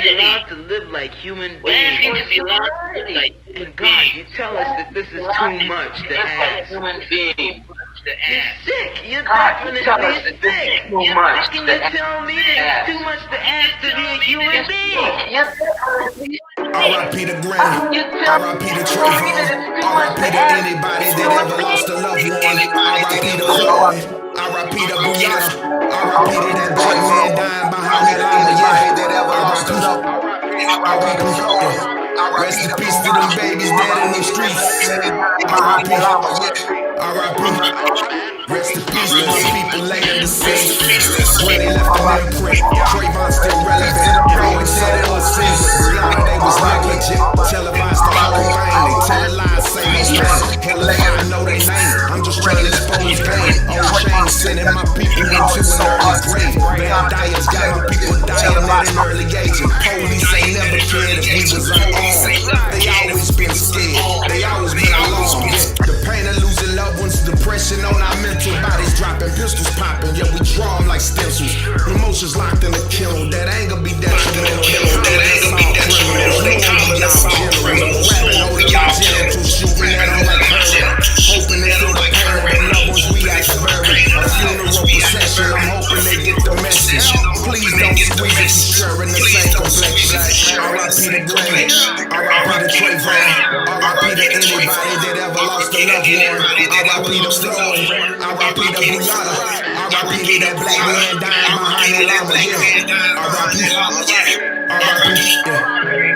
be allowed to live like human beings. And God, you tell us that this is too much to ask. You're sick. You're definitely sick. How can you tell me that it's too much to ask to be a human being? R.I.P. to Granny, R.I.P. to Trayvon, R.I.P. to anybody that ever lost a loved one, R.I.P. to Floyd, R.I.P. to Brianna, R.I.P. to that black man dying behind that llama, R.I.P. Rest in peace to them babies dead in them streets, R.I.P. R.I.P. Rest in peace to the people laying deceased. Granny left an imprint, Trayvon still relevant. Always said it was sin, but Brianna, they was negligent. Televised the whole thing, they tell lies, say no thing. Hell, I know they name. I'm just trying to expose game. Old chains sending my people into an early grave. Van Dyer's got my people dying at an early age. And police ain't never cared if we was unarmed. They always been scared, they always been alarmed. The pain of losing loved ones, depression on our mental bodies, dropping pistols popping, yeah, we draw them like stencils. Emotions locked in the kennel, that anger be detrimental. They call us all criminals. Rapping over y'all genitals, shooting at them like hurry. Hoping they feel the pain of the loved ones we ask to bury. A funeral procession, I'm hoping they get the message. Please don't squeeze if you're sharing the same complexion. R.I.P. to Granny, R.I.P. to Trayvon, R.I.P. to anybody that ever lost a loved one, R.I.P. to Floyd, R.I.P. to Brianna, R.I.P. to that black man dying behind that llama, R.I.P.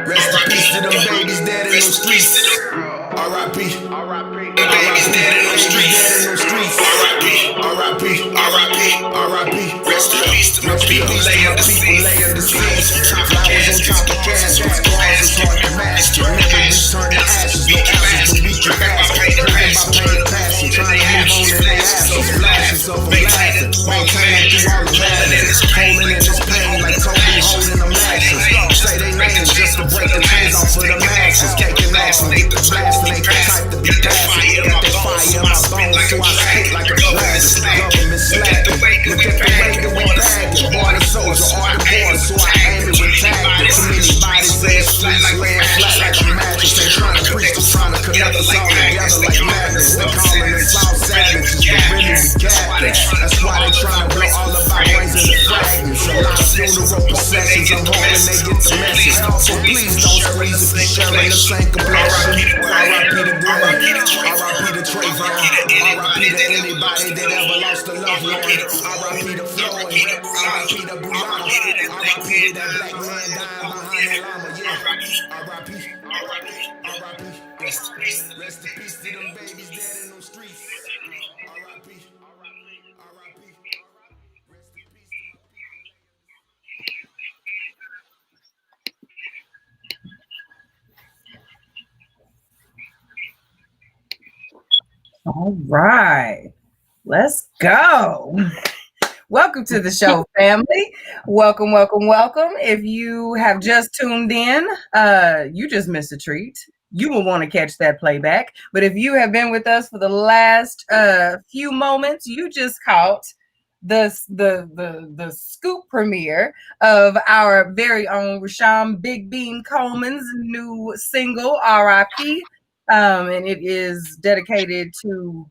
Rest in peace to them babies dead in them streets, R.I.P. Babies dead in them streets, R.I.P. Rest in peace to my people laying deceased. Flowers on top of caskets, scars is hard to master. Memories turn to ashes, no ashes, but we can fast. Driven by pain and passion, trying to move on in their ashes. Flashes of them blasting, maintaining through all the madness. Holding in this pain like Toby holding them lashes. Say they names just to break the chains off of the masses. Caking action, they the blasting, ain't the type to be passing. Got that fire in my bones, so I spit like a blast. Government slacking, look at the way that we bagging. Born a soldier, all the born, so I aim it with tagging. Too many bodies in the streets, laying flat like a mattress. They trying to preach, they trying to connect us all together like magnets. They calling us all savages, but really we captains. That's why they trying to blow all of our brains into fragments. A lot of funeral processions, I'm hoping they get the message. So please don't squeeze if you're sharing the same complexion. R.I.P. to Granny, R.I.P. to Trayvon, R.I.P. to anybody that ever lost a loved one, R.I.P. to Floyd, R.I.P. to Brianna, R.I.P. to that black man dying behind that llama, R.I.P. Rest in peace to them babies dead in them streets, R.I.P. Rest in peace to my people. All right, let's go. Welcome to the show, family. Welcome. If you have just tuned in, you just missed a treat. You will want to catch that playback. But if you have been with us for the last few moments, you just caught the scoop premiere of our very own Rashawn Big Bean Coleman's new single, R.I.P. And it is dedicated to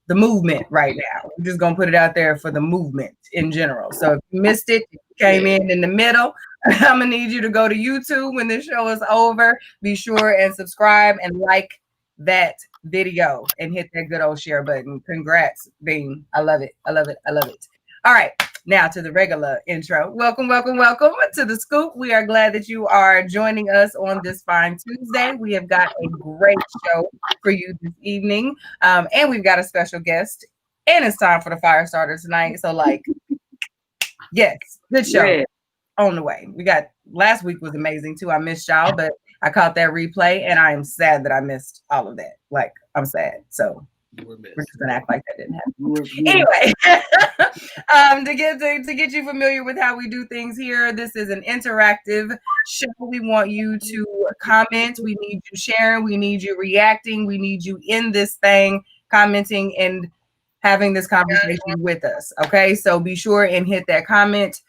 the movement right now. We're just gonna put it out there for the movement in general. So if you missed it, you came in the middle, I'm gonna need you to go to YouTube when this show is over. Be sure and subscribe and like that video and hit that good old share button. Congrats, Bean. I love it. All right, now to the regular intro. Welcome to the Scoop. We are glad that you are joining us on this fine Tuesday. We have got a great show for you this evening, and we've got a special guest, and it's time for the fire starter tonight. So, yes, good show on the way. We got last week was amazing too. I missed y'all, but I caught that replay, and I am sad that I missed all of that. I'm sad. So we're just gonna act like that didn't happen. Anyway, to get you familiar with how we do things here, this is an interactive show. We want you to comment. We need you sharing. We need you reacting. We need you in this thing, commenting and having this conversation with us. Okay, so be sure and hit that comment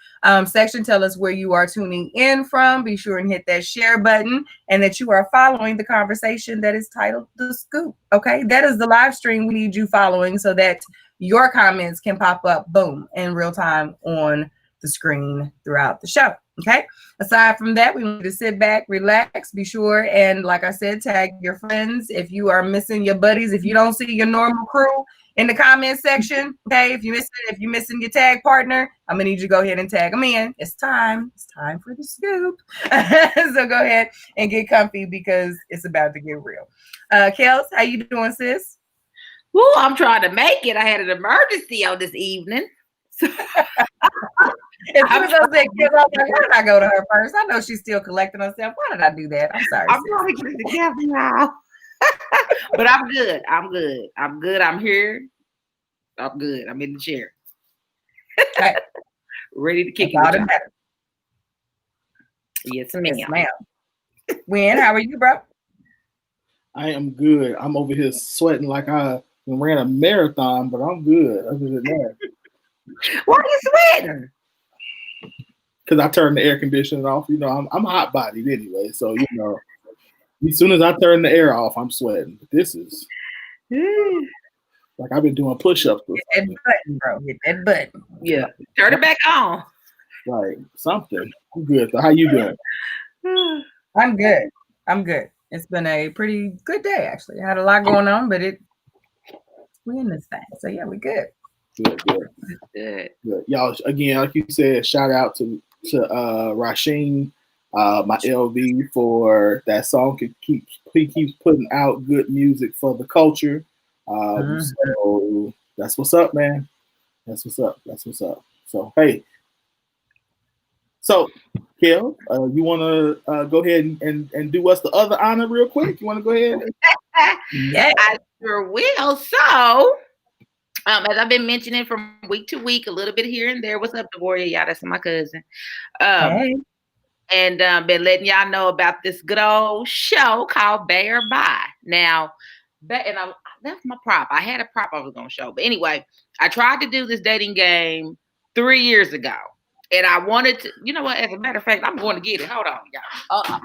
section. Tell us where you are tuning in from. Be sure and hit that share button and that you are following the conversation that is titled The Scoop. Okay, that is the live stream we need you following so that your comments can pop up, boom, in real time on the screen throughout the show. Okay. Aside from that, we want you to sit back, relax, be sure, and like I said, tag your friends. If you are missing your buddies, if you don't see your normal crew in the comment section, okay, if you're missing your tag partner, I'm gonna need you to go ahead and tag them in. It's time for the scoop. So go ahead and get comfy because it's about to get real. Kels, how you doing, sis? Woo, I'm trying to make it. I had an emergency on this evening. As soon as I said Kels, I was like, why did I go to her first? I know she's still collecting herself. Why did I do that? I'm sorry. I'm trying to get it together now. But I'm good. I'm here. I'm good. I'm in the chair. Okay. Ready to kick it. Yes, ma'am. Yes, ma'am. Win, how are you, bro? I am good. I'm over here sweating like I ran a marathon, but I'm good. Other than that. Why are you sweating? Because I turned the air conditioning off. You know, I'm hot bodied anyway. So, you know, as soon as I turn the air off, I'm sweating. But this is like I've been doing push-ups. Hit that button, bro. Hit that button. Yeah. Turn it back on. Like something. I'm good. So how you doing? I'm good. It's been a pretty good day, actually. I had a lot going on, but we in this thing. So yeah, we good. Good. Y'all, again, like you said, shout out to Rasheen, my LV, for that song. He keeps putting out good music for the culture. So that's what's up, man. That's what's up. So hey. So, Kel, you want to go ahead and do us the other honor real quick? You want to go ahead? Yeah, I sure will. So, as I've been mentioning from week to week, a little bit here and there. What's up, Devoria? Y'all, that's my cousin. Hey. And been letting y'all know about this good old show called Bay or Bye. Now, that's my prop. I had a prop I was going to show. But anyway, I tried to do this dating game 3 years ago. And I wanted to, you know what? As a matter of fact, I'm going to get it. Hold on, y'all.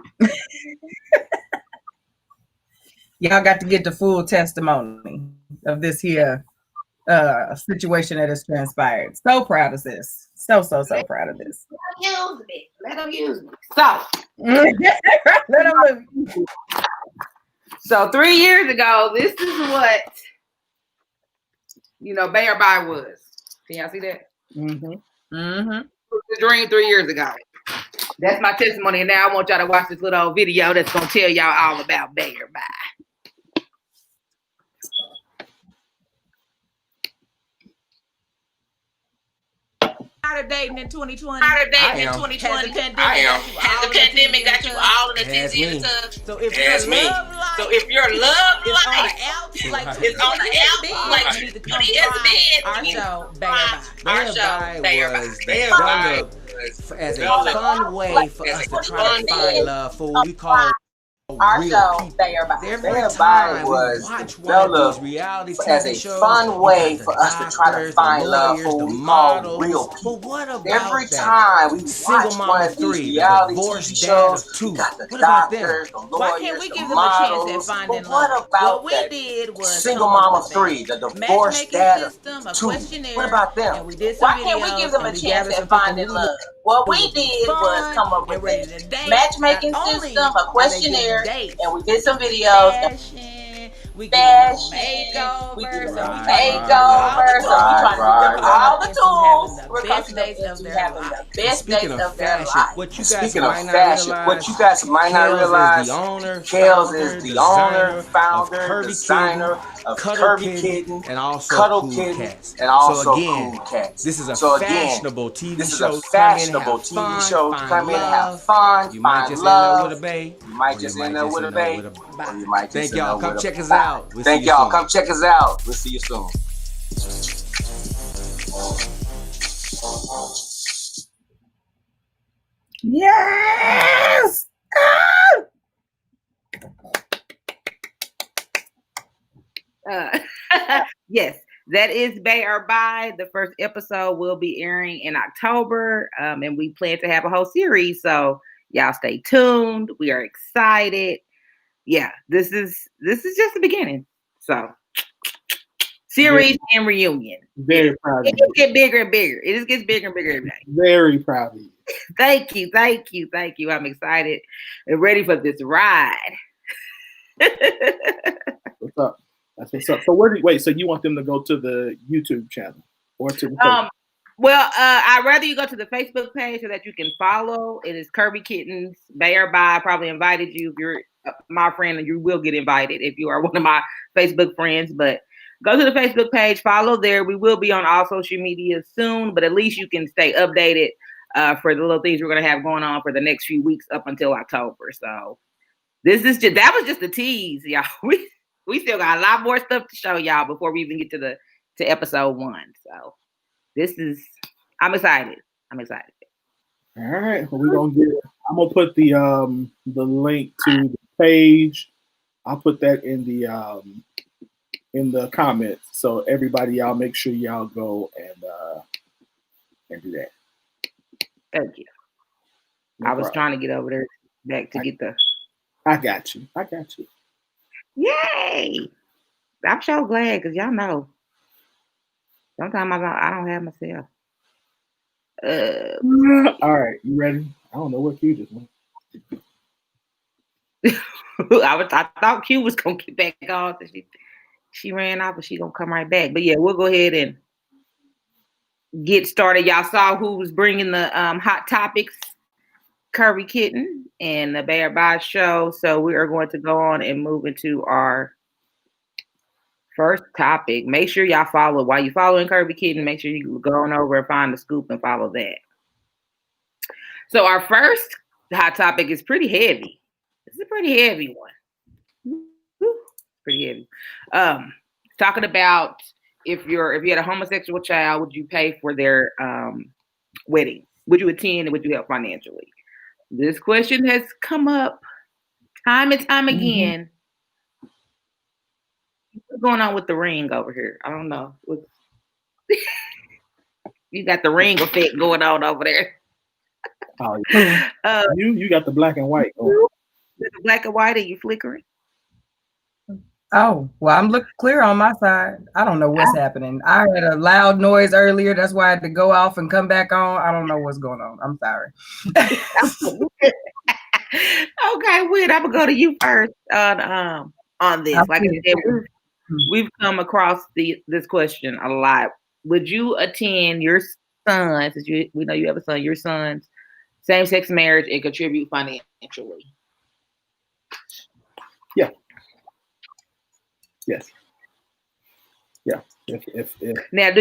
Y'all got to get the full testimony of this here situation that has transpired. So proud of this. So proud of this. Let them use me. So, So 3 years ago, this is what, Bay or Bye was. Can y'all see that? The dream 3 years ago. That's my testimony. And now I want y'all to watch this little video that's going to tell y'all all about Bay or Bye. Tired of dating in 2020. Has the pandemic got you all in the tizzy and the tub? So if your love life is on the outs, like you need to come our show, Bay or Bye. Bay or Bye was as a fun way for us to try to find love for what we call Our real show, people. Bay or Bye. Every time was developed as a fun way for us to try to find love for what we call real people. But what about every time we watch one of these reality TV shows, we got the doctors, the lawyers, why can't we give the them a chance models. at finding But love? what about What that we did was single mama 3, the divorced dad of 2? What about them? And we did some Why can't we videos give them a and we chance gathered at some people finding who love? What we was did fun was come up and with ready a to date. matchmaking Not only system, a are they questionnaire, getting dates, and we did some videos. fashion, we Fashion, makeovers, we so did we some trying to makeovers, so we trying to give them all the into tools. having We're the best coaching days them of into their having life. the best days of their life. Speaking of fashion, what you guys might not realize, Kels is the owner, founder, designer of Curvy Kitten, and also Cuddle Cool Kitten, Cats. and also So again, Cool Cats. this is a So again, fashionable TV this is show. a fashionable TV show to come in and have fun, You might find just love. end up with a bae. You might or just you end might up just with a end up bae. with a Or you might just Thank end y'all. up Come with a check us bye. out. We'll Thank see you y'all. soon. Come check us out. We'll see you soon. Yes. Yes. that is Bay or Bye. The first episode will be airing in October, and we plan to have a whole series. So y'all stay tuned. We are excited. Yeah, this is just the beginning. So series and reunion. Very proud of you. It just gets bigger and bigger. It just gets bigger and bigger every day. Very proud of you. Thank you. I'm excited and ready for this ride. What's up? That's what's up. So so you want them to go to the YouTube channel or to the well, I'd rather you go to the Facebook page so that you can follow. It is Kirby Kittens, Bay or Bye. I probably invited you. If you're my friend, and you will get invited if you are one of my Facebook friends. But go to the Facebook page, follow there. We will be on all social media soon, but at least you can stay updated for the little things we're going to have going on for the next few weeks up until October. So that was just a tease, y'all. We still got a lot more stuff to show y'all before we even get to episode 1. So I'm excited. All right, well, I'm gonna put the link to the page. I'll put that in the comments, so everybody, y'all make sure y'all go and do that. Thank you. No problem. Trying to get over there back to get the. I got you. Yay! I'm so glad because y'all know. Sometimes I don't have myself. All right, you ready? I don't know what Q just went. I thought Q was gonna get back on. She ran off, but she gonna come right back. But yeah, we'll go ahead and get started. Y'all saw who was bringing the hot topics, Kirby Kitten and the Bay or Bye show. So we are going to go on and move into our first topic. Make sure y'all follow. While you're following Kirby Kitten, make sure you go on over and find the scoop and follow that. So our first hot topic is pretty heavy. It's a pretty heavy one. Pretty heavy. Talking about if you had a homosexual child, would you pay for their wedding? Would you attend and would you help financially? This question has come up time and time again. What's going on with the ring over here? I don't know. You got the ring effect going on over there. Oh, yeah. You got the black and white. The black and white, are you flickering? Oh, well, I'm looking clear on my side. I don't know what's happening. I had a loud noise earlier. That's why I had to go off and come back on. I don't know what's going on. I'm sorry. Okay, Whit, I'm gonna go to you first on this. Like I said, we've come across this question a lot. Would you attend your son, since we know you have a son, your son's same-sex marriage and contribute financially? Yeah. Yes. Yeah. If now,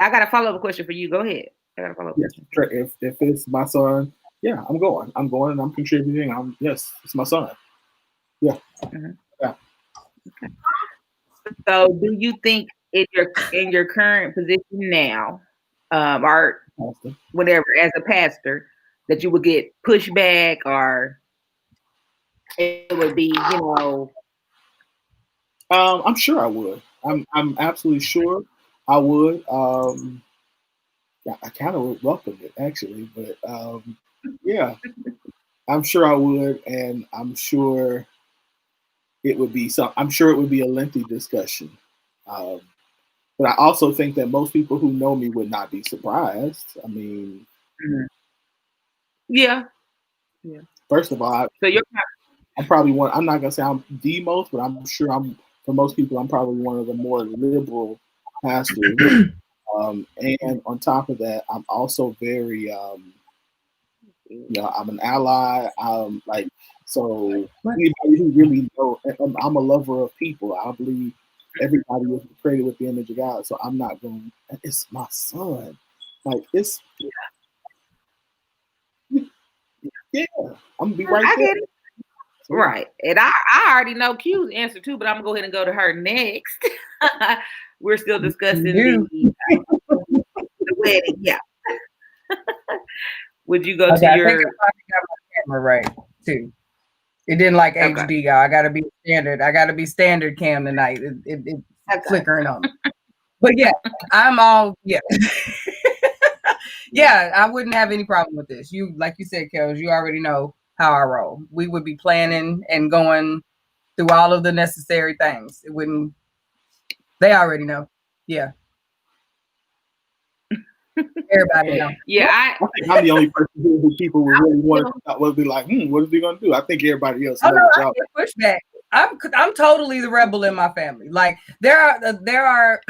I got a follow-up question for you. Go ahead. I got a follow-up question. Sure. If it's my son, yeah, I'm going and I'm contributing. Yes, it's my son. Yeah. Mm-hmm. Yeah. Okay. So, do you think in your current position now, or whatever, as a pastor, that you would get pushback, or it would be, I'm sure I would. I'm absolutely sure I would. Yeah, I kind of would welcome it actually, but yeah, I'm sure I would, and I'm sure it would be I'm sure it would be a lengthy discussion. But I also think that most people who know me would not be surprised. I mean, yeah. First of all, I'm probably one. I'm not gonna say I'm the most, but I'm sure for most people, I'm probably one of the more liberal pastors. And on top of that, I'm also very, I'm an ally. So anybody who really knows, I'm a lover of people. I believe everybody was created with the image of God. So I'm not going. It's my son. Yeah. I'm gonna be right there. Get it. Right. And I already know Q's answer too, but I'm gonna go ahead and go to her next. We're still discussing the wedding. Yeah. Would you go to your? I think I probably got my camera right too. It didn't HD, y'all. I gotta be standard. I gotta be standard cam tonight. flickering on me. But yeah, I'm all yeah. Yeah, I wouldn't have any problem with this. You, like you said, Kels, you already know how I roll. We would be planning and going through all of the necessary things. It wouldn't. They already know. Yeah. Everybody know. Yeah, I think I'm the only person who people would really want to would be like, what is he gonna do? I think everybody else. Oh no, I get pushback. I'm totally the rebel in my family. Like there are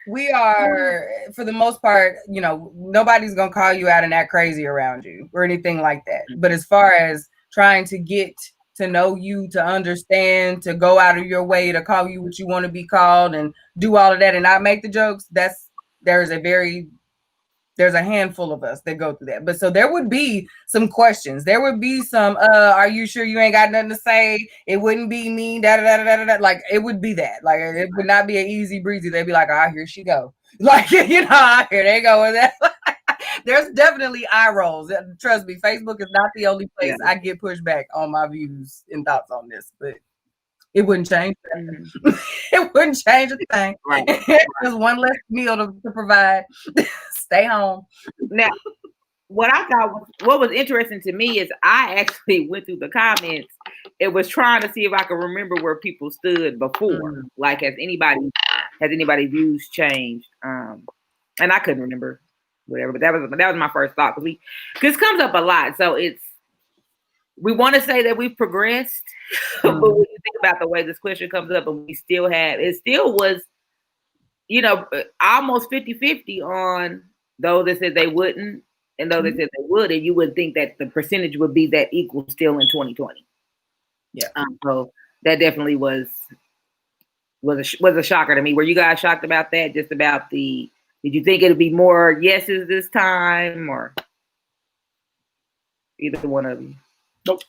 we are, for the most part, you know, nobody's gonna call you out and act crazy around you or anything like that. But as far as trying to get to know you, to understand, to go out of your way to call you what you want to be called and do all of that and not make the jokes, there's a handful of us that go through that. But so there would be some questions. There would be some, are you sure you ain't got nothing to say? It wouldn't be me, da da da da da. Like it would be that. Like it would not be an easy breezy. They'd be like, ah, here she go. Like, you know, here they go with that. There's definitely eye rolls. Trust me, Facebook is not the only place I get pushback on my views and thoughts on this, but it wouldn't change that. It wouldn't change a thing. Right. There's one less meal to provide. Stay home. Now, what was interesting to me is I actually went through the comments. It was trying to see if I could remember where people stood before. Like, has anybody's views changed? And I couldn't remember whatever, but that was my first thought because this comes up a lot. So we want to say that we've progressed, but when you think about the way this question comes up, and it still was, you know, almost 50-50 on those that said they wouldn't and those that said they would, and you would think that the percentage would be that equal still in 2020. Yeah. So that definitely was a shocker to me. Were you guys shocked about that? Just about did you think it'd be more yeses this time, or either one of you? Nope.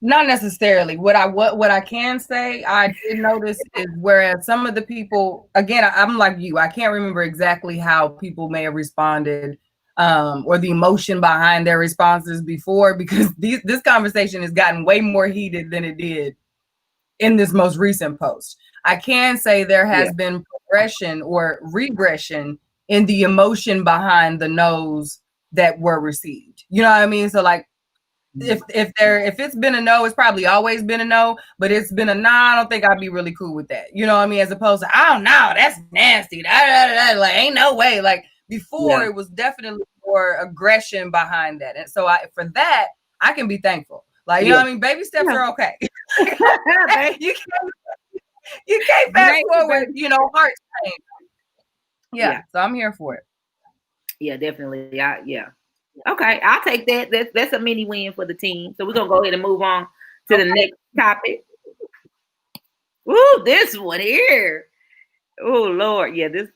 Not necessarily. What I can say, I did notice is whereas some of the people, again, I'm like you, I can't remember exactly how people may have responded or the emotion behind their responses before, because this conversation has gotten way more heated than it did in this most recent post. I can say there has been progression or regression in the emotion behind the no's that were received. You know what I mean? So like, if it's been a no, it's probably always been a no, but it's been a nah, I don't think I'd be really cool with that. You know what I mean? As opposed to, oh no, that's nasty. Like, ain't no way. Like before, it was definitely more aggression behind that. And so for that, I can be thankful. Like, you know what I mean? Baby steps are okay. you can't fast forward, you know, heart's pain. Yeah, so I'm here for it. Yeah, definitely. Okay, I'll take that. That's a mini win for the team. So we're gonna go ahead and move on to the next topic. Ooh, this one here. Oh Lord, yeah. This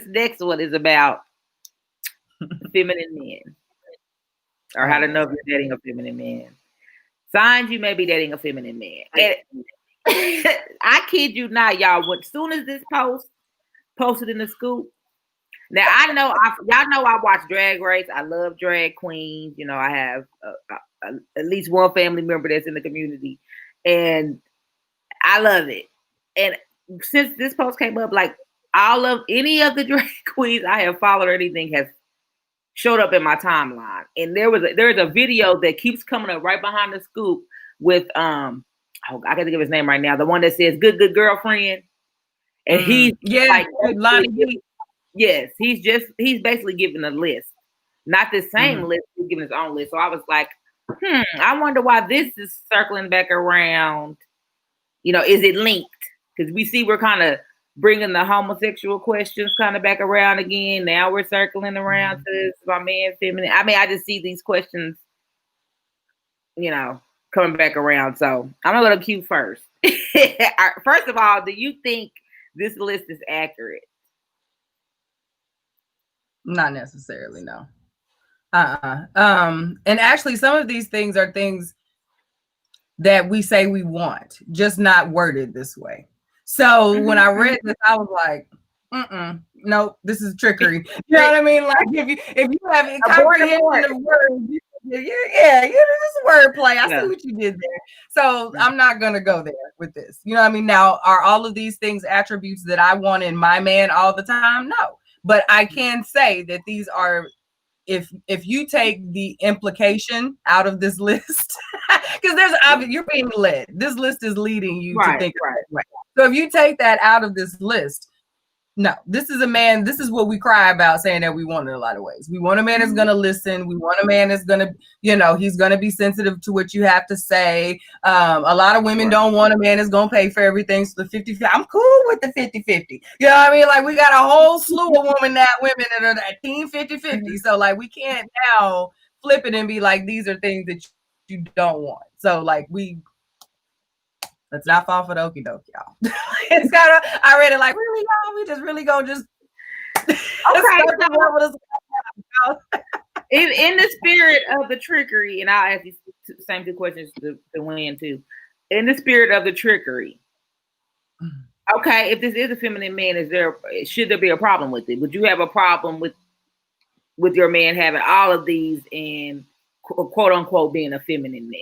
next one is about feminine men, or how to know if you're dating a feminine man. Signs you may be dating a feminine man. And I kid you not, y'all. As soon as this posted in the scoop. Now I know y'all know I watch Drag Race. I love drag queens. You know, I have at least one family member that's in the community, and I love it. And since this post came up, like all of any of the drag queens I have followed or anything has showed up in my timeline. And there's a video that keeps coming up right behind the scoop with I got to think of his name right now. The one that says "Good Girlfriend," and he's like Lonnie. Yes, he's basically giving a list, not the same list. He's giving his own list. So I was like, I wonder why this is circling back around. You know, is it linked? Because we see we're kind of bringing the homosexual questions kind of back around again. Now we're circling around to this, my man, feminine. I mean, I just see these questions, you know, coming back around. So I'm gonna go to Q first. First of all, do you think this list is accurate? Not necessarily, no. And actually some of these things are things that we say we want, just not worded this way. So when I read this, I was like, no, this is trickery. You know what I mean? Like if you have comprehension of words, Yeah, this is wordplay. I see what you did there. So I'm not gonna go there with this. You know what I mean? Now, are all of these things attributes that I want in my man all the time? No. But I can say that these are, if you take the implication out of this list, because you're being led. This list is leading you to think right. So if you take that out of this list, no, this is a man. This is what we cry about, saying that we want in a lot of ways. We want a man that's going to listen. We want a man that's going to, he's going to be sensitive to what you have to say. A lot of women don't want a man that's going to pay for everything. So the 50-50, I'm cool with the 50-50. You know what I mean? Like, we got a whole slew of women that are that team 50-50. So like, we can't now flip it and be like, these are things that you don't want. So like, let's not fall for the okie doke, y'all. It's kind of, I read it like, really, y'all? We just really go just. Okay. in the spirit of the trickery, and I'll ask you the same two questions to Wynn too. In the spirit of the trickery, okay, if this is a feminine man, should there be a problem with it? Would you have a problem with your man having all of these and quote unquote being a feminine man?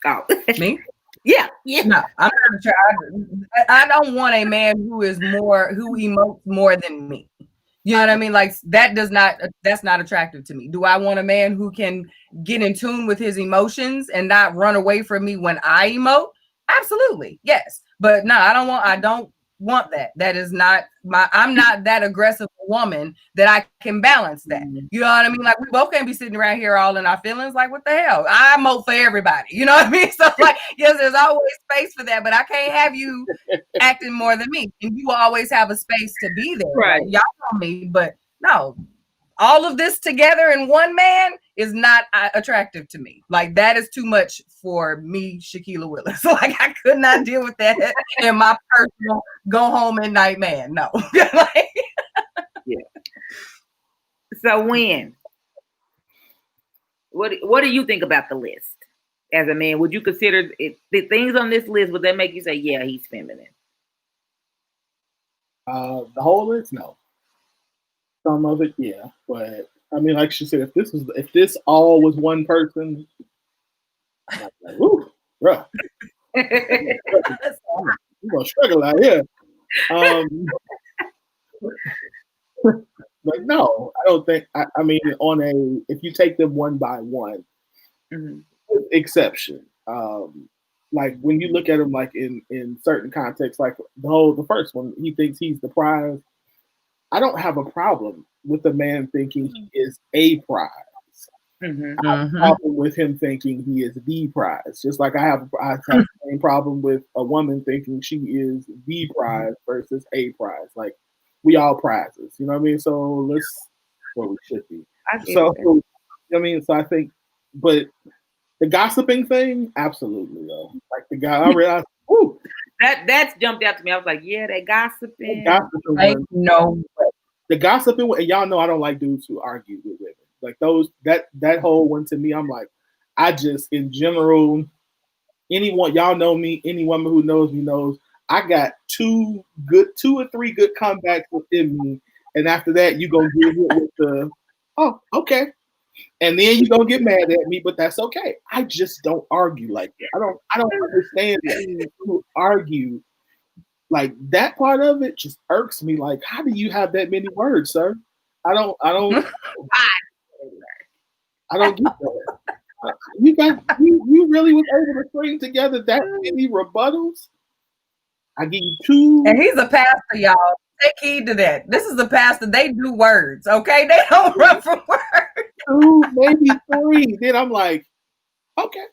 Oh, me? Yeah. No, I'm not sure. I don't want a man who emotes more than me. You know what I mean? Like that's not attractive to me. Do I want a man who can get in tune with his emotions and not run away from me when I emote? Absolutely, yes. But no, I don't want that. That is not I'm not that aggressive woman that I can balance that. You know what I mean? Like, we both can't be sitting around here all in our feelings. Like, what the hell? I emote for everybody. You know what I mean? So like, yes, there's always space for that, but I can't have you acting more than me. And you will always have a space to be there. Right. Y'all know me, but no. All of this together in one man is not attractive to me. Like, that is too much for me, Shaquilla Willis. Like, I could not deal with that in my personal go home at night man. No. Like, yeah. So Wynn, what do you think about the list as a man? Would you consider the things on this list, would that make you say, yeah, he's feminine? The whole list, no. Some of it, yeah, but I mean, like she said, if this all was one person, I'm like, woo, bro, you're gonna struggle out here. Like, no, I don't think. I mean, if you take them one by one, exception. Like when you look at him, like in certain contexts, like the first one, he thinks he's the prize. I don't have a problem with the man thinking he is a prize. I have a problem with him thinking he is the prize. Just like I have the same problem with a woman thinking she is the prize versus a prize. Like, we all prizes, you know what I mean? So we should be. So I think, but the gossiping thing, absolutely though. Like the guy, I realized, ooh. That's jumped out to me. I was like, yeah, that gossiping. The gossiping, and y'all know I don't like dudes who argue with women. Like that whole one to me, I'm like, I just, in general, anyone, y'all know me, any woman who knows me knows, I got two or three good comebacks within me. And after that, you gonna get hit with the, oh, okay. And then you're gonna get mad at me, but that's okay. I just don't argue like that. I don't understand that who argue like that. Part of it just irks me. Like, how do you have that many words, sir? I don't get that. You really was able to string together that many rebuttals? I give you two. And he's a pastor, y'all. Take heed to that. This is a pastor. They do words, okay? They don't run from words. 2, maybe 3. Then I'm like, okay.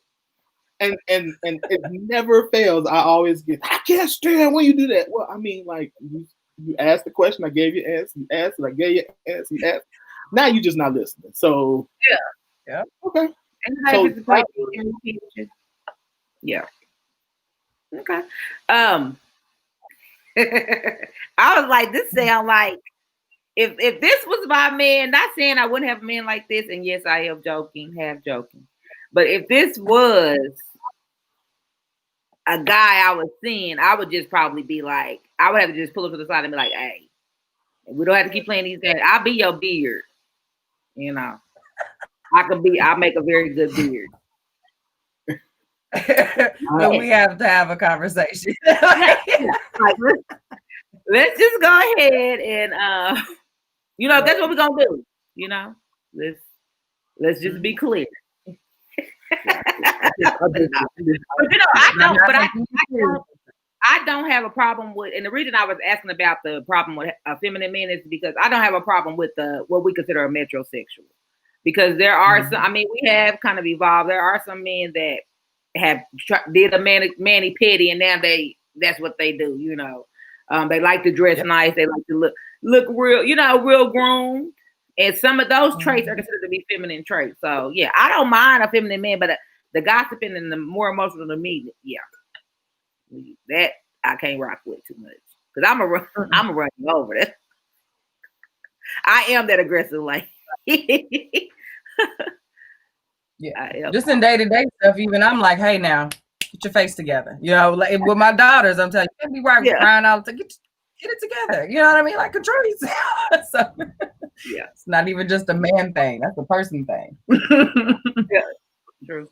And it never fails. I always get, I can't stand when you do that. Well, I mean, like, you asked the question, I gave you an answer. You asked it, I gave you an answer. You asked. Now you're just not listening. So yeah. Okay. So, yeah. Okay. I was like, this sound like if this was my man, not saying I wouldn't have a man like this, and yes, I am half joking. But if this was a guy I was seeing, I would just probably be like, I would have to just pull up to the side and be like, hey, We don't have to keep playing these games. I'll be your beard. You know, I'll make a very good beard. But we have to have a conversation. Let's just go ahead and you know, that's what we're gonna do. You know, let's just be clear. But you know, I don't have a problem with, and the reason I was asking about the problem with feminine men is because I don't have a problem with what we consider a metrosexual, because there are some. I mean, we have kind of evolved. There are some men that have did a mani pedi, and now that's what they do. You know, they like to dress nice. They like to look real, you know, real groomed. And some of those traits are considered to be feminine traits. So yeah, I don't mind a feminine man, but the gossiping and the more emotional to me, yeah, that I can't rock with too much, because I'm a run you over that. I am that aggressive, like. Yeah, just in day-to-day stuff, even I'm like, hey, now get your face together. You know, like with my daughters, I'm telling you, can't be crying all the time. Get it together. You know what I mean? Like, control yourself. So yeah, it's not even just a man thing. That's a person thing. Yeah, true.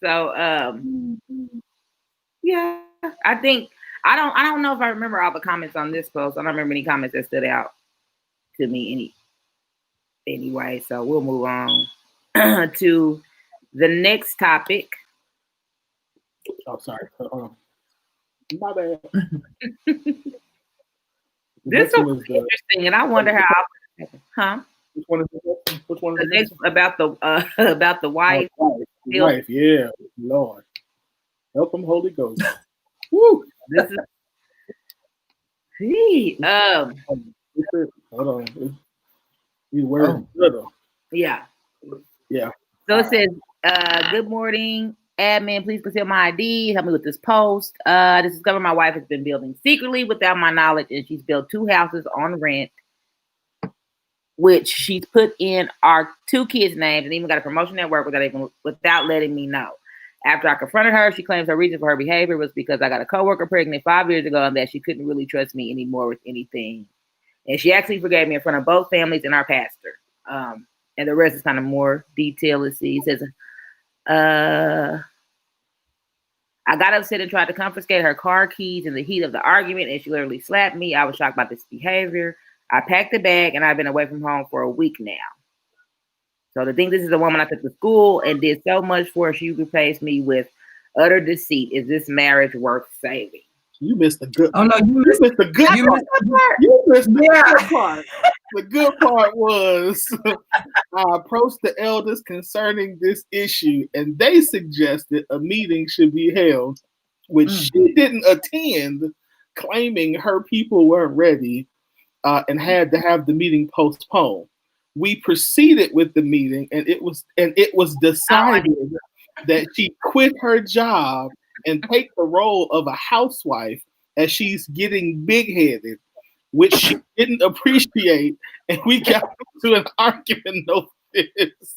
So yeah, I think I don't know if I remember all the comments on this post. I don't remember any comments that stood out to me anyway. So we'll move on to the next topic. Oh, sorry. My bad. This is interesting, and I wonder how. Huh? Which one is it? Which one is the next about the wife? Wife, yeah, Lord, help him, Holy Ghost. Woo! This is. Hold on. These words, yeah. Yeah. So it says, "Good morning, admin. Please conceal my ID. Help me with this post. This discovered my wife has been building secretly without my knowledge, and she's built 2 houses on rent, which she's put in our 2 kids' names, and even got a promotion at work without letting me know. After I confronted her, she claims her reason for her behavior was because I got a coworker pregnant 5 years ago, and that she couldn't really trust me anymore with anything. And she actually forgave me in front of both families and our pastor. And the rest is kind of more detailed. Let's see. It says, I got upset and tried to confiscate her car keys in the heat of the argument, and she literally slapped me. I was shocked by this behavior. I packed a bag, and I've been away from home for a week now. So to think this is a woman I took to school and did so much for, she replaced me with utter deceit. Is this marriage worth saving? You missed the good. Oh no, you missed the good part. You missed the good part. The good part was I approached the elders concerning this issue, and they suggested a meeting should be held, which she didn't attend, claiming her people weren't ready and had to have the meeting postponed. We proceeded with the meeting, and it was decided that she quit her job and take the role of a housewife as she's getting big-headed, which she didn't appreciate, and we got into an argument over this.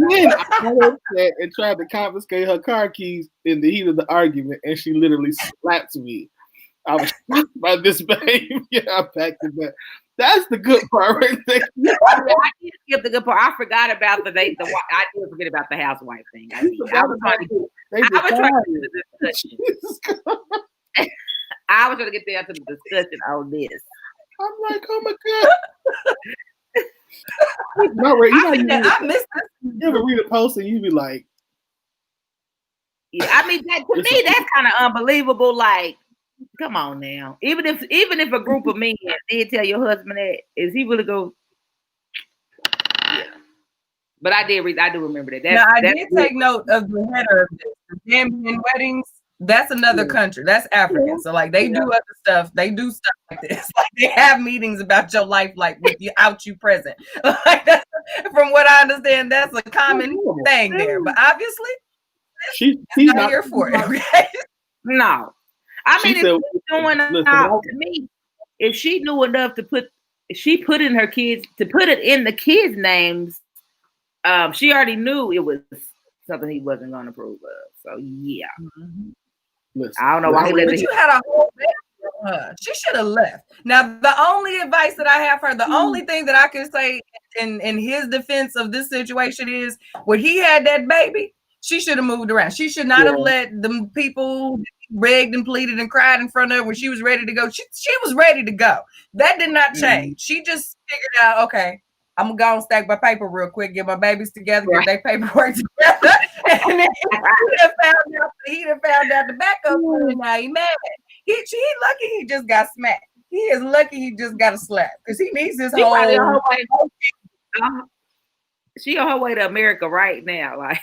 Then I got upset and tried to confiscate her car keys in the heat of the argument, and she literally slapped me. I was shocked by this behavior. I packed it back. That's the good part right there. I did skip the good part. I forgot about I did forget about the housewife thing. I was trying to get the discussion. I was trying to get down to the discussion on this. I'm like, oh my God. I missed this. You ever read a post and you be like, yeah, I mean, to me, that's kind of unbelievable. Like, come on now. Even if a group of men did tell your husband that, is he really go? Yeah. But I do remember that. I did take note of the header of this. The Zambian weddings. That's another country. That's African. So like they do other stuff. They do stuff like this. Like they have meetings about your life, like without you present. Like that's, from what I understand, that's a common thing there. But obviously, she's not here for it. Okay? No. I mean, if she's doing to me, if she knew enough to put in her kids, to put it in the kids' names, she already knew it was something he wasn't going to approve of. So yeah. Listen, I don't know why he let you had a whole bedroom She should have left. Now, the only advice that I have for her, the only thing that I can say in his defense of this situation is when he had that baby, she should have moved around. She should not have let them people begged and pleaded and cried in front of her when she was ready to go. She was ready to go. That did not change. She just figured out, okay, I'm gonna go and stack my paper real quick, get my babies together, get their paperwork together, and then he done found out the backup plan. Now he mad. He lucky he just got smacked. He is lucky he just got a slap because he needs his whole. She on her way to America right now, like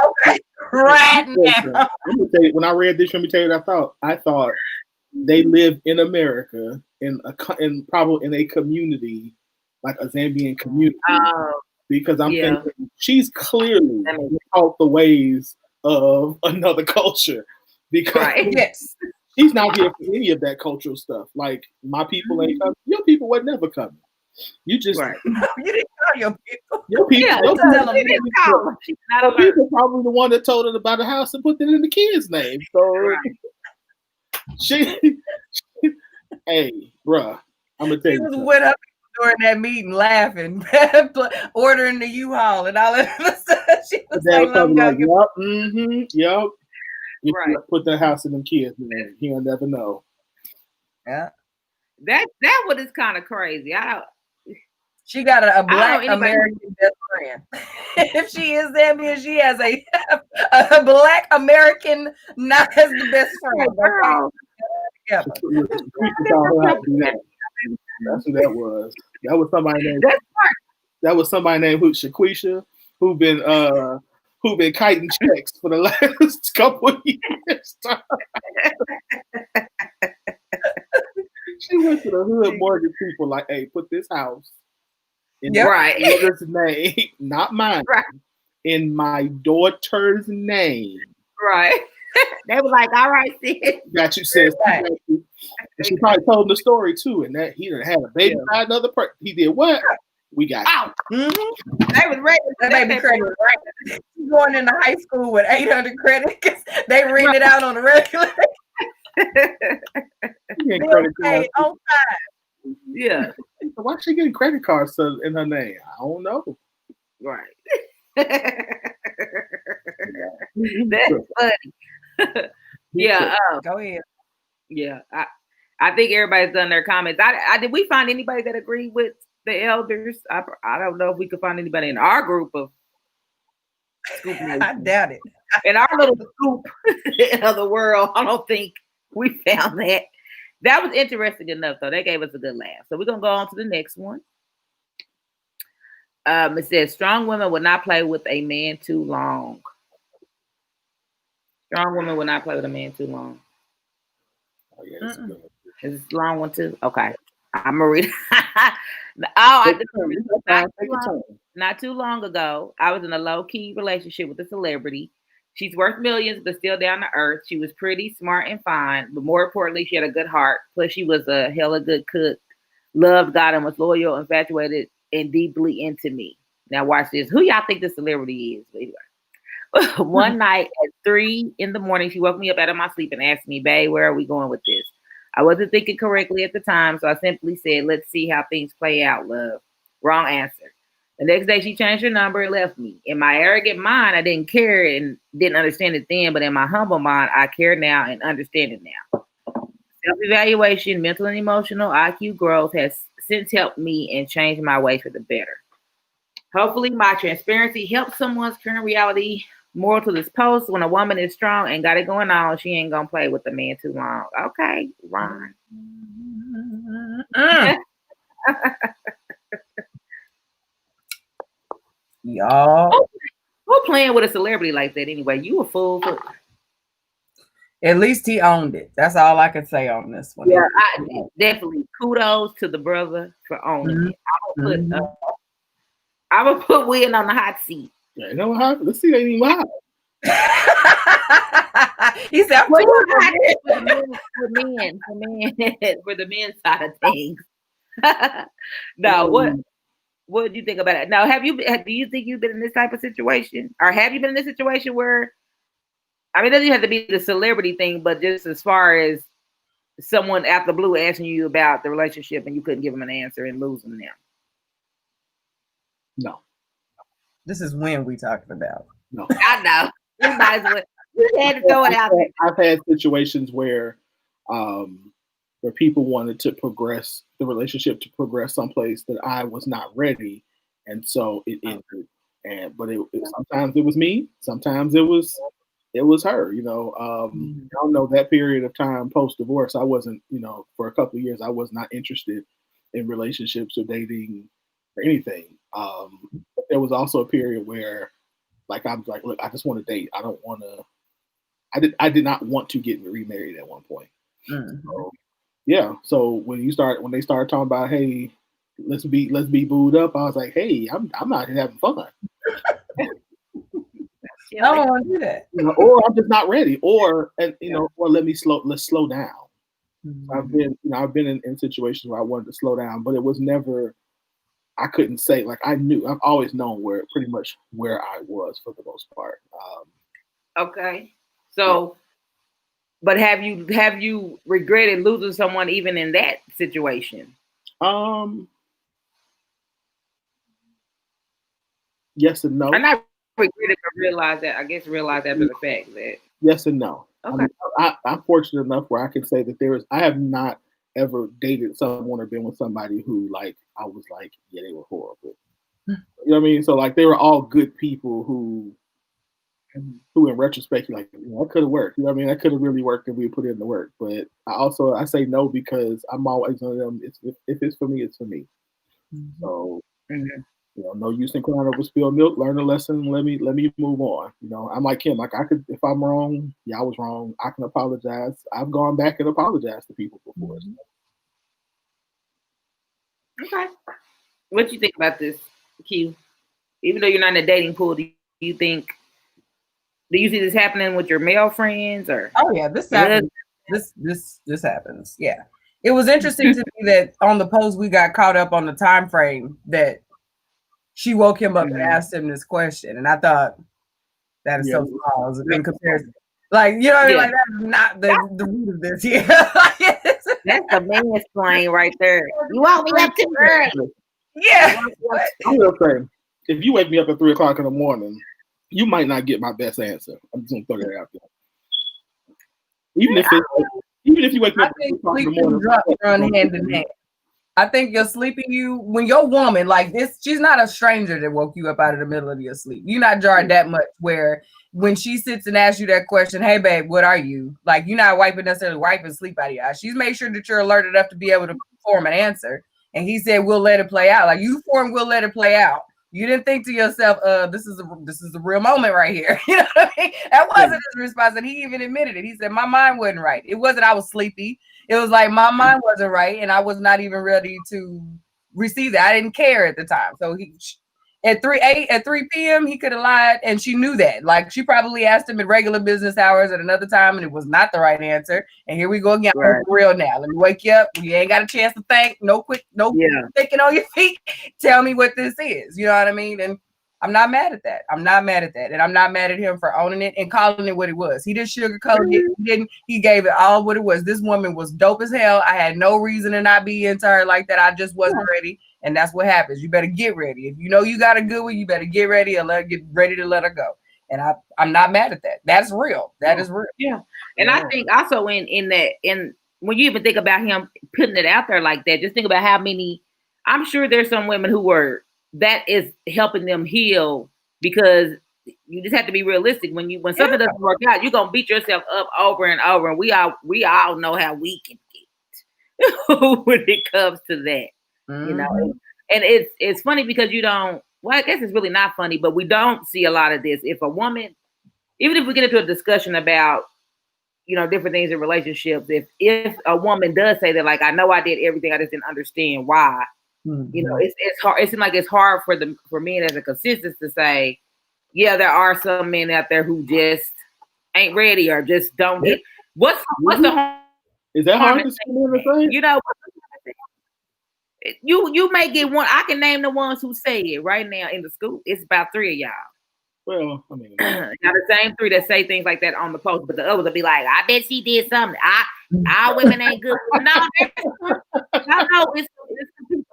okay, right now. I'm gonna tell you, when I read this, let me tell you what I thought. I thought they live in America in probably in a community like a Zambian community, because I'm thinking she's clearly taught the ways of another culture because she's not here for any of that cultural stuff. Like my people ain't coming. Your people were never coming. You just you didn't call your people. Your people, people probably the one that told her about the house and put it in the kid's name. So she hey, bruh, I'm gonna tell you. She was with her during that meeting, laughing, ordering the U-Haul and all that stuff. She was yep. You put the house in them kids' name. He'll never know. Yeah, that one is kind of crazy. She got a black American best friend. If she is Zambian, she has a black American not as the best friend. That's who that was. That was somebody named Shaquisha who been kiting checks for the last couple of years. She went to the hood mortgage people like, hey, put this house in daughter's name, not mine, in my daughter's name. Right. They were like, all right, sis. Got you, sis. And she probably told him the story too, and that he done had a baby by another person. He did what? We got out. They was ready for baby credit. Right? She's going into high school with 800 credit because they read it out on the regular. Credit cards on time. Yeah. Why is she getting credit cards in her name? I don't know. Right. That's funny. Yeah. Go ahead. Yeah. I think everybody's done their comments. Did we find anybody that agreed with the elders? I don't know if we could find anybody in our group of Scoop Nation. I doubt it. In our little scoop of the world, I don't think we found that. That was interesting enough, though. They gave us a good laugh. So we're going to go on to the next one. It says, strong women will not play with a man too long. Strong women will not play with a man too long. Oh, yeah, that's good. Is this a long one, too? Okay. I'm going to read not too long ago, I was in a low-key relationship with a celebrity. She's worth millions, but still down to earth. She was pretty, smart, and fine. But more importantly, she had a good heart. Plus, she was a hella good cook, loved God, and was loyal, infatuated, and deeply into me. Now, watch this. Who y'all think this celebrity is? But anyway. One night at 3 a.m, she woke me up out of my sleep and asked me, babe, where are we going with this? I wasn't thinking correctly at the time, so I simply said, let's see how things play out, love. Wrong answer. The next day, she changed her number and left me. In my arrogant mind, I didn't care and didn't understand it then, but in my humble mind, I care now and understand it now. Self-evaluation, mental and emotional IQ growth has since helped me and changed my way for the better. Hopefully, my transparency helps someone's current reality. Moral to this post, when a woman is strong and got it going on, she ain't going to play with a man too long. Okay, Ron. Y'all. Who playing with a celebrity like that anyway? You a fool. At least he owned it. That's all I can say on this one. Yeah, definitely. Kudos to the brother for owning it. I would put Win on the hot seat. Yeah, you know what happened? Let's see, they ain't even hot. He said, for the men's side of things. No, what do you think about it? Now, do you think you've been in this type of situation? Or have you been in this situation where, I mean, it doesn't have to be the celebrity thing, but just as far as someone out the blue asking you about the relationship and you couldn't give them an answer and losing them? No. This is when we talking about. No. I know. You might as well. You had to throw it out there. I've had situations where people wanted to progress the relationship to progress someplace that I was not ready, and so it ended. But sometimes it was me, sometimes it was her. You know, I don't know, that period of time post divorce, I wasn't, you know, for a couple of years, I was not interested in relationships or dating or anything. But there was also a period where, like, I was like, look, I just want to date. I don't want to. I did not want to get remarried at one point. So, yeah. So when they started talking about, hey, let's be booed up, I was like, hey, I'm out here having fun. I don't want to do that. You know, or I'm just not ready, or let's slow down. Mm-hmm. I've been in situations where I wanted to slow down, but it was never. I couldn't say, like, I've always known pretty much where I was for the most part. Okay. So, but have you regretted losing someone even in that situation? Yes and no. I'm not regretted, but realize after the fact that. Yes and no. Okay. I'm fortunate enough where I can say that I have not ever dated someone or been with somebody who, like, I was like, yeah, they were horrible. You know what I mean? So, like, they were all good people who in retrospect, you're like, that could have worked. You know what I mean? That could have really worked if we put in the work. But I say no because I'm always one of them. If it's for me, it's for me. Mm-hmm. So, no use in crying over spilled milk. Learn a lesson. Let me move on. You know, I'm like him. Like, I could, if I'm wrong, I was wrong. I can apologize. I've gone back and apologized to people before. Mm-hmm. Okay. What do you think about this, Q? Even though you're not in a dating pool, do you see this happening with your male friends, or? Oh yeah, this happens. This happens. Yeah. It was interesting to me that on the post we got caught up on the time frame that she woke him up and asked him this question, and I thought that is so small in comparison. Like, you know what I mean? Like, that's not the root of this. Yeah. That's the mansplain right there. You woke me up too early. Yeah. I'm gonna say, if you wake me up at 3:00 in the morning, you might not get my best answer. I'm just gonna throw that out there. Even if you wake me up at 3:00 in the morning, run hand in hand. I think you're sleeping when your woman like this, she's not a stranger that woke you up out of the middle of your sleep. You're not jarred that much where when she sits and asks you that question, hey babe, what are you? Like, you're not necessarily wiping sleep out of your eyes. She's made sure that you're alert enough to be able to form an answer. And he said, we'll let it play out. Like, you formed, we'll let it play out. You didn't think to yourself, this is a real moment right here. You know what I mean? That wasn't his response, and he even admitted it. He said, my mind wasn't right. It wasn't I was sleepy. It was like my mind wasn't right, and I was not even ready to receive that. I didn't care at the time. So at 3 p.m. he could have lied, and she knew that. Like, she probably asked him at regular business hours at another time, and it was not the right answer. And here we go again. Right. For real now. Let me wake you up. You ain't got a chance to think. No thinking on your feet. Tell me what this is. You know what I mean? And I'm not mad at that. And I'm not mad at him for owning it and calling it what it was. He didn't sugarcoat it. He gave it all what it was. This woman was dope as hell. I had no reason to not be into her like that. I just wasn't ready. And that's what happens. You better get ready. If you know you got a good one, you better get ready and get ready to let her go. And I'm not mad at that. That's real. That is real. Yeah. And I think also in when you even think about him putting it out there like that, just think about how many, I'm sure there's some women that is helping them heal, because you just have to be realistic. When something doesn't work out, you're gonna beat yourself up over and over. And we all know how we can get when it comes to that. Mm-hmm. You know, and it's funny because I guess it's really not funny, but we don't see a lot of this. If a woman, even if we get into a discussion about, different things in relationships, if a woman does say that, like, I know I did everything, I just didn't understand why. Mm-hmm. It's hard. It seems like it's hard for men as a consensus to say, yeah, there are some men out there who just ain't ready or just don't get. What's the harm? Is that hard to say? You may get one. I can name the ones who say it right now in the school. It's about 3 of y'all. Well, I mean, now the same three that say things like that on the post, but the others will be like, "I bet she did something. Our women ain't good." No, it's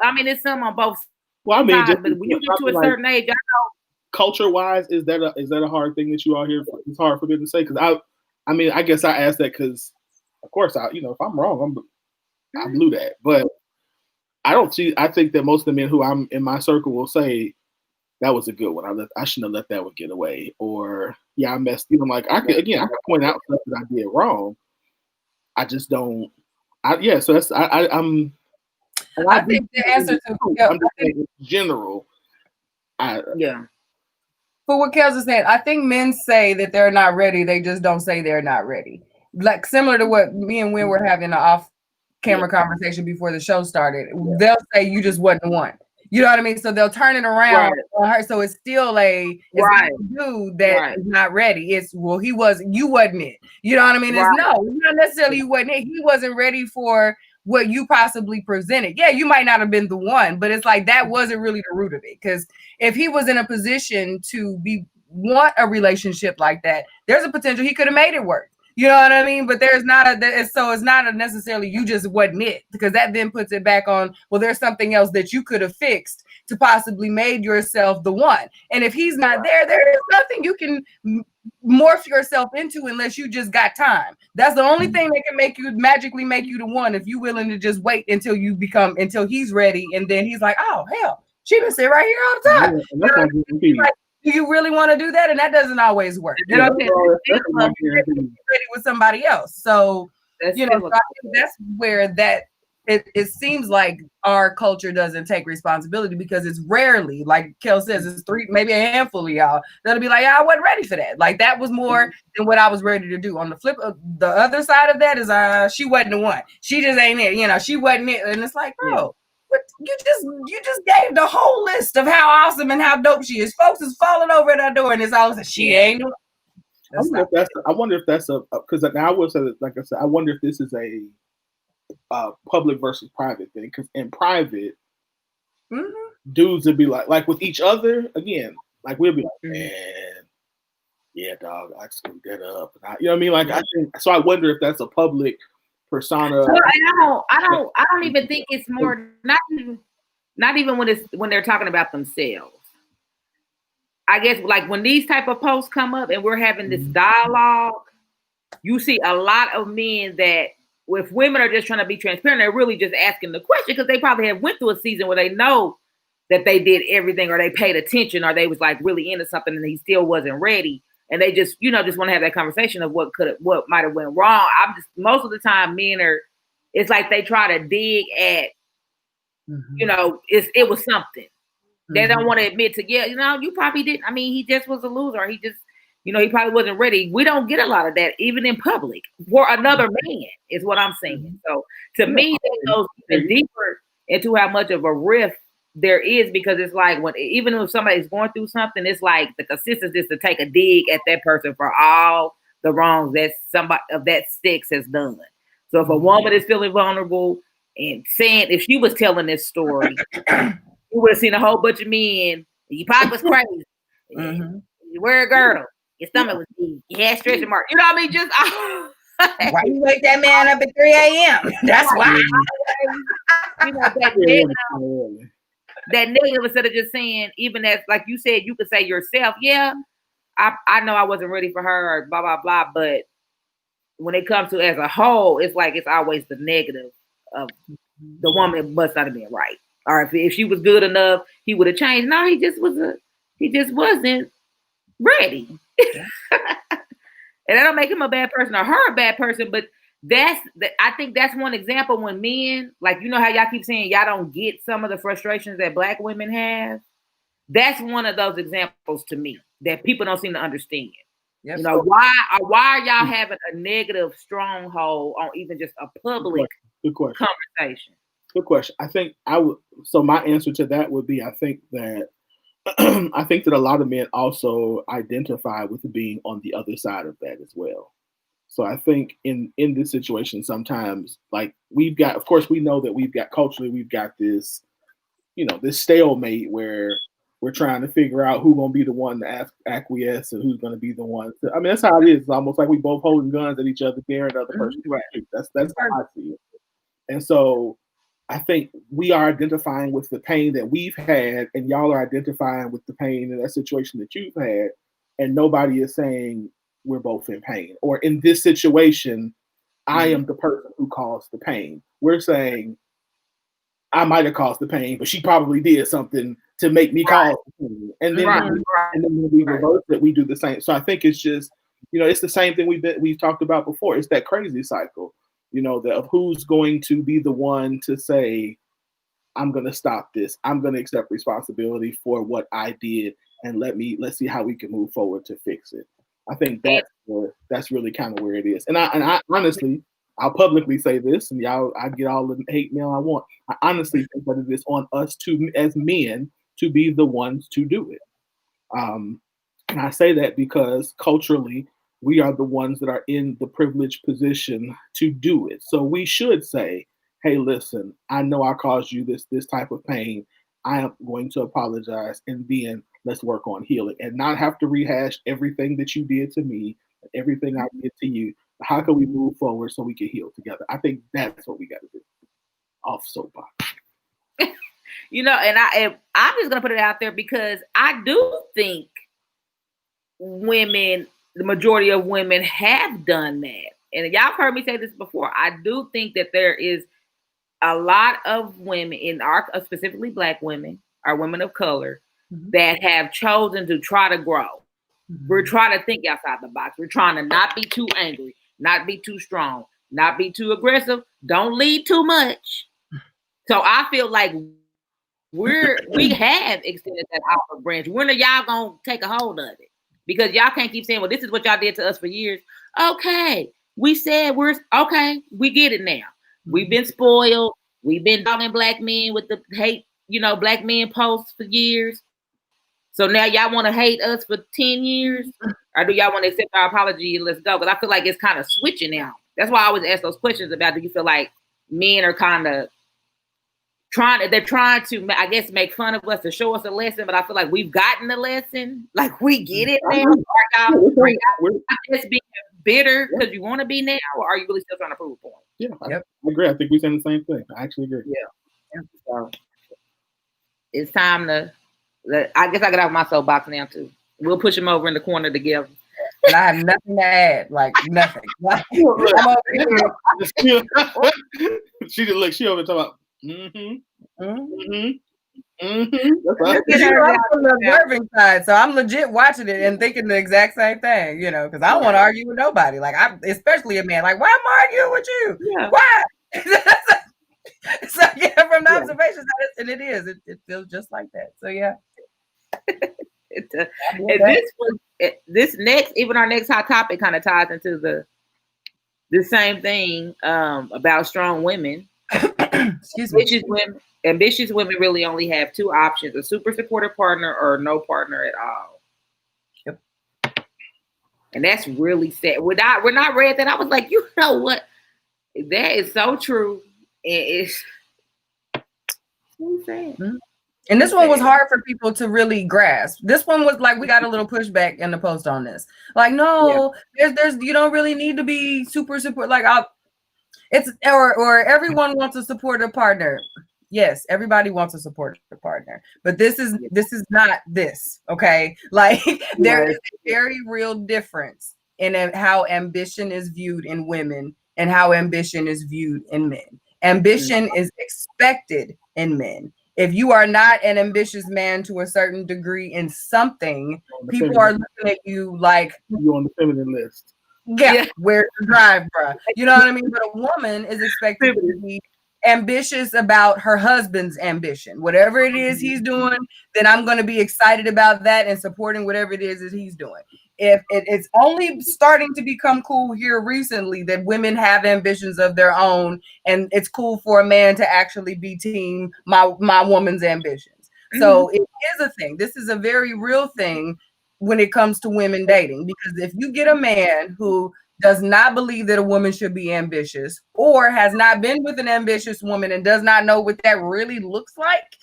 I mean, it's some on both sides. Well, I mean, but when you get to a certain age, I know. Culture-wise, is that a hard thing that you all hear? It's hard for me to say because I mean, I guess I asked that because, of course, if I'm wrong, I blew that, but I don't see. I think that most of the men who I'm in my circle will say that was a good one. I shouldn't have let that one get away, or I messed. Like I could point out stuff that I did wrong. I just don't. So that's I'm. I think the answer to I'm just saying in general. For what Kels is saying, I think men say that they're not ready. They just don't say they're not ready. Like similar to what me and Wynn were having an off-camera conversation before the show started. They'll say you just wasn't the one. You know what I mean? So they'll turn it around on her. So it's still a dude that is not ready. It's you wasn't it. You know what I mean? It's no, not necessarily you wasn't it. He wasn't ready for what you possibly presented. Yeah, you might not have been the one, but it's like that wasn't really the root of it. Because if he was in a position to want a relationship like that, there's a potential he could have made it work. You know what I mean? But there's not it's not necessarily you just wasn't it, because that then puts it back on, well, there's something else that you could have fixed to possibly made yourself the one. And if he's not there is nothing you can morph yourself into unless you just got time. That's the only thing that can magically make you the one, if you're willing to just wait until he's ready, and then he's like, oh hell, she been sit right here all the time. Like, do you really want to do that? And that doesn't always work. You know what I'm saying? Ready with somebody else. So so I think that's where it seems like our culture doesn't take responsibility, because it's rarely, like Kel says, it's maybe a handful of y'all that'll be like, I wasn't ready for that. Like that was more than what I was ready to do. On the flip of the other side of that is she wasn't the one. She just ain't it. She wasn't it. And it's like, bro, but you just gave the whole list of how awesome and how dope she is. Folks is falling over at our door, and it's all she ain't. I wonder if that's because now I will say that, like I said, I wonder if this is a public versus private thing. Because in private, dudes would be like with each other again. Like we'll be like, man, yeah, dog, I screwed that up. You know what I mean? Like I think so. I wonder if that's a public persona. I don't even think it's more not even when they're talking about themselves. I guess like when these type of posts come up and we're having this dialogue, you see a lot of men that if women are just trying to be transparent, they're really just asking the question because they probably have went through a season where they know that they did everything, or they paid attention, or they was like really into something and he still wasn't ready. And they just, just want to have that conversation of what might have went wrong. Most of the time men it's like they try to dig at, it was something. They don't want to admit to, you probably didn't. I mean, he just was a loser. He just, he probably wasn't ready. We don't get a lot of that, even in public, for another man, is what I'm saying. So to me, that goes even deeper into how much of a rift there is, because it's like even if somebody's going through something, it's like the consistency is to take a dig at that person for all the wrongs that somebody of that sex has done. So if a woman is feeling vulnerable and saying, if she was telling this story, you would have seen a whole bunch of men. You probably was crazy. You wear a girdle. Your stomach was deep. You had stretching marks. You know what I mean? Just why you wake that man up at 3 a.m.? That's why. That negative, instead of just saying, even as like you said, you could say yourself, I know I wasn't ready for her, or blah blah blah. But when it comes to as a whole, it's like it's always the negative of the woman must not have been right. Or if she was good enough, he would have changed. No, he just wasn't ready. And that don't make him a bad person or her a bad person, but I think that's one example when men, like, how y'all keep saying y'all don't get some of the frustrations that Black women have. That's one of those examples to me that people don't seem to understand. Yes. Why are y'all having a negative stronghold on even just a public conversation? Good question. I think so my answer to that would be, I think that a lot of men also identify with being on the other side of that as well. So I think in this situation, sometimes like we've got, of course, we know that we've got culturally, we've got this, this stalemate where we're trying to figure out who's going to be the one to acquiesce and who's going to be the one to, I mean, that's how it is. It's almost like we both holding guns at each other, daring the other person. Right. That's how I see it. And so I think we are identifying with the pain that we've had, and y'all are identifying with the pain in that situation that you've had, and nobody is saying we're both in pain. Or in this situation, I am the person who caused the pain. We're saying I might have caused the pain, but she probably did something to make me cause the pain. And then, and then when we reverse it, we do the same. So I think it's just, it's the same thing we've talked about before. It's that crazy cycle, of who's going to be the one to say, I'm going to stop this. I'm going to accept responsibility for what I did, and let's see how we can move forward to fix it. I think that's really kind of where it is. And I honestly, I'll publicly say this, and I get all the hate mail I want. I honestly think that it is on us as men to be the ones to do it. And I say that because culturally, we are the ones that are in the privileged position to do it. So we should say, hey, listen, I know I caused you this type of pain. I am going to apologize, and then let's work on healing and not have to rehash everything that you did to me, everything I did to you. How can we move forward so we can heal together? I think that's what we got to do. Off soapbox. And I'm just gonna put it out there because I do think women, the majority of women, have done that. And y'all have heard me say this before. I do think that there is a lot of women in specifically Black women, or women of color, that have chosen to try to grow. We're trying to think outside the box. We're trying to not be too angry, not be too strong, not be too aggressive. Don't lead too much. So I feel like we have extended that olive branch. When are y'all gonna take a hold of it? Because y'all can't keep saying, well, this is what y'all did to us for years. Okay, we said we get it now. We've been spoiled. We've been dogging Black men with the hate, Black men posts for years. So now y'all want to hate us for 10 years? Or do y'all want to accept our apology and let's go? Because I feel like it's kind of switching now. That's why I always ask those questions about, do you feel like men are kind of trying to, I guess, make fun of us to show us a lesson, but I feel like we've gotten the lesson. Like, we get it now. Are y'all just being bitter because you want to be now, or are you really still trying to prove a point? Yeah, I agree. I think we're saying the same thing. I actually agree. Yeah. So it's time to, I guess I get off my soapbox now too. We'll push him over in the corner together. And I have nothing to add, like nothing. I'm over here. She didn't look. She over talking about. I'm from the observing side, so I'm legit watching it and thinking the exact same thing, because I don't want to argue with nobody. Like, especially a man. Like, why am I arguing with you? Yeah. Why? So from the observations, and it feels just like that. So yeah. This next, even our next hot topic, kind of ties into the same thing about strong women. Excuse me. Ambitious women really only have two options: a super supportive partner or no partner at all. Yep. And that's really sad. When I read that, I was like, you know what? That is so true. It's so sad. Mm-hmm. And this one was hard for people to really grasp. This one was like, we got a little pushback in the post on this. Like, no, there's you don't really need to be super support. Like, or everyone wants to support a partner. Yes, everybody wants to support a partner, but this is not this. Okay, like there is a very real difference in how ambition is viewed in women and how ambition is viewed in men. Ambition is expected in men. If you are not an ambitious man to a certain degree in something, people are looking at you like you're on the feminine list. Yeah, where's the drive, bro? You know what I mean? But a woman is expected to be ambitious about her husband's ambition. Whatever it is he's doing, then I'm going to be excited about that and supporting whatever it is that he's doing. If it's only starting to become cool here recently that women have ambitions of their own, and it's cool for a man to actually be team my woman's ambitions. So it is a thing. This is a very real thing when it comes to women dating, because if you get a man who does not believe that a woman should be ambitious, or has not been with an ambitious woman and does not know what that really looks like,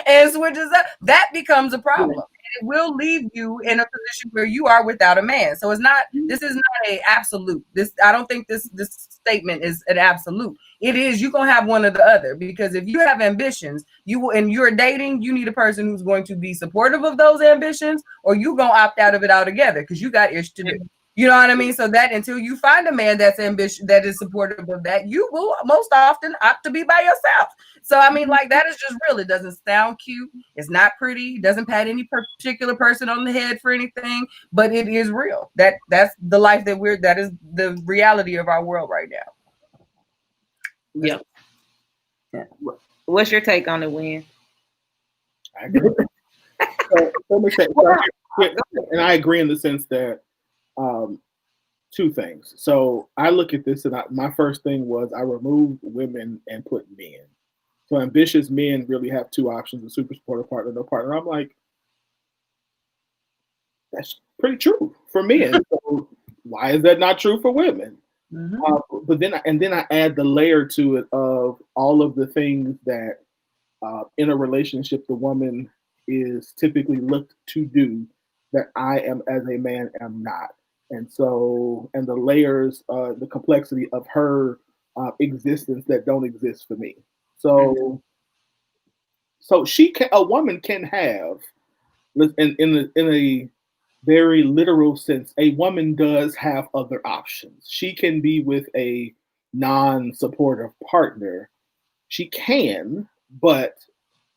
and switches up, that becomes a problem. It will leave you in a position where you are without a man. So this is not a absolute. I don't think this statement is an absolute. It is, you're going to have one or the other, because if you have ambitions, and you're dating, you need a person who's going to be supportive of those ambitions, or you're going to opt out of it altogether because you got ish to do. You know what I mean? So that until you find a man that's ambitious, that is supportive of that, you will most often opt to be by yourself. So, I mean, like, that is just real. It doesn't sound cute. It's not pretty. It doesn't pat any particular person on the head for anything, but it is real. That's the life that is the reality of our world right now. Yeah. What's your take on it, Win? I agree. And I agree in the sense that two things. So I look at this, and my first thing was I removed women and put men. So ambitious men really have two options: a super supportive partner, no partner. I'm like, that's pretty true for men. So why is that not true for women? Mm-hmm. But then I add the layer to it of all of the things that in a relationship the woman is typically looked to do that I am as a man am not. And so, and the layers, the complexity of her existence that don't exist for me. So, a woman can have, in a very literal sense, a woman does have other options. She can be with a non-supportive partner. She can, but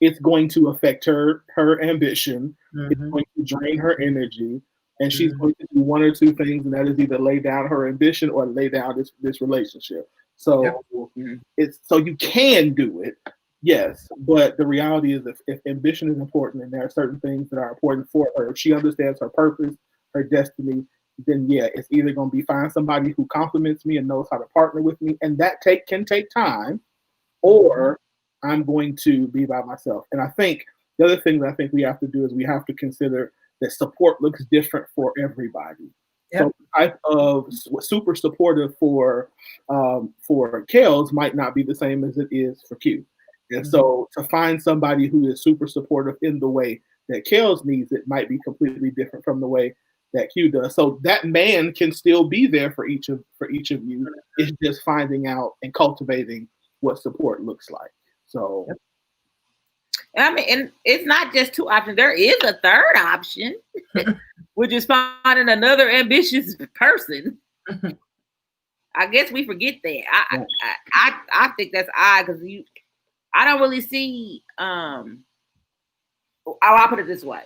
it's going to affect her ambition. Mm-hmm. It's going to drain her energy. And she's going to do one or two things, and that is either lay down her ambition or lay down this relationship. So so you can do it, yes, but the reality is if ambition is important and there are certain things that are important for her, if she understands her purpose, her destiny, then it's either going to be find somebody who compliments me and knows how to partner with me, and that can take time, or I'm going to be by myself. And I think the other thing that I think we have to do is we have to consider that support looks different for everybody. Yep. So the type of super supportive for Kels might not be the same as it is for Q. And so to find somebody who is super supportive in the way that Kels needs it might be completely different from the way that Q does. So that man can still be there for each of you. It's just finding out and cultivating what support looks like. So I mean, and it's not just two options. There is a third option, which is finding another ambitious person. I guess we forget that. I think that's odd because I don't really see. I'll put it this way: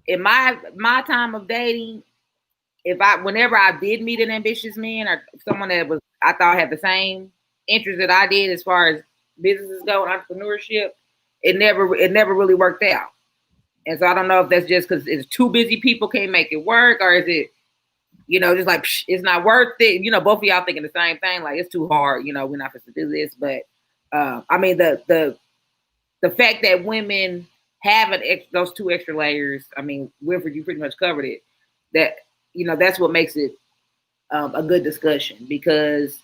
in my time of dating, whenever I did meet an ambitious man or someone that I thought had the same interest that I did as far as businesses go and entrepreneurship, it never really worked out. And so I don't know if that's just because it's too busy, people can't make it work, or is it, just like it's not worth it. Both of y'all thinking the same thing, like it's too hard. We're not supposed to do this. But I mean, the fact that women have those two extra layers. I mean, Winfred, you pretty much covered it. That that's what makes it a good discussion, because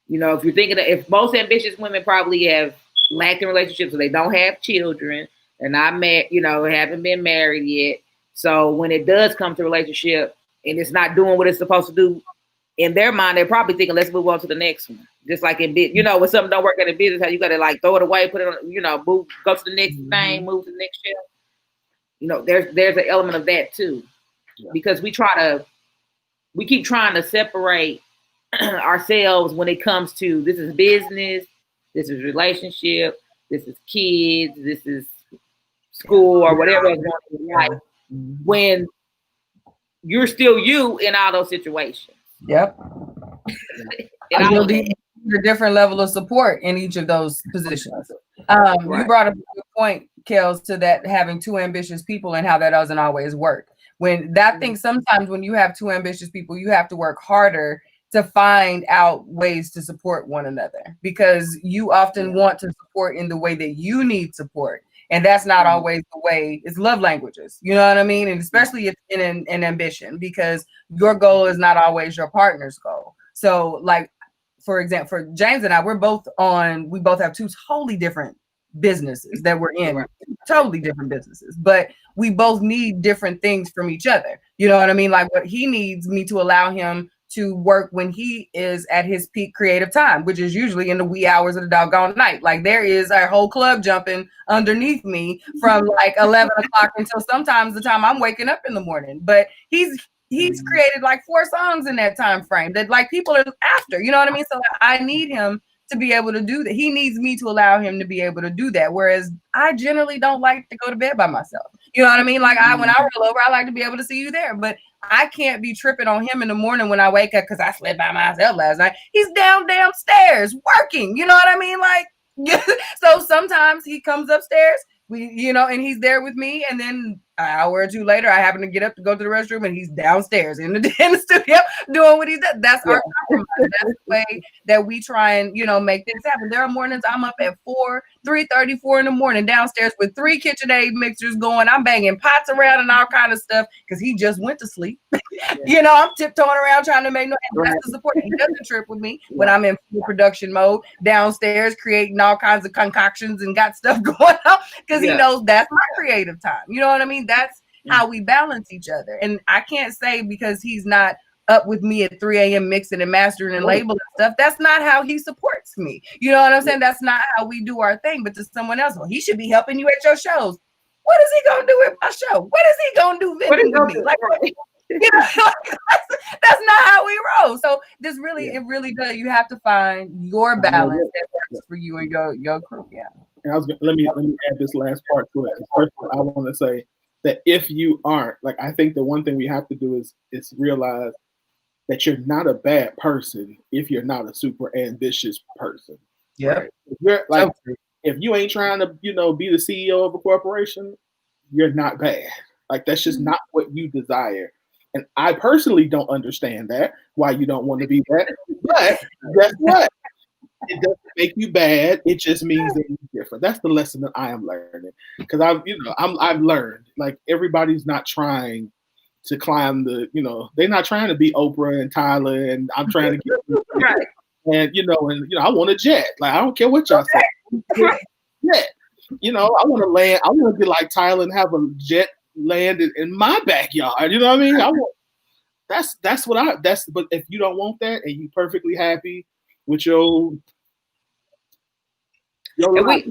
if you're thinking if most ambitious women probably have lacked in relationships, so they don't have children, they're not married, haven't been married yet. So when it does come to relationship and it's not doing what it's supposed to do, in their mind, they're probably thinking, let's move on to the next one. Just like in business, when something don't work out in business, how you got to like throw it away, put it on, move, go to the next thing, move to the next shelf. There's an element of that too, because we keep trying to separate ourselves when it comes to this is business, this is relationship, this is kids, this is school, or whatever is going on in life, when you're still you in all those situations. Yep. And you'll need a different level of support in each of those positions. Right. You brought up a good point, Kels, to that having two ambitious people and how that doesn't always work. Sometimes when you have two ambitious people, you have to work harder to find out ways to support one another, because you often want to support in the way that you need support. And that's not always the way. It's love languages. You know what I mean? And especially in ambition, because your goal is not always your partner's goal. So like, for example, for James and I, we both have two totally different businesses that we're in, totally different businesses, but we both need different things from each other. You know what I mean? Like what he needs me to allow him to work when he is at his peak creative time, which is usually in the wee hours of the doggone night. Like there is a whole club jumping underneath me from like 11 o'clock until sometimes the time I'm waking up in the morning. But he's created like 4 songs in that time frame that like people are after, you know what I mean? So I need him to be able to do that. He needs me to allow him to be able to do that. Whereas I generally don't like to go to bed by myself. You know what I mean? Like when I roll over, I like to be able to see you there, but I can't be tripping on him in the morning when I wake up because I slept by myself last night. He's downstairs working. You know what I mean? Like, so sometimes he comes upstairs, and he's there with me. And then an hour or two later, I happen to get up to go to the restroom and he's downstairs in the studio doing what he does. That's our compromise. That's the way that we try and, make things happen. There are mornings I'm up at 3:34 in the morning downstairs with 3 KitchenAid mixers going. I'm banging pots around and all kind of stuff because he just went to sleep. I'm tiptoeing around trying to make that's the support. He doesn't trip with me when I'm in full production mode downstairs creating all kinds of concoctions and got stuff going on because he knows that's my creative time. You know what I mean? That's how we balance each other. And I can't say because he's not up with me at 3 a.m. mixing and mastering and labeling stuff. That's not how he supports me. You know what I'm saying? That's not how we do our thing. But to someone else, well, he should be helping you at your shows. What is he gonna do at my show? What is he gonna do with me? Like, that's not how we roll. So this really, it really does. You have to find your balance that works for you and your crew. Yeah. And let me add this last part to it. First of all, I want to say that if you aren't, like, I think the one thing we have to do is realize that you're not a bad person if you're not a super ambitious person. Yeah. Right? You're like, if you ain't trying to, be the CEO of a corporation, you're not bad. Like, that's just not what you desire. And I personally don't understand why you don't want to be that. But guess what? It doesn't make you bad. It just means that you're different. That's the lesson that I am learning. Because I've learned, like, everybody's not trying to climb they're not trying to be Oprah and Tyler, and I'm trying to get right. And I want a jet. Like, I don't care what y'all say. Yeah. I want to land. I want to be like Tyler and have a jet landed in my backyard. You know what I mean? But if you don't want that and you perfectly happy with your life,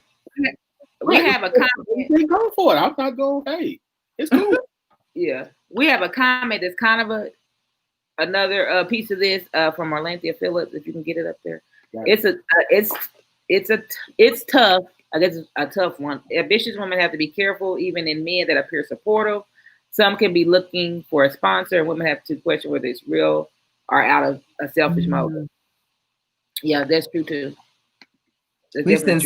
we have a comment. Go for it. I'm not going. Hey, it's cool. Yeah, we have a comment that's kind of another piece of this from Orlanthea Phillips. If you can get it up there, it's tough. I guess it's a tough one. Ambitious women have to be careful, even in men that appear supportive. Some can be looking for a sponsor, and women have to question whether it's real or out of a selfish motive. Yeah, that's true too. We've seen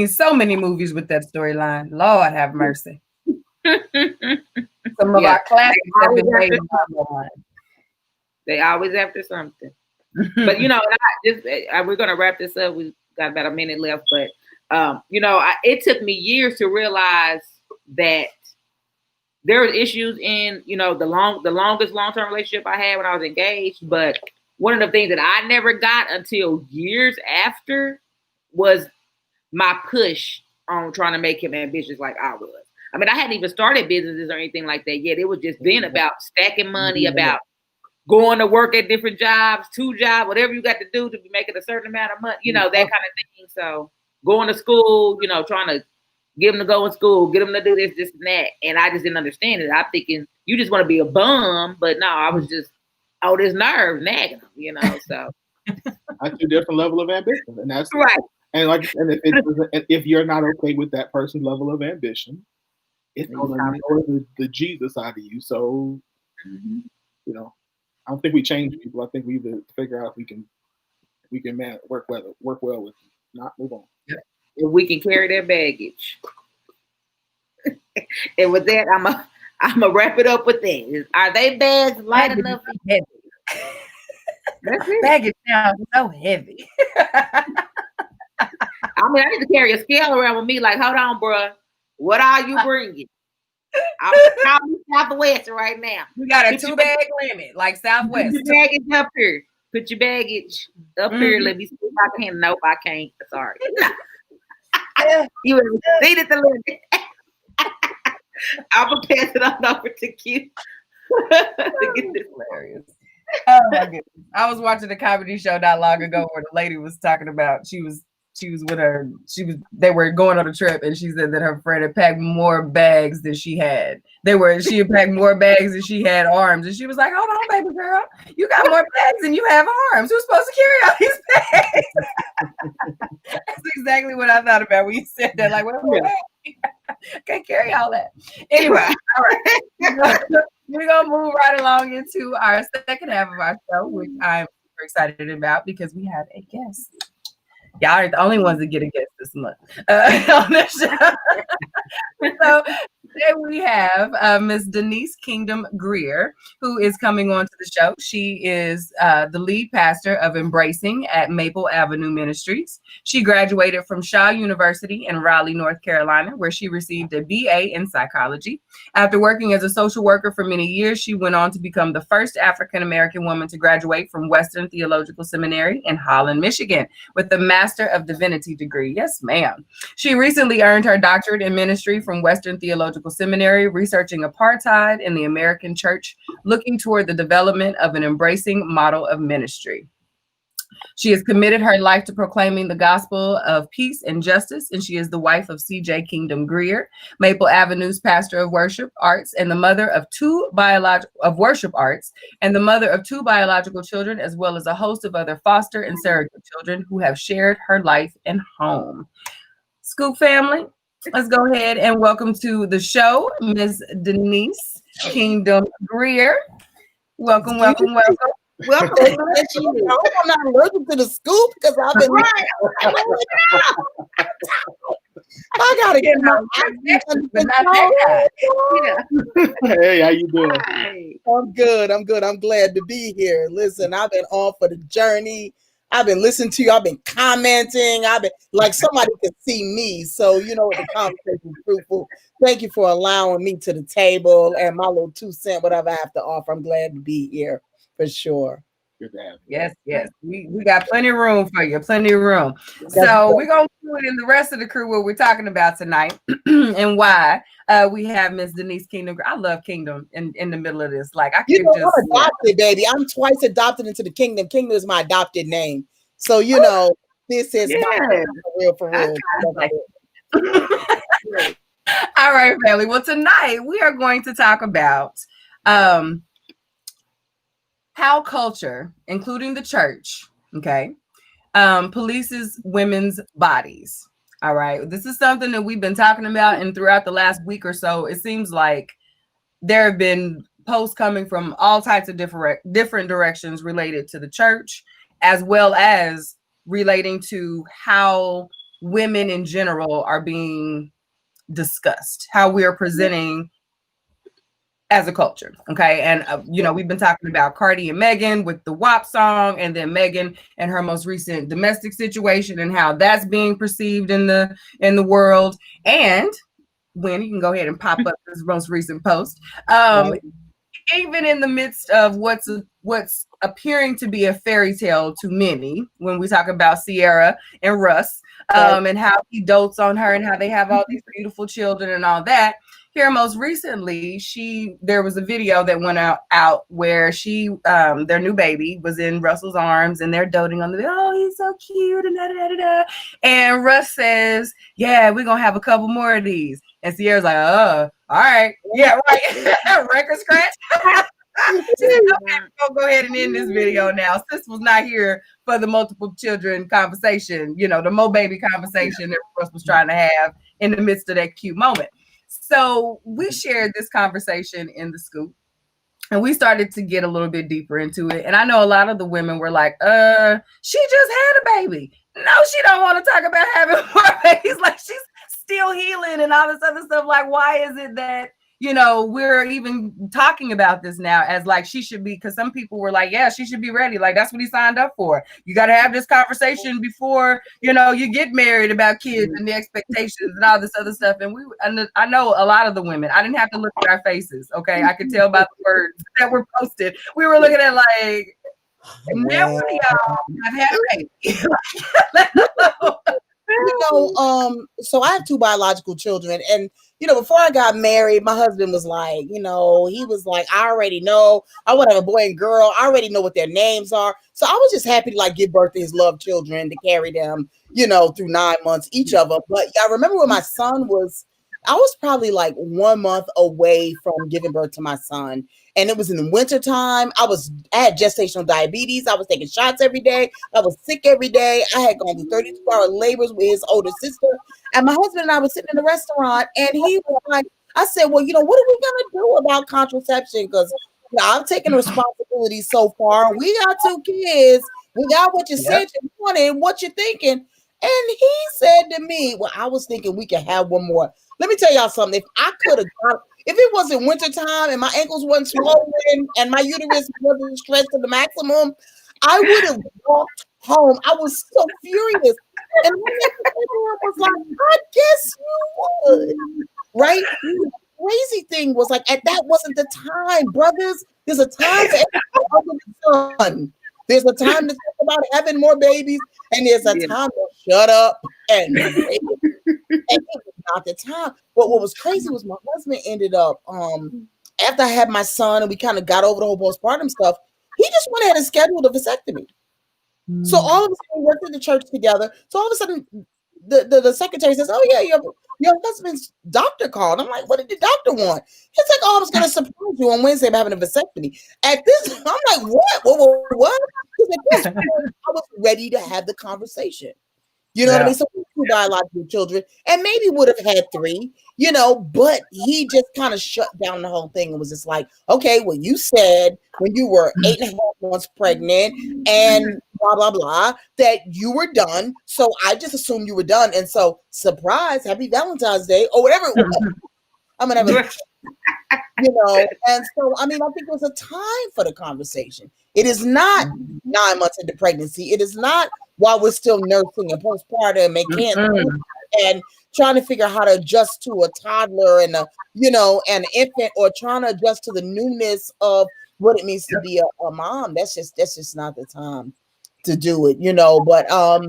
so many movies with that storyline. Lord have mercy. Some of our classics have been made on. They always after something. But we're gonna wrap this up. We've got about a minute left, but it took me years to realize that there are issues in, the longest long-term relationship I had when I was engaged. But one of the things that I never got until years after was my push on trying to make him ambitious like I was. I mean, I hadn't even started businesses or anything like that yet. It was just then about stacking money, about going to work at different jobs, 2 jobs, whatever you got to do to be making a certain amount of money, that kind of thing. So going to school, trying to get them to go in school, get them to do this, and that. And I just didn't understand it. I'm thinking, you just want to be a bum. But no, I was just, this nerve nagging them, so. That's a different level of ambition. And that's right. And if you're not okay with that person's level of ambition, it's going to know the Jesus out of you. So, I don't think we change people. I think we either figure out if we can work well with them. Not move on. If we can carry their baggage. And with that, I'm gonna wrap it up with that. Are they bags light enough? Heavy. Baggage sounds so heavy. I mean, I need to carry a scale around with me. Like, hold on, bro. What are you bringing? I'm calling Southwest right now. We got a 2-bag limit, like Southwest. Put your baggage up here. Put your baggage up here. Let me see if I can. Nope, I can't. Sorry. You exceeded the limit. I'm gonna pass it on over to Q. To get this hilarious. Oh my goodness. I was watching a comedy show not long ago where the lady was talking about she was with her, they were going on a trip, and she said that her friend had packed more bags than she had. She had packed more bags than she had arms. And she was like, hold on, baby girl, you got more bags than you have arms. Who's supposed to carry all these bags? That's exactly what I thought about when you said that. Like, well, I can't carry all that. Anyway, all right. We're gonna move right along into our second half of our show, which I'm super excited about because we have a guest. Y'all are the only ones that get a guest this month on the show. So today we have Ms. Denise Kingdom Greer, who is coming on to the show. She is the lead pastor of Embracing at Maple Avenue Ministries. She graduated from Shaw University in Raleigh, North Carolina, where she received a BA in psychology. After working as a social worker for many years, she went on to become the first African-American woman to graduate from Western Theological Seminary in Holland, Michigan, with the Master of Divinity degree. Yes, ma'am. She recently earned her doctorate in ministry from Western Theological Seminary, researching apartheid in the American church, looking toward the development of an embracing model of ministry. She has committed her life to proclaiming the gospel of peace and justice, and she is the wife of C.J. Kingdom Greer, Maple Avenue's pastor of worship arts, and the mother of two biological children, as well as a host of other foster and surrogate children who have shared her life and home. Scoop family, let's go ahead and welcome to the show, Ms. Denise Kingdom Greer. Welcome, welcome, welcome. Welcome. I'm not allergic to the scoop because I've been. I gotta get my Hey, how you doing? I'm good. I'm glad to be here. Listen, I've been on for the journey. I've been listening to you. I've been commenting. I've been like somebody can see me. So you know the conversation is fruitful. Thank you for allowing me to the table and my little 2 cents, whatever I have to offer. I'm glad to be here. For sure. Good to have you. Yes. We got plenty of room for you, plenty of room. So we're going to do it in the rest of the crew what we're talking about tonight and why we have Miss Denise Kingdom. I love Kingdom in the middle of this. Like I could just I'm adopted, baby. I'm twice adopted into the Kingdom. Kingdom is my adopted name. So you know, this is my for real. All right, family. Well, tonight we are going to talk about how culture, including the church, polices women's bodies. All right. This is something that we've been talking about, and throughout the last week or so, it seems like there have been posts coming from all types of different directions related to the church, as well as relating to how women in general are being discussed, how we are presenting as a culture. Okay. And, we've been talking about Cardi and Megan with the WAP song, and then Megan and her most recent domestic situation and how that's being perceived in the world. And when you can go ahead and pop up this most recent post, even in the midst of what's appearing to be a fairy tale to many, when we talk about Ciara and Russ, and how he dotes on her and how they have all these beautiful children and all that. Here, most recently, there was a video that went out where their new baby was in Russell's arms, and they're doting on the, oh, he's so cute, and da-da-da-da-da. And Russ says, yeah, we're going to have a couple more of these. And Ciara's like, oh, all right. Yeah, right. Record scratch. She said, okay, we'll go ahead and end this video now. Sis was not here for the multiple children conversation, the Mo baby conversation that Russ was trying to have in the midst of that cute moment. So we shared this conversation in the Scoop, and we started to get a little bit deeper into it. And I know a lot of the women were like, she just had a baby. No, she don't want to talk about having more babies. Like, she's still healing and all this other stuff. Like, why is it that, you know, we're even talking about this now as like she should be, because some people were like, yeah, she should be ready. Like that's what he signed up for. You got to have this conversation before, you know, you get married about kids and the expectations and all this other stuff. And I know a lot of the women, I didn't have to look at our faces. Okay. I could tell by the words that were posted. We were looking at like, now one of y'all have had a baby. You know, so I have 2 biological children, and you know, before I got married, my husband was like, you know, he was like, I already know I want to have a boy and girl. I already know what their names are. So I was just happy to like give birth to his loved children, to carry them, you know, through 9 months, each of them. But I remember when my son was, I was probably like 1 month away from giving birth to my son. And it was in the winter time. I had gestational diabetes. I was taking shots every day. I was sick every day. I had gone through 32-hour labors with his older sister. And my husband and I were sitting in the restaurant, and he was like, I said, well, you know, what are we going to do about contraception? Because I've taken responsibility so far. We got 2 kids. We got what you said you wanted, what you're thinking. And he said to me, well, I was thinking we could have one more. Let me tell y'all something. If I could have got, if it wasn't wintertime and my ankles wasn't swollen and my uterus wasn't stretched to the maximum, I would have walked home. I was so furious. And I was like, I guess you would. Right? The crazy thing was like, that wasn't the time, brothers. There's a time for everything under the sun. There's a time to talk about having more babies, and there's a time to shut up and it was not the time. But what was crazy was my husband ended up after I had my son and we kind of got over the whole postpartum stuff, he just went ahead and scheduled a vasectomy. So all of a sudden we worked at the church together. So all of a sudden the secretary says, oh yeah, your husband's doctor called. I'm like, what did the doctor want? He's like, oh, I was going to surprise you on Wednesday by having a vasectomy. At this, I'm like, what? Because at this point, I was ready to have the conversation. You know what I mean? So 2 biological children, and maybe would have had 3, you know, but he just kind of shut down the whole thing and was just like, okay, well, you said when you were 8.5 months pregnant and blah, blah, blah, that you were done. So I just assumed you were done. And so, surprise, happy Valentine's Day, or whatever it was. I'm going to have a, you know, and so, I mean, I think there's a time for the conversation. It is not 9 months into pregnancy. It is not while we're still nursing and postpartum and cancer and trying to figure out how to adjust to a toddler and a, you know, an infant, or trying to adjust to the newness of what it means to be a mom. That's just not the time to do it, you know. But I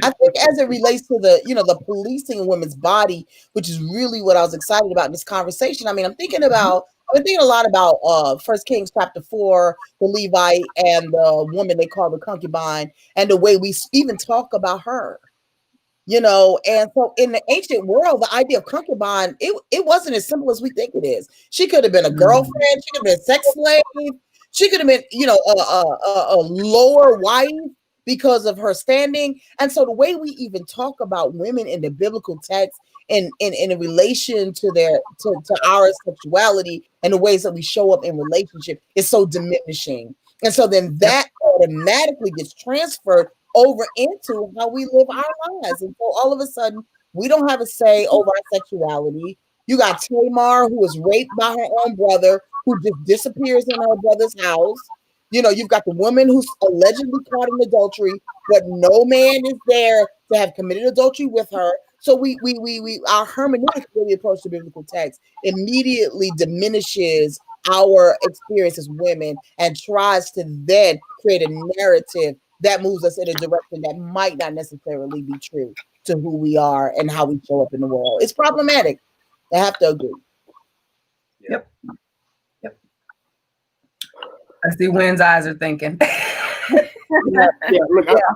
think as it relates to the, you know, the policing of women's body, which is really what I was excited about in this conversation. I mean, I've been thinking a lot about 1 Kings chapter 4, the Levite and the woman they call the concubine, and the way we even talk about her, you know. And so in the ancient world, the idea of concubine, it wasn't as simple as we think it is. She could have been a girlfriend, she could have been a sex slave, she could have been, you know, a lower wife because of her standing. And so the way we even talk about women in the biblical text in relation to our sexuality and the ways that we show up in relationship is so diminishing. And so then that automatically gets transferred over into how we live our lives. And so all of a sudden, we don't have a say over our sexuality. You got Tamar, who was raped by her own brother, who just disappears in her brother's house. You know, you've got the woman who's allegedly caught in adultery, but no man is there to have committed adultery with her. So our hermeneutics, when we approach the biblical text, immediately diminishes our experience as women and tries to then create a narrative that moves us in a direction that might not necessarily be true to who we are and how we show up in the world. It's problematic. I have to agree. Yep. I see Wynn's eyes are thinking. Look, I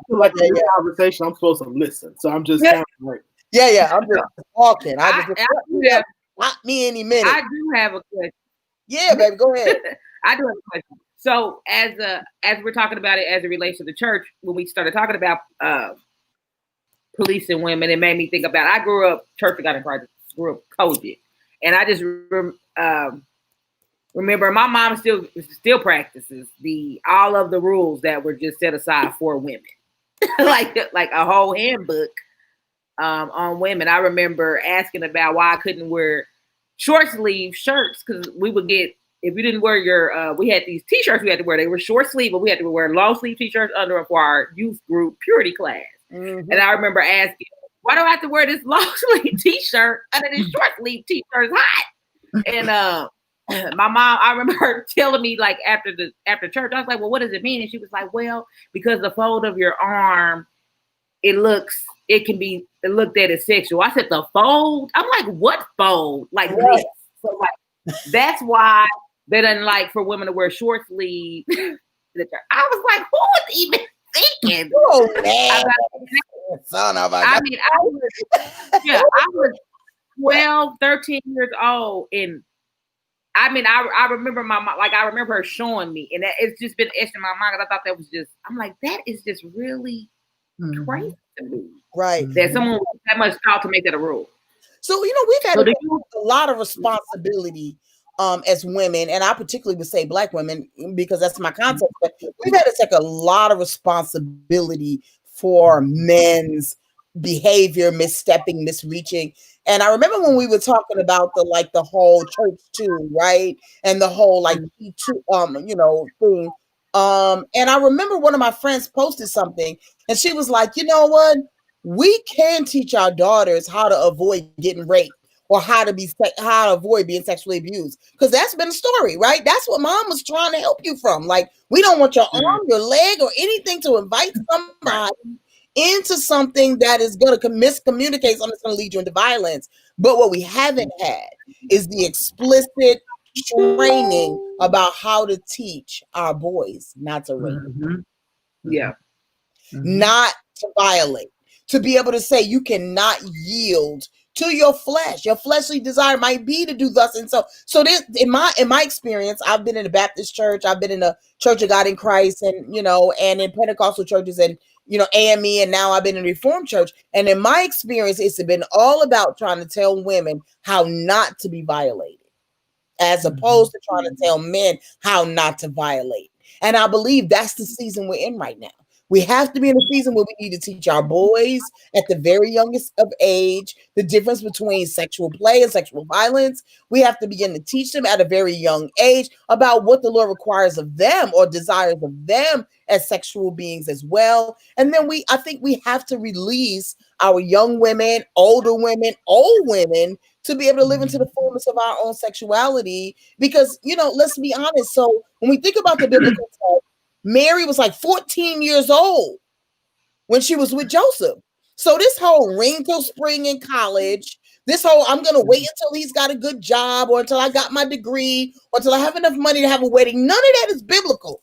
feel like in this conversation, I'm supposed to listen. So I'm just kind of like, I'm just talking. Not me any minute. I do have a question. Yeah, baby, go ahead. I do have a question. So as we're talking about it as it relates to the church, when we started talking about policing women, it made me think about, I grew up Church of God in Christ, grew up Kojic, and I just remember my mom still practices all of the rules that were just set aside for women, like a whole handbook on women. I remember asking about why I couldn't wear short sleeve shirts because we would get, if you didn't wear your, we had these t-shirts we had to wear. They were short sleeve, but we had to wear long sleeve t-shirts under for our youth group purity class. Mm-hmm. And I remember asking, why do I have to wear this long sleeve t-shirt under this short sleeve t-shirt? It's hot. And my mom, I remember her telling me like after church, I was like, well, what does it mean? And she was like, well, because the fold of your arm, it can be looked at as sexual. I said, the fold? I'm like, what fold? Like this. So like, that's why they didn't like for women to wear short sleeve. I was like, who was even thinking? Oh, man. I was 12, 13 years old. And I mean, I remember my mom, like I remember her showing me, and it's just been etched in my mind. I thought that was just, I'm like, that is just really crazy to me. Right. That someone with that much thought to make that a rule. So, we've had a lot of responsibility as women, and I particularly would say Black women because that's my concept, but we've had to take a lot of responsibility for men's behavior, misstepping, misreaching. And I remember when we were talking about the whole church too, right? And the whole thing. And I remember one of my friends posted something and she was like, you know what? We can teach our daughters how to avoid getting raped or how to avoid being sexually abused. Because that's been a story, right? That's what mom was trying to help you from. Like, we don't want your arm, your leg, or anything to invite somebody into something that is going to miscommunicate, something that's going to lead you into violence. But what we haven't had is the explicit training about how to teach our boys not to rape. Yeah. Not to violate. To be able to say you cannot yield to your flesh. Your fleshly desire might be to do thus and so. So this, in my experience, I've been in a Baptist church, I've been in a Church of God in Christ, and and in Pentecostal churches, and AME, and now I've been in a Reformed church. And in my experience, it's been all about trying to tell women how not to be violated, as opposed to trying to tell men how not to violate. And I believe that's the season we're in right now. We have to be in a season where we need to teach our boys at the very youngest of age the difference between sexual play and sexual violence. We have to begin to teach them at a very young age about what the Lord requires of them or desires of them as sexual beings as well. And then I think we have to release our young women, older women, old women to be able to live into the fullness of our own sexuality. Because, let's be honest. So when we think about the biblical text, Mary was like 14 years old when she was with Joseph. So this whole ring till spring in college, this whole I'm going to wait until he's got a good job or until I got my degree or until I have enough money to have a wedding, none of that is biblical.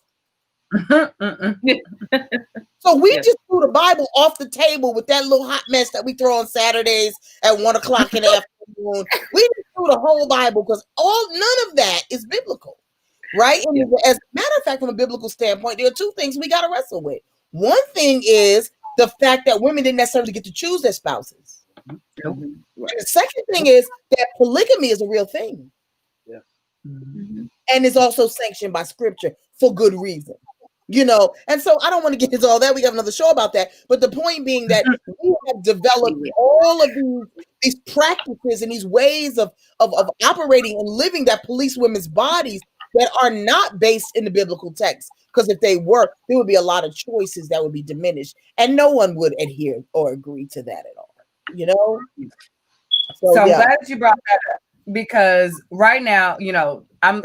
So we just threw the Bible off the table with that little hot mess that we throw on Saturdays at 1 o'clock in the afternoon. We just threw the whole Bible because none of that is biblical. Right. And as a matter of fact, from a biblical standpoint, there are two things we got to wrestle with. One thing is the fact that women didn't necessarily get to choose their spouses. Right. The second thing is that polygamy is a real thing. Yeah. And is also sanctioned by scripture for good reason. And so I don't want to get into all that. We have another show about that. But the point being that we have developed all of these practices and these ways of operating and living that police women's bodies that are not based in the biblical text. Because if they were, there would be a lot of choices that would be diminished. And no one would adhere or agree to that at all. So I'm glad that you brought that up. Because right now, I'm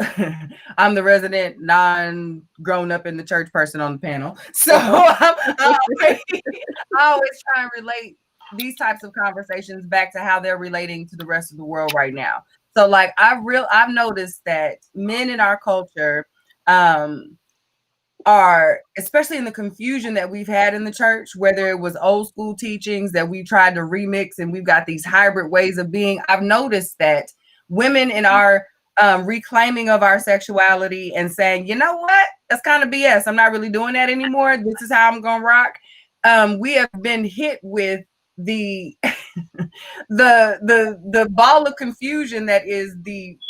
I'm the resident non-grown up in the church person on the panel. So I always try and relate these types of conversations back to how they're relating to the rest of the world right now. So like I've noticed that men in our culture are, especially in the confusion that we've had in the church, whether it was old school teachings that we tried to remix and we've got these hybrid ways of being. I've noticed that women in our reclaiming of our sexuality and saying, you know what, that's kind of BS. I'm not really doing that anymore. This is how I'm gonna rock. We have been hit with the the ball of confusion that is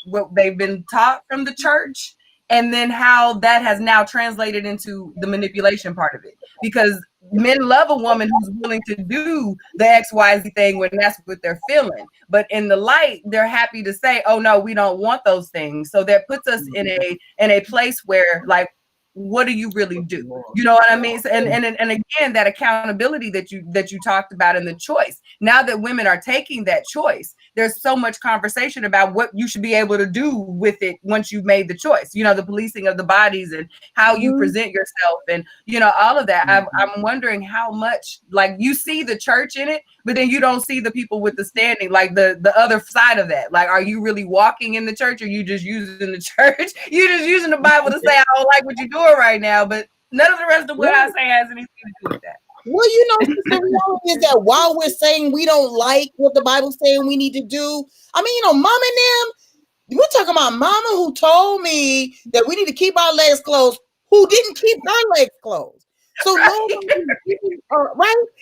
what they've been taught from the church and then how that has now translated into the manipulation part of it. Because men love a woman who's willing to do the XYZ thing when that's what they're feeling. But in the light, they're happy to say, oh no, we don't want those things. So that puts us in a place where, like, what do you really do? You know what I mean? So, and again, that accountability that you talked about in the choice. Now that women are taking that choice, there's so much conversation about what you should be able to do with it once you've made the choice. You know, the policing of the bodies and how you present yourself, and you know, all of that. I'm wondering how much, like, you see the church in it, but then you don't see the people with the standing, like the other side of that. Like, are you really walking in the church, or you just using the church? You just using the Bible to say, I don't like what you're doing right now, but none of the rest of what I say has anything to do with that. Well, you know, the reality is that while we're saying we don't like what the Bible's saying we need to do, I mean, you know, Mom and them, we're talking about Mama who told me that we need to keep our legs closed, who didn't keep her legs closed. So right?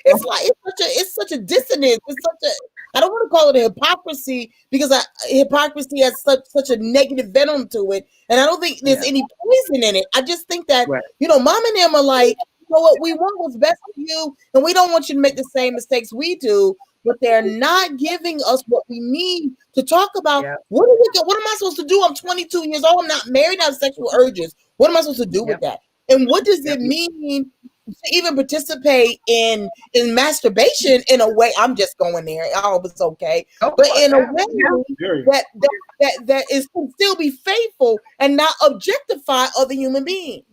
It's like it's such a dissonance. It's such a, I don't want to call it a hypocrisy, because hypocrisy has such a negative venom to it, and I don't think there's any poison in it. I just think that you know, Mom and them are like, you know what, we want what's best for you, and we don't want you to make the same mistakes we do. But they're not giving us what we need to talk about. What am I supposed to do? I'm 22 years old. I'm not married. I have sexual urges. What am I supposed to do with that? And what does it mean to even participate in masturbation in a way? I'm just going there. I hope it's okay. But in a way that is can still be faithful and not objectify other human beings.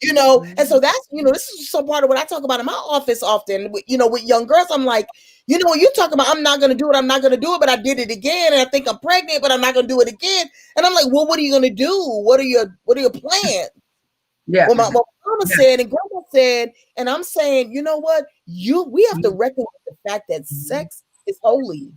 You know, and so that's, you know, this is some part of what I talk about in my office often, you know, with young girls. I'm like, you know, you talk about, I'm not going to do it, but I did it again. And I think I'm pregnant, but I'm not going to do it again. And I'm like, well, what are you going to do? What are your plans? Well, my mama said and grandma said, and I'm saying, you know what? We have to reckon with the fact that sex is holy.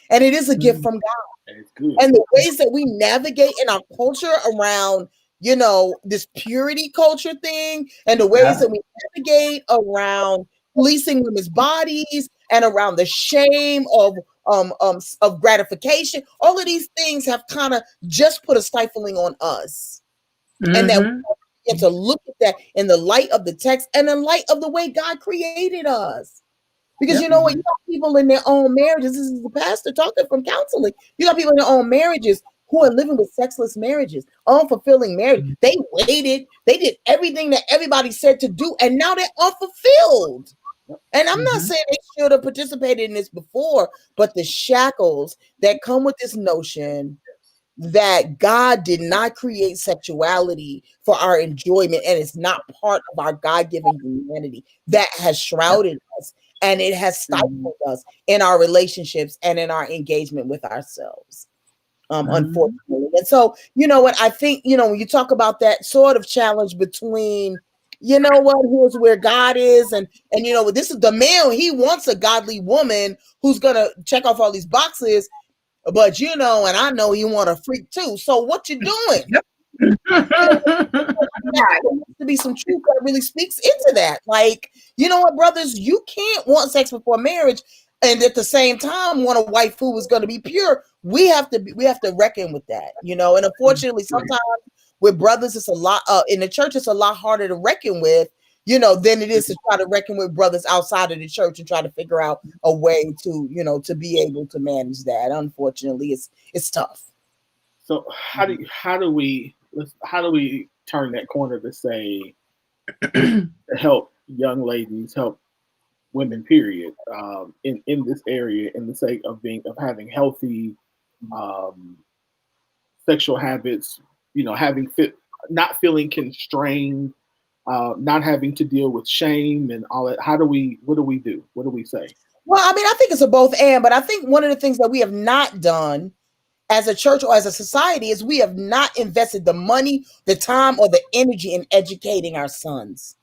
And it is a gift from God. And the ways that we navigate in our culture around, you know, this purity culture thing, and the ways that we navigate around policing women's bodies and around the shame of gratification, all of these things have kind of just put a stifling on us. And that we get to look at that in the light of the text and in light of the way God created us. Because you know what, you got people in their own marriages. This is the pastor talking from counseling. You got people in their own marriages who are living with sexless marriages, unfulfilling marriage. They waited, they did everything that everybody said to do, and now they're unfulfilled. And I'm not saying they should have participated in this before, but the shackles that come with this notion that God did not create sexuality for our enjoyment, and it's not part of our God-given humanity, that has shrouded us, and it has stifled us in our relationships and in our engagement with ourselves. Unfortunately. And so, you know what, I think, you know, when you talk about that sort of challenge between, you know what, here's where God is, and you know, this is the male, he wants a godly woman who's gonna check off all these boxes, but you know, and I know you want a freak too. So what you doing? There needs to be some truth that really speaks into that. Like, you know what, brothers, you can't want sex before marriage and at the same time want a wife who is going to be pure. We have to reckon with that, you know. And unfortunately, sometimes with brothers, it's a lot in the church. It's a lot harder to reckon with, you know, than it is to try to reckon with brothers outside of the church and try to figure out a way to, you know, to be able to manage that. Unfortunately, it's tough. So how do we turn that corner to say to help young ladies, help women, period, in this area, in the sake of having healthy sexual habits, you know, not feeling constrained, not having to deal with shame and all that. What do we do? What do we say? Well, I mean, I think it's a both and, but I think one of the things that we have not done as a church or as a society is we have not invested the money, the time, or the energy in educating our sons.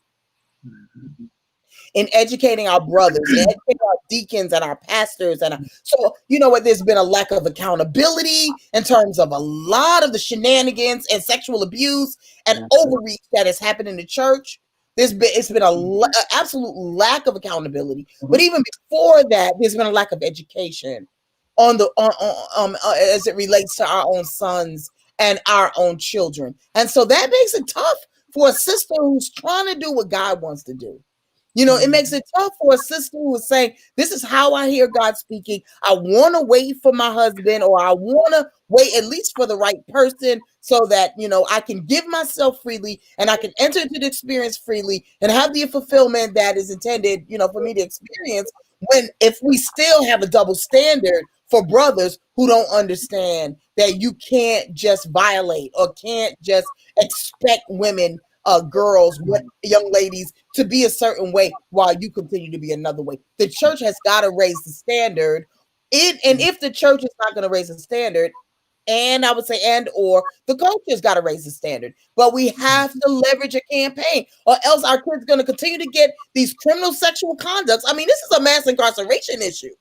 In educating our brothers, in educating our deacons and our pastors. So, you know what, there's been a lack of accountability in terms of a lot of the shenanigans and sexual abuse and overreach that has happened in the church. It's been an absolute lack of accountability. But even before that, there's been a lack of education as it relates to our own sons and our own children. And so that makes it tough for a sister who's trying to do what God wants to do. You know, it makes it tough for a sister who is saying, this is how I hear God speaking. I want to wait for my husband, or I want to wait at least for the right person so that, you know, I can give myself freely and I can enter into the experience freely and have the fulfillment that is intended, you know, for me to experience. When if we still have a double standard for brothers who don't understand that you can't just violate or can't just expect women, girls, young ladies to be a certain way while you continue to be another way. The church has got to raise the standard. And if the church is not going to raise the standard, and I would say, and or the culture's got to raise the standard. But we have to leverage a campaign, or else our kids are going to continue to get these criminal sexual conducts. I mean, this is a mass incarceration issue.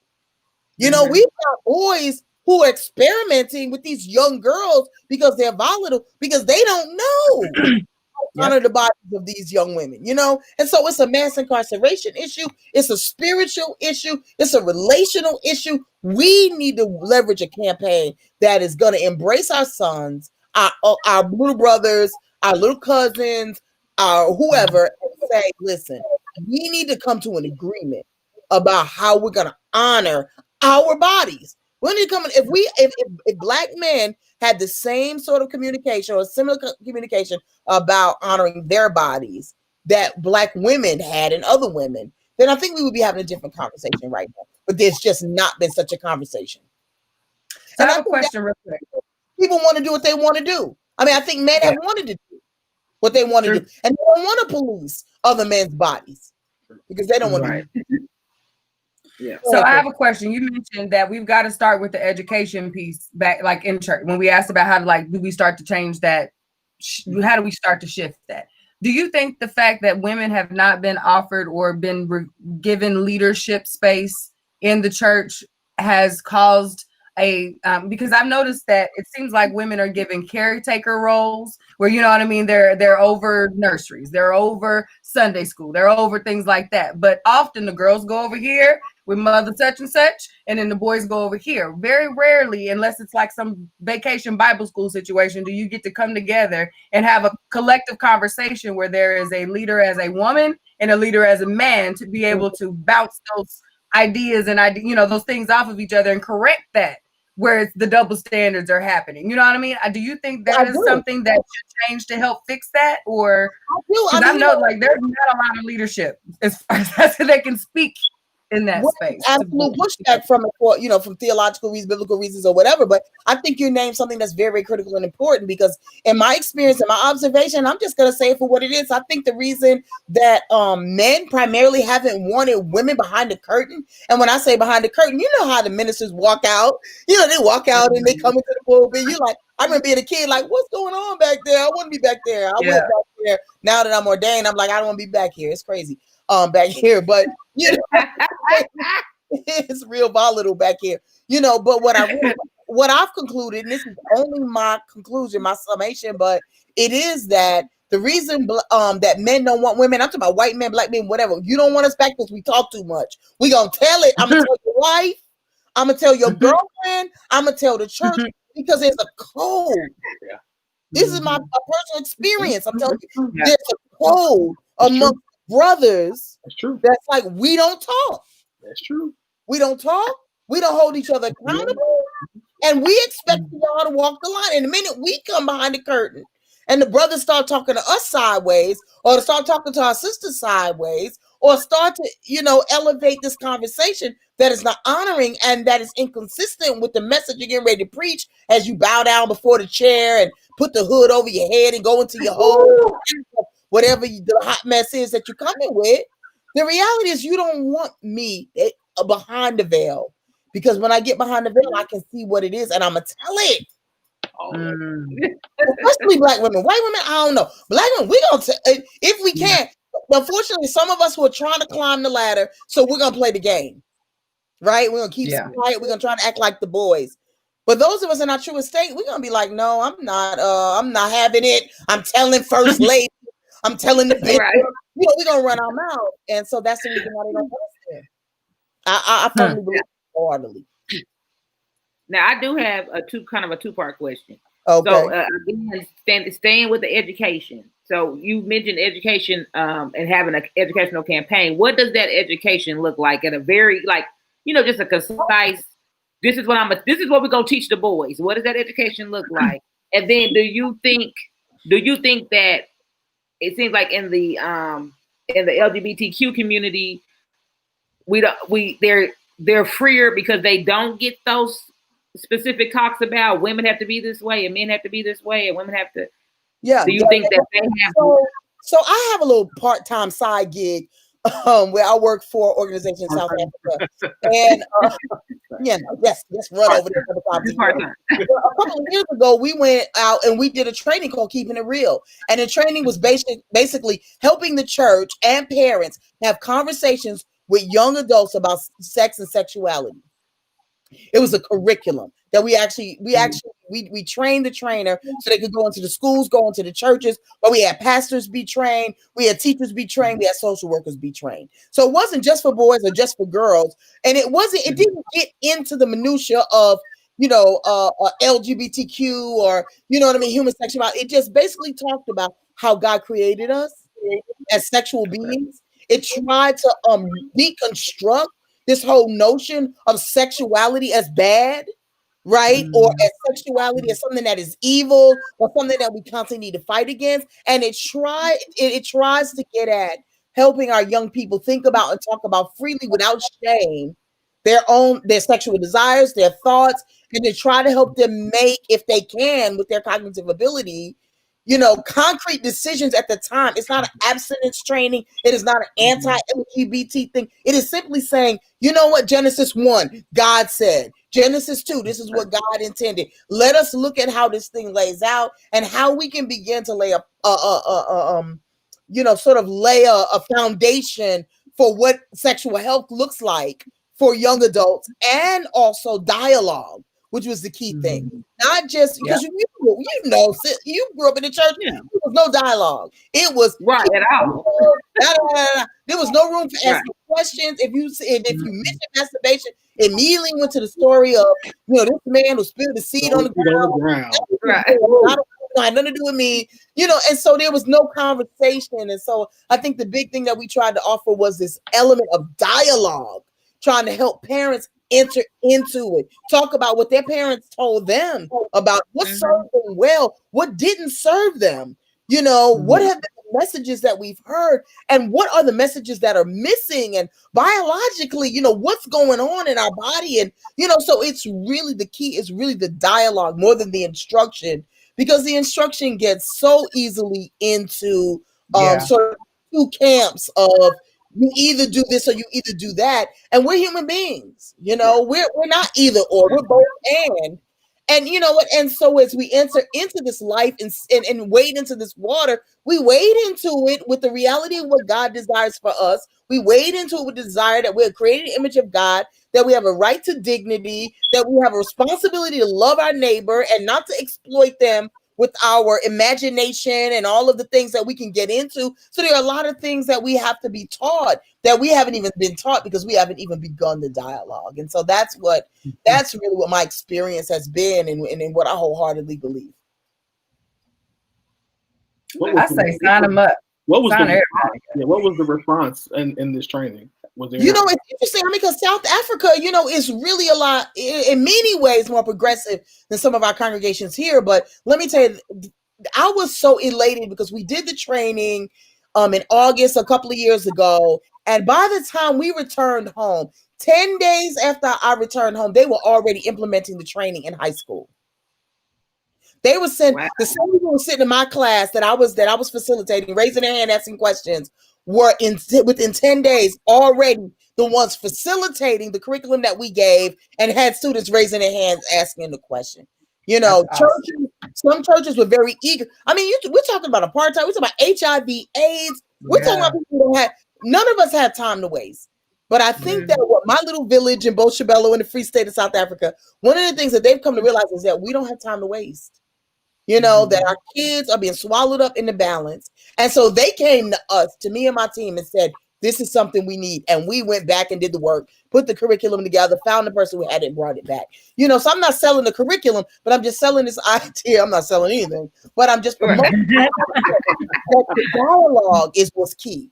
You know, we've got boys who are experimenting with these young girls because they're volatile, because they don't know honor the bodies of these young women, you know? And so it's a mass incarceration issue. It's a spiritual issue. It's a relational issue. We need to leverage a campaign that is going to embrace our sons, our little brothers, our little cousins, our whoever, and say, listen, we need to come to an agreement about how we're going to honor our bodies. We need to come, if Black men had the same sort of communication or similar communication about honoring their bodies that Black women had and other women, then I think we would be having a different conversation right now. But there's just not been such a conversation. So I have a question real quick. People want to do what they want to do. I mean, I think men have wanted to do what they want to do. And they don't want to police other men's bodies because they don't want to do it. Yeah. So I have a question. You mentioned that we've got to start with the education piece back, like in church. When we asked about how to, like, do we start to change that? How do we start to shift that? Do you think the fact that women have not been offered or been given leadership space in the church has caused because I've noticed that it seems like women are given caretaker roles where, you know what I mean? They're over nurseries, they're over Sunday school, they're over things like that. But often the girls go over here with mother such and such, and then the boys go over here. Very rarely, unless it's like some vacation Bible school situation, do you get to come together and have a collective conversation where there is a leader as a woman and a leader as a man to be able to bounce those ideas and those things off of each other and correct that where it's the double standards are happening. You know what I mean? Do you think that is something that should change to help fix that? Or I know like there's not a lot of leadership as far as they can speak in that space. Absolute pushback from it for, from theological reasons, biblical reasons, or whatever. But I think you named something that's very, very critical and important, because in my experience and my observation, I'm just going to say it for what it is. I think the reason that men primarily haven't wanted women behind the curtain, and when I say behind the curtain, you know how the ministers walk out, they walk out and they come into the pulpit. You're like, I remember being a kid, like, what's going on back there? I want to be back there. I went back there. Now that I'm ordained, I'm like, I don't want to be back here. It's crazy. Back here, but it's real volatile back here, but what I've concluded, and this is only my conclusion, my summation, but it is that the reason that men don't want women, I'm talking about white men, Black men, whatever, you don't want us back because we talk too much. We gonna tell it. I'm gonna tell your wife, I'm gonna tell your girlfriend, I'm gonna tell the church, because there's a code. This is my personal experience. I'm telling you, there's a code among brothers. That's true. That's like, we don't talk. That's true. We don't talk. We don't hold each other accountable. And we expect y'all to walk the line. And the minute we come behind the curtain and the brothers start talking to us sideways, or to start talking to our sisters sideways, or start to, elevate this conversation that is not honoring and that is inconsistent with the message you're getting ready to preach, as you bow down before the chair and put the hood over your head and go into your hole, whatever the hot mess is that you're coming with. The reality is you don't want me behind the veil, because when I get behind the veil, I can see what it is and I'm going to tell it. Especially Black women. White women, I don't know. Black women, we're going to, if we can. Unfortunately, some of us who are trying to climb the ladder, so we're going to play the game, right? We're going to keep quiet. We're going to try to act like the boys. But those of us in our true estate, we're going to be like, no, I'm not having it. I'm telling first lady. I'm telling the bitch. Right. We're going to run our mouth. And so that's the reason why they don't want us there. I firmly believe wholeheartedly. Now, I do have a two-part question. Okay. So again, staying with the education. So you mentioned education and having an educational campaign. What does that education look like at a very just a concise? This is what we're gonna teach the boys. What does that education look like? And then do you think that it seems like in the LGBTQ community, they're freer because they don't get those specific talks about women have to be this way and men have to be this way and women have to. Yeah. Do you think that they have? So I have a little part-time side gig where I work for an organization in South Africa, and let's run over there. A couple of years ago, we went out and we did a training called Keeping It Real, and the training was basically helping the church and parents have conversations with young adults about sex and sexuality. It was a curriculum that we trained the trainer so they could go into the schools, go into the churches, but we had pastors be trained, we had teachers be trained, we had social workers be trained. So it wasn't just for boys or just for girls. And it didn't get into the minutia of, LGBTQ or, human sexuality. It just basically talked about how God created us as sexual beings. It tried to deconstruct this whole notion of sexuality as bad, right? Or as sexuality as something that is evil or something that we constantly need to fight against. And it tries to get at helping our young people think about and talk about freely without shame their sexual desires, their thoughts, and to try to help them make, if they can, with their cognitive ability, concrete decisions at the time. It's not an abstinence training. It is not an anti-LGBT thing. It is simply saying, you know what, Genesis 1, God said. Genesis 2, this is what God intended. Let us look at how this thing lays out and how we can begin to lay a foundation for what sexual health looks like for young adults, and also dialogue, which was the key thing. Not just because you grew up in the church, there was no dialogue. It was right at all. There was no room for asking questions. If you mentioned masturbation, immediately went to the story of this man who spilled the seed on the ground. Right. Had nothing to do with me, and so there was no conversation. And so I think the big thing that we tried to offer was this element of dialogue, trying to help parents enter into it, talk about what their parents told them about what served them well, what didn't serve them, what have been the messages that we've heard, and what are the messages that are missing, and biologically, what's going on in our body. And so it's really, the key is really the dialogue more than the instruction, because the instruction gets so easily into sort of two camps of, you either do this or you either do that. And we're human beings, we're not either or, we're both and you know what? And so as we enter into this life and wade into this water, we wade into it with the reality of what God desires for us. We wade into it with the desire that we're created in the image of God, that we have a right to dignity, that we have a responsibility to love our neighbor and not to exploit them with our imagination and all of the things that we can get into. So there are a lot of things that we have to be taught that we haven't even been taught because we haven't even begun the dialogue. And so that's really what my experience has been, and what I wholeheartedly believe. I say sign them up. What was the response in this training? Was there it's interesting because South Africa, is really a lot, in many ways, more progressive than some of our congregations here. But let me tell you, I was so elated because we did the training in August a couple of years ago. And by the time we returned home, 10 days after I returned home, they were already implementing the training in high school. They were sent, the same people who were sitting in my class that I was facilitating, raising their hand, asking questions, were within 10 days already the ones facilitating the curriculum that we gave and had students raising their hands asking the question. Some churches were very eager. I mean, we're talking about apartheid, we're talking about HIV, AIDS, we're talking about people who none of us had time to waste. But I think that what my little village in Botshabelo in the Free State of South Africa, one of the things that they've come to realize is that we don't have time to waste. That our kids are being swallowed up in the balance. And so they came to me and my team and said, This is something we need. And we went back and did the work, put the curriculum together, found the person who had it, brought it back. You know, so I'm not selling the curriculum, but I'm just selling this idea. I'm not selling anything, but I'm just promoting that the dialogue is what's key.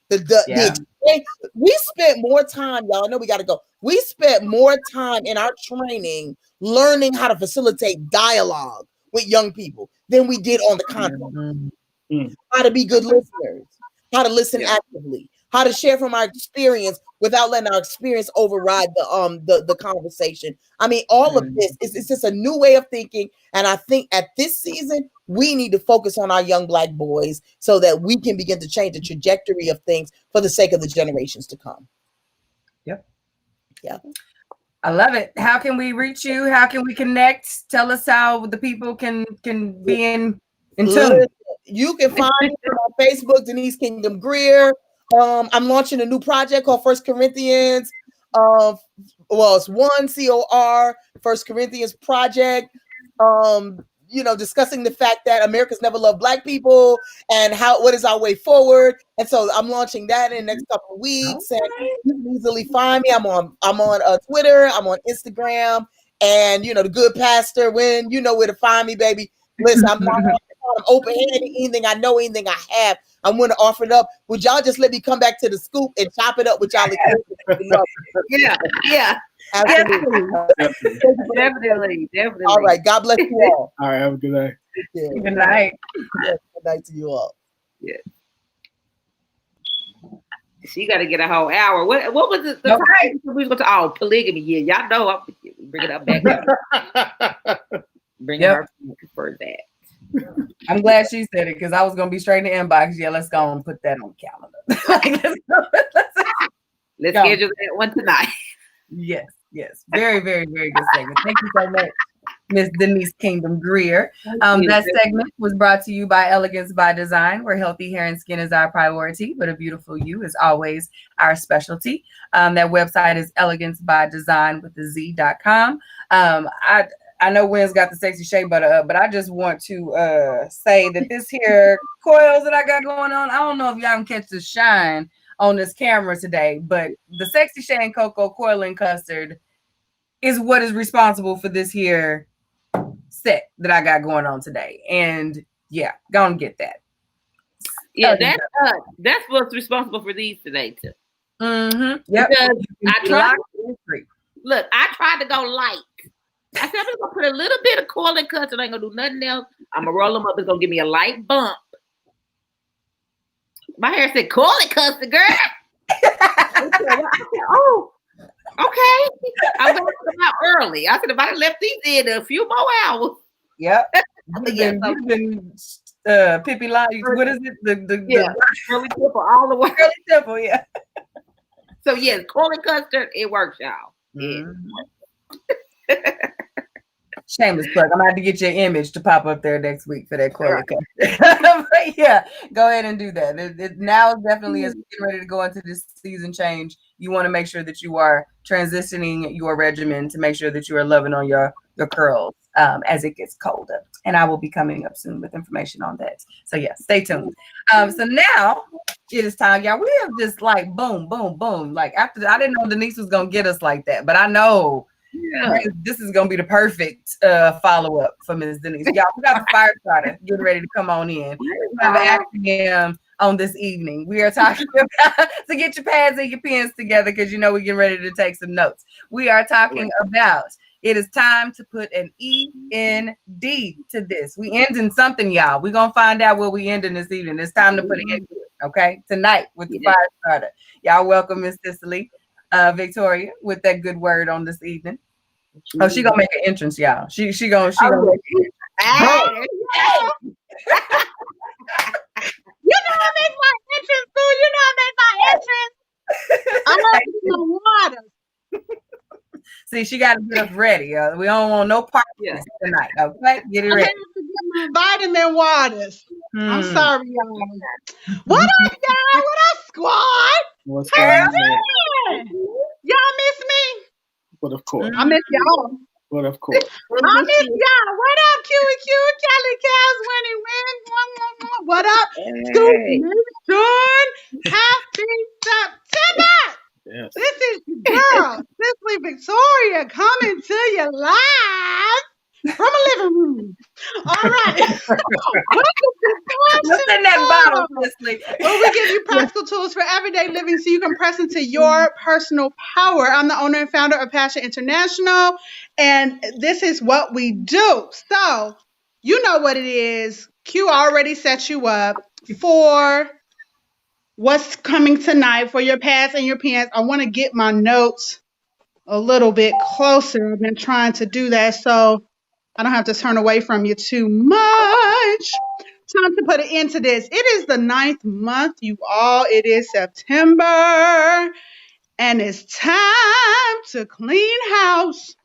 We spent more time, y'all. I know we got to go. We spent more time in our training learning how to facilitate dialogue with young people than we did on the content. How to be good listeners, how to listen actively, how to share from our experience without letting our experience override the conversation. I mean, all of this is just a new way of thinking. And I think at this season, we need to focus on our young Black boys so that we can begin to change the trajectory of things for the sake of the generations to come. Yep. Yeah. I love it. How can we reach you? How can we connect? Tell us how the people can be in tune. You can find me on Facebook, Denise Kingdom Greer. I'm launching a new project called First Corinthians. It's 1 COR, First Corinthians Project. You know, discussing the fact that America's never loved Black people and what is our way forward. And so I'm launching that in the next couple of weeks. And you can easily find me. I'm on Twitter. I'm on Instagram. And you know, the good pastor. When you know where to find me, baby. Listen, I'm open-handed. Anything I know, anything I have, I'm going to offer it up. Would y'all just let me come back to the scoop and chop it up with y'all? Yeah. Absolutely. Definitely. All right. God bless you all. All right. Have a good day. Good night. Good night to you all. Yeah. She got to get a whole hour. What was it? The time we was going to polygamy? Yeah, y'all know I'm bringing it back up. Bring her for that. I'm glad she said it because I was gonna be straight in the inbox. Yeah, let's go and put that on the calendar. Let's schedule that one tonight. Yes. Very, very, very good segment. Thank you so much, Miss Denise Kingdom Greer. That segment was brought to you by Elegance by Design, where healthy hair and skin is our priority, but a beautiful you is always our specialty. That website is elegancebydesign with the Z.com. I know Wynn's got the sexy shea butter up, but I just want to say that this here coils that I got going on, I don't know if y'all can catch the shine on this camera today, but the sexy shea and cocoa coiling custard is what is responsible for this here set that I got going on today. And yeah, go and get that. Yeah, that's what's responsible for these today too. Mm-hmm. Yep. Because I tried to go light. I said, I'm just going to put a little bit of coiling custard. I ain't going to do nothing else. I'm going to roll them up. It's going to give me a light bump. My hair said, coiling custard, girl. Oh, okay. I'm going to put them out early. I said, if I left these in a few more hours. Yep. You've been Pippi Line. What is it? The early tipple all the way. Early tipple, yeah. So, yes, coiling custard, it works, y'all. Yeah. Shameless plug. I'm going to have to get your image to pop up there next week for that coiling custard. But yeah, go ahead and do that. Now definitely as we get ready to go into this season change, you want to make sure that you are transitioning your regimen to make sure that you are loving on your curls as it gets colder. And I will be coming up soon with information on that. So yeah, stay tuned. So now it is time, y'all. We have just like boom, boom, boom. Like after I didn't know Denise was going to get us like that, but I know this is gonna be the perfect follow-up for Ms. Denise. Y'all, we got the fire starter getting ready to come on in. We have an acronym on this evening. We are talking about, so get your pads and your pens together because you know we're getting ready to take some notes. We are talking about it is time to put an END to this. We end in something, y'all. We're gonna find out where we end in this evening. It's time to put an end to it, okay? Tonight with the fire starter. Y'all welcome Miss Cicely. Victoria with that good word on this evening. Oh, she gonna make an entrance, y'all. She gonna make an entrance. You know I make my entrance, boo. You know I make my entrance. I'm up in the water. See, she got to get us ready. We don't want no parties tonight. Okay, get it ready. I have to get my vitamin waters. I'm sorry, y'all. What up, y'all? What up, squad? What's going on? Y'all miss me? But of course. I miss y'all. But of course. I miss y'all. What up, QEQ, Kelly Cows, Winnie Win? What up? Scoop Nation? Happy All right. What's in that bottle, Leslie? Well, we give you practical tools for everyday living so you can press into your personal power. I'm the owner and founder of Passion International, and this is what we do. So, you know what it is. Q already set you up for what's coming tonight for your pads and your pens. I want to get my notes a little bit closer. I've been trying to do that so I don't have to turn away from you too much. Time to put an end to this. It is the 9th month, you all. It is September, and it's time to clean house.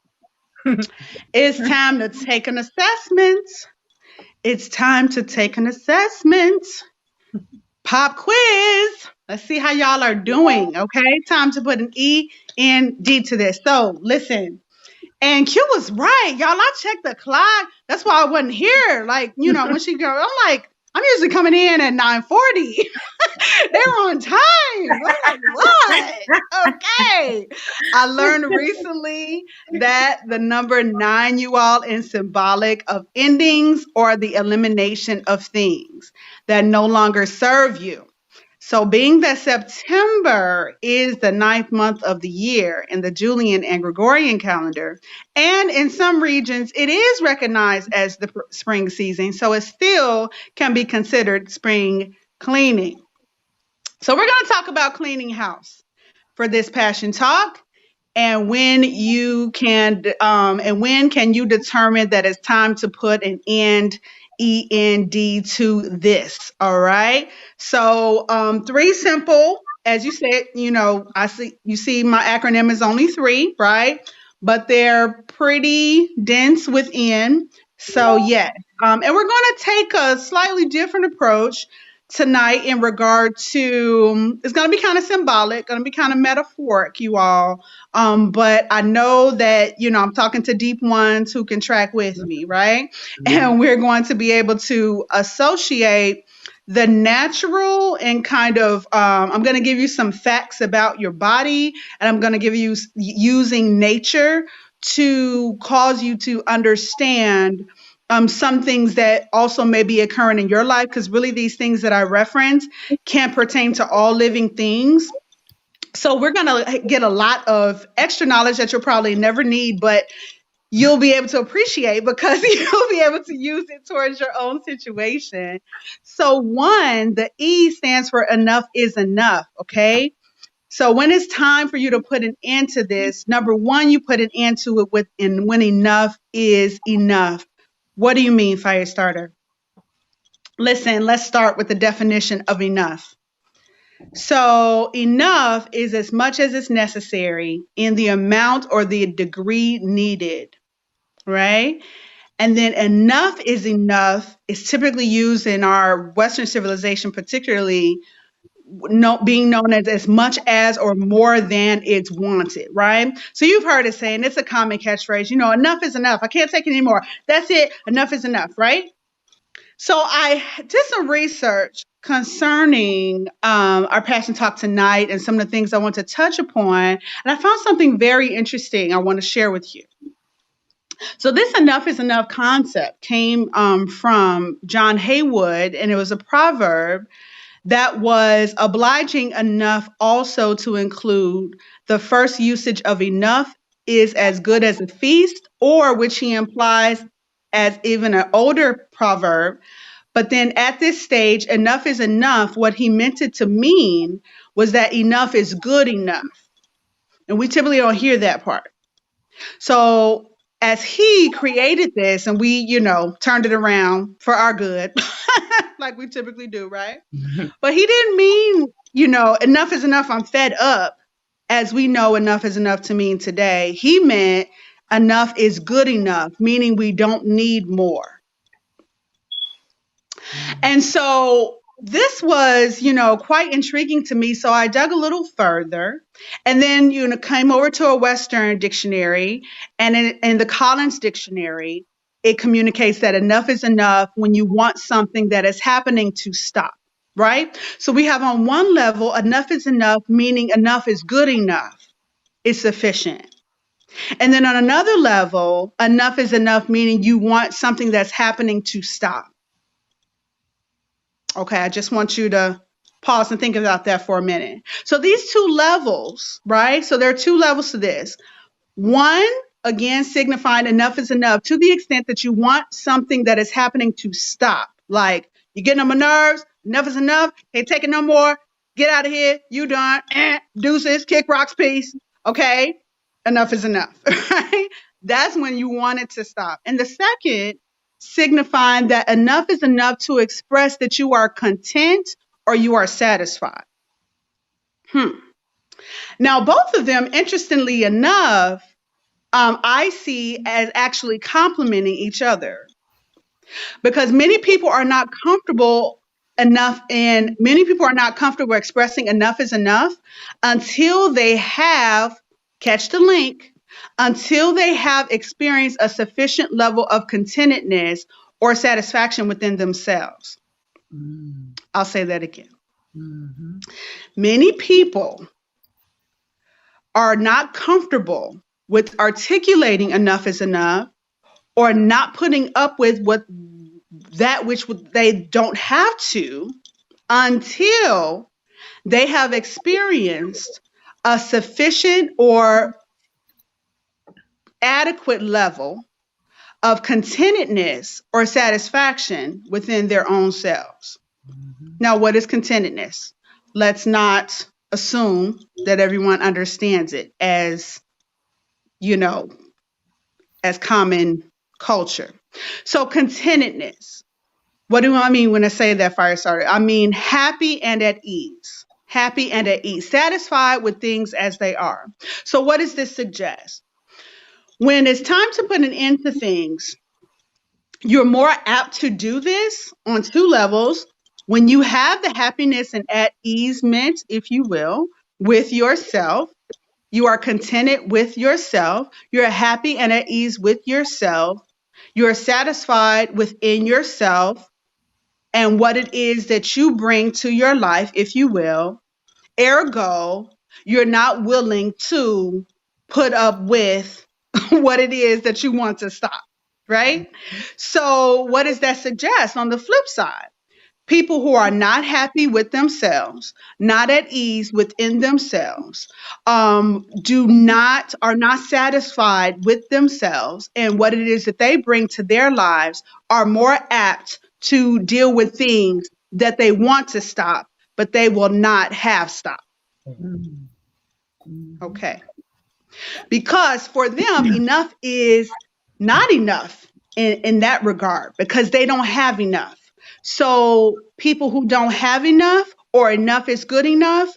It's time to take an assessment. It's time to take an assessment. Pop quiz. Let's see how y'all are doing, okay? Time to put an END to this. So, listen. And Q was right, y'all. I checked the clock. That's why I wasn't here. Like, you know, when she go, I'm like, I'm usually coming in at 9:40. They were on time. I'm like, what? Okay. I learned recently that the number 9, you all, is symbolic of endings or the elimination of things that no longer serve you. So being that September is the 9th month of the year in the Julian and Gregorian calendar, and in some regions it is recognized as the spring season, so it still can be considered spring cleaning. So we're going to talk about cleaning house for this Passion Talk, and when can you determine that it's time to put an END to this. All right. So 3 simple, as you said, you know, you see my acronym is only 3, right? But they're pretty dense within. So yeah. And we're going to take a slightly different approach tonight in regard to, it's going to be kind of symbolic, going to be kind of metaphoric, you all. But I know that, you know, I'm talking to deep ones who can track with me, right? Mm-hmm. And we're going to be able to associate the natural and kind of, I'm going to give you some facts about your body, and I'm going to give you using nature to cause you to understand some things that also may be occurring in your life, because really these things that I reference can pertain to all living things. So we're going to get a lot of extra knowledge that you'll probably never need, but you'll be able to appreciate because you'll be able to use it towards your own situation. So 1, the E stands for enough is enough, okay? So when it's time for you to put an end to this, number 1, you put an end to it when enough is enough. What do you mean, Firestarter? Listen, let's start with the definition of enough. So enough is as much as is necessary in the amount or the degree needed, right? And then enough is typically used in our Western civilization, particularly being known as much as or more than it's wanted, right? So you've heard it saying, it's a common catchphrase, you know, enough is enough. I can't take it anymore. That's it. Enough is enough, right? So I did some research concerning our Passion Talk tonight and some of the things I want to touch upon. And I found something very interesting I want to share with you. So this enough is enough concept came from John Haywood, and it was a proverb that was obliging enough also to include the first usage of enough is as good as a feast, or which he implies as even an older proverb. But then at this stage, enough is enough, what he meant it to mean was that enough is good enough. And we typically don't hear that part. So as he created this and we, you know, turned it around for our good, like we typically do, right? But he didn't mean, you know, enough is enough, I'm fed up, as we know enough is enough to mean today. He meant enough is good enough, meaning we don't need more. And so this was, you know, quite intriguing to me. So I dug a little further and then, you know, came over to a Western dictionary, and in the Collins Dictionary, it communicates that enough is enough when you want something that is happening to stop, right? So we have on one level, enough is enough, meaning enough is good enough, it's sufficient. And then on another level, enough is enough, meaning you want something that's happening to stop. Okay, I just want you to pause and think about that for a minute. So these two levels, right? So there are two levels to this. One, again, signifying enough is enough to the extent that you want something that is happening to stop. Like, you're getting on my nerves, enough is enough, can't take it no more, get out of here, you done, deuces, kick rocks, peace, okay? Enough is enough, right? That's when you want it to stop. And the second, signifying that enough is enough to express that you are content or you are satisfied. Now, both of them, interestingly enough, I see as actually complementing each other, because many people are not comfortable enough and many people are not comfortable expressing enough is enough until they have, catch the link, until they have experienced a sufficient level of contentedness or satisfaction within themselves. I'll say that again. Many people are not comfortable with articulating enough is enough or not putting up with that which they don't have to until they have experienced a sufficient or adequate level of contentedness or satisfaction within their own selves. Now, what is contentedness? Let's not assume that everyone understands it as, as common culture. So contentedness, what do I mean when I say that, Firestarter? I mean happy and at ease. Happy and at ease, satisfied with things as they are. So what does this suggest? When it's time to put an end to things, you're more apt to do this on two levels. When you have the happiness and at easement, if you will, with yourself, you are contented with yourself, you're happy and at ease with yourself, you're satisfied within yourself and what it is that you bring to your life, if you will. Ergo, you're not willing to put up with what it is that you want to stop, right? So what does that suggest on the flip side? People who are not happy with themselves, not at ease within themselves, are not satisfied with themselves and what it is that they bring to their lives, are more apt to deal with things that they want to stop, but they will not have stopped. Okay. Because for them, enough is not enough in that regard, because they don't have enough. So people who don't have enough or enough is good enough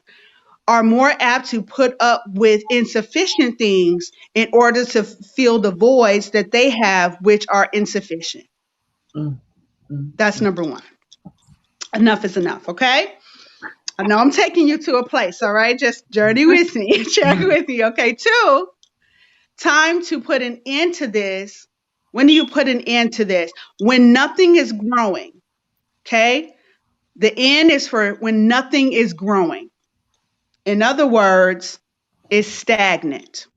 are more apt to put up with insufficient things in order to fill the voids that they have, which are insufficient. That's number one. Enough is enough, okay? I know I'm taking you to a place, all right? Just journey with me, check with me, okay? 2, time to put an end to this. When do you put an end to this? When nothing is growing. Okay, the end is for when nothing is growing. In other words, it's stagnant.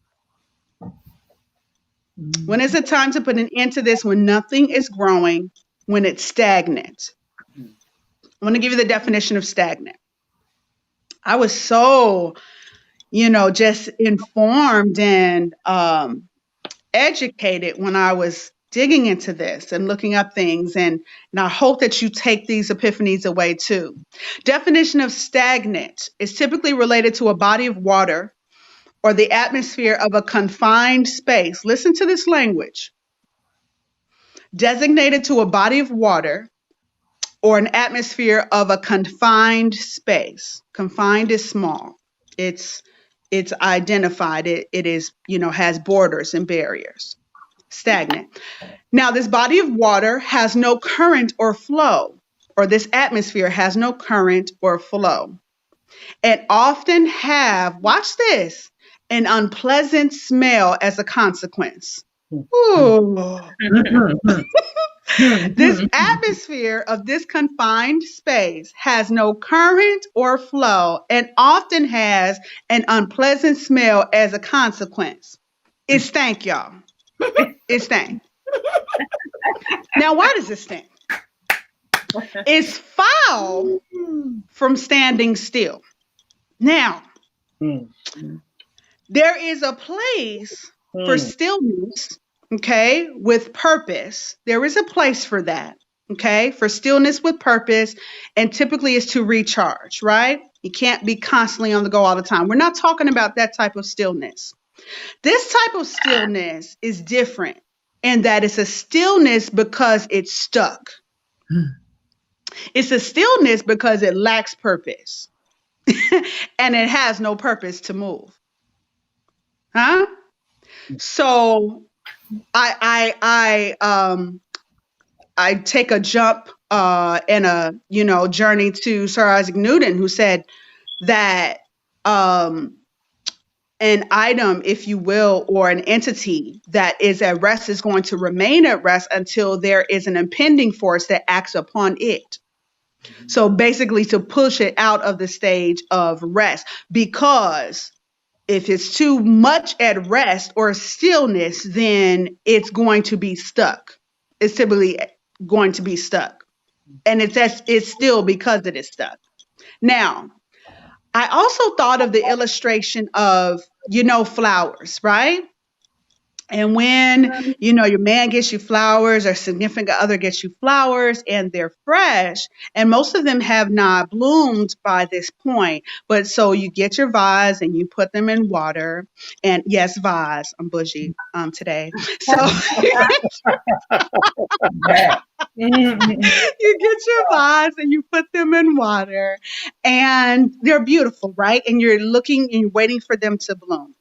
When is it time to put an end to this? When nothing is growing, when it's stagnant. I want to give you the definition of stagnant. I was so, just informed and educated when I was digging into this and looking up things, and I hope that you take these epiphanies away too. Definition of stagnant is typically related to a body of water or the atmosphere of a confined space. Listen to this language. Designated to a body of water or an atmosphere of a confined space. Confined is small. It's identified. It is, has borders and barriers. Stagnant. Now, this body of water has no current or flow, or this atmosphere has no current or flow, and often have, watch this, an unpleasant smell as a consequence. Ooh. This atmosphere of this confined space has no current or flow and often has an unpleasant smell as a consequence. It stank, y'all. It stank. Now, why does it stink? It's foul from standing still. Now, there is a place for stillness, okay, with purpose. There is a place for that, okay, for stillness with purpose, and typically it's to recharge, right? You can't be constantly on the go all the time. We're not talking about that type of stillness. This type of stillness is different in that it's a stillness because it's stuck. It's a stillness because it lacks purpose and it has no purpose to move. Huh? So I take a jump in a journey to Sir Isaac Newton, who said that an item, if you will, or an entity that is at rest is going to remain at rest until there is an impending force that acts upon it. So basically to push it out of the stage of rest, because if it's too much at rest or stillness, then it's going to be stuck. It's typically going to be stuck. And it's still because it is stuck. Now, I also thought of the illustration of, flowers, right? And when, your man gets you flowers or significant other gets you flowers and they're fresh, and most of them have not bloomed by this point. But so you get your vase and you put them in water, and yes, vase, I'm bougie today. So you get your vase and you put them in water and they're beautiful, right? And you're looking and you're waiting for them to bloom.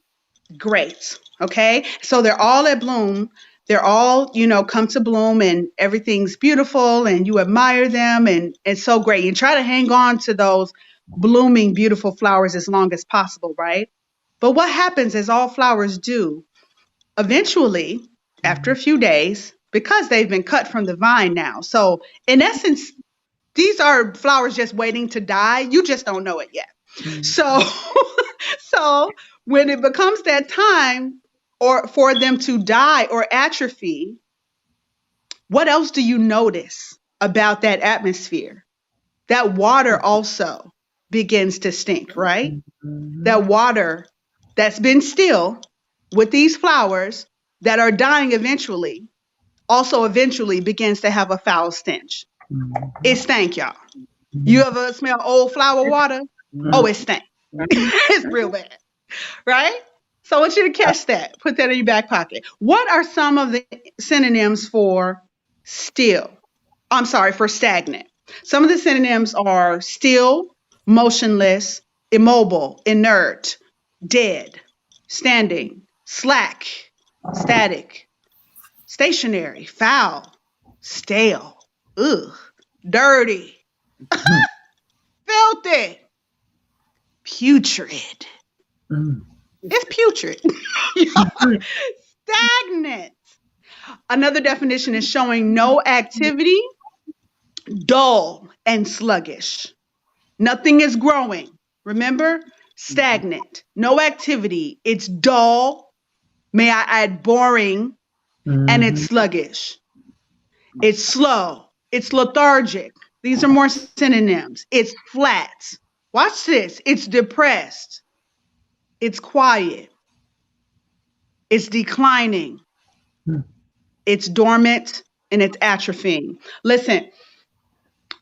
Great. Okay. So they're all at bloom. They're all, come to bloom and everything's beautiful and you admire them and it's so great. You try to hang on to those blooming, beautiful flowers as long as possible, right? But what happens, as all flowers do, eventually, after a few days, because they've been cut from the vine now. So in essence, these are flowers just waiting to die. You just don't know it yet. So when it becomes that time or for them to die or atrophy, what else do you notice about that atmosphere? That water also begins to stink, right? That water that's been still with these flowers that are dying eventually also eventually begins to have a foul stench. It stank, y'all. You ever smell old flower water? Oh, it stank. It's real bad, right? So I want you to catch that. Put that in your back pocket. What are some of the synonyms for still? I'm sorry, for stagnant. Some of the synonyms are still, motionless, immobile, inert, dead, standing, slack, static, stationary, foul, stale, dirty, filthy, putrid. It's putrid. Stagnant. Another definition is showing no activity, dull and sluggish. Nothing is growing. Remember? Stagnant. No activity. It's dull. May I add boring? And it's sluggish. It's slow. It's lethargic. These are more synonyms. It's flat. Watch this. It's depressed. It's quiet. It's declining. It's dormant and it's atrophying. Listen,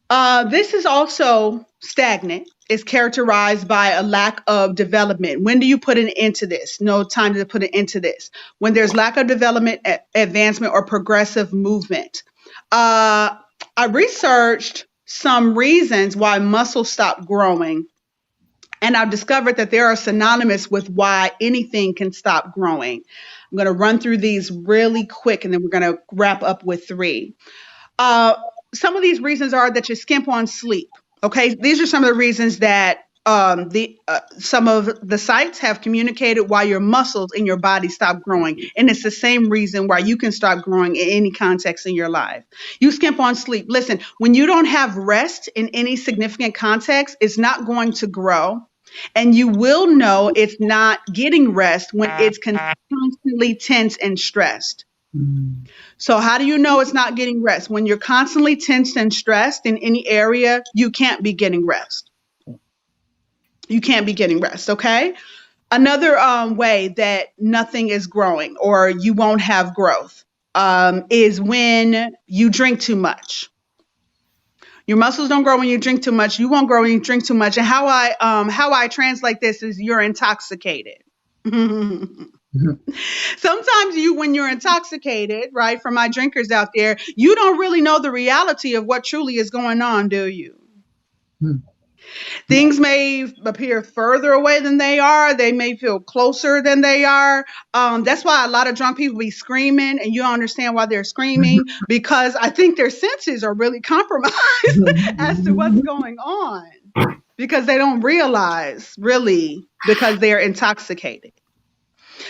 this is also stagnant. It's characterized by a lack of development. When do you put an end to this? No time to put an end to this. When there's lack of development, advancement, or progressive movement. I researched some reasons why muscles stop growing. And I've discovered that there are synonymous with why anything can stop growing. I'm going to run through these really quick, and then we're going to wrap up with 3. Some of these reasons are that you skimp on sleep. Okay, these are some of the reasons that some of the sites have communicated why your muscles in your body stop growing. And it's the same reason why you can stop growing in any context in your life. You skimp on sleep. Listen, when you don't have rest in any significant context, it's not going to grow. And you will know it's not getting rest when it's constantly tense and stressed. So how do you know it's not getting rest? When you're constantly tense and stressed in any area, you can't be getting rest. You can't be getting rest, okay? Another way that nothing is growing or you won't have growth is when you drink too much. Your muscles don't grow when you drink too much. You won't grow when you drink too much. And how I translate this is you're intoxicated. Sometimes when you're intoxicated, right, for my drinkers out there, you don't really know the reality of what truly is going on, do you? Things may appear further away than they are. They may feel closer than they are. That's why a lot of drunk people be screaming, and you don't understand why they're screaming, because I think their senses are really compromised as to what's going on, because they don't realize really because they're intoxicated.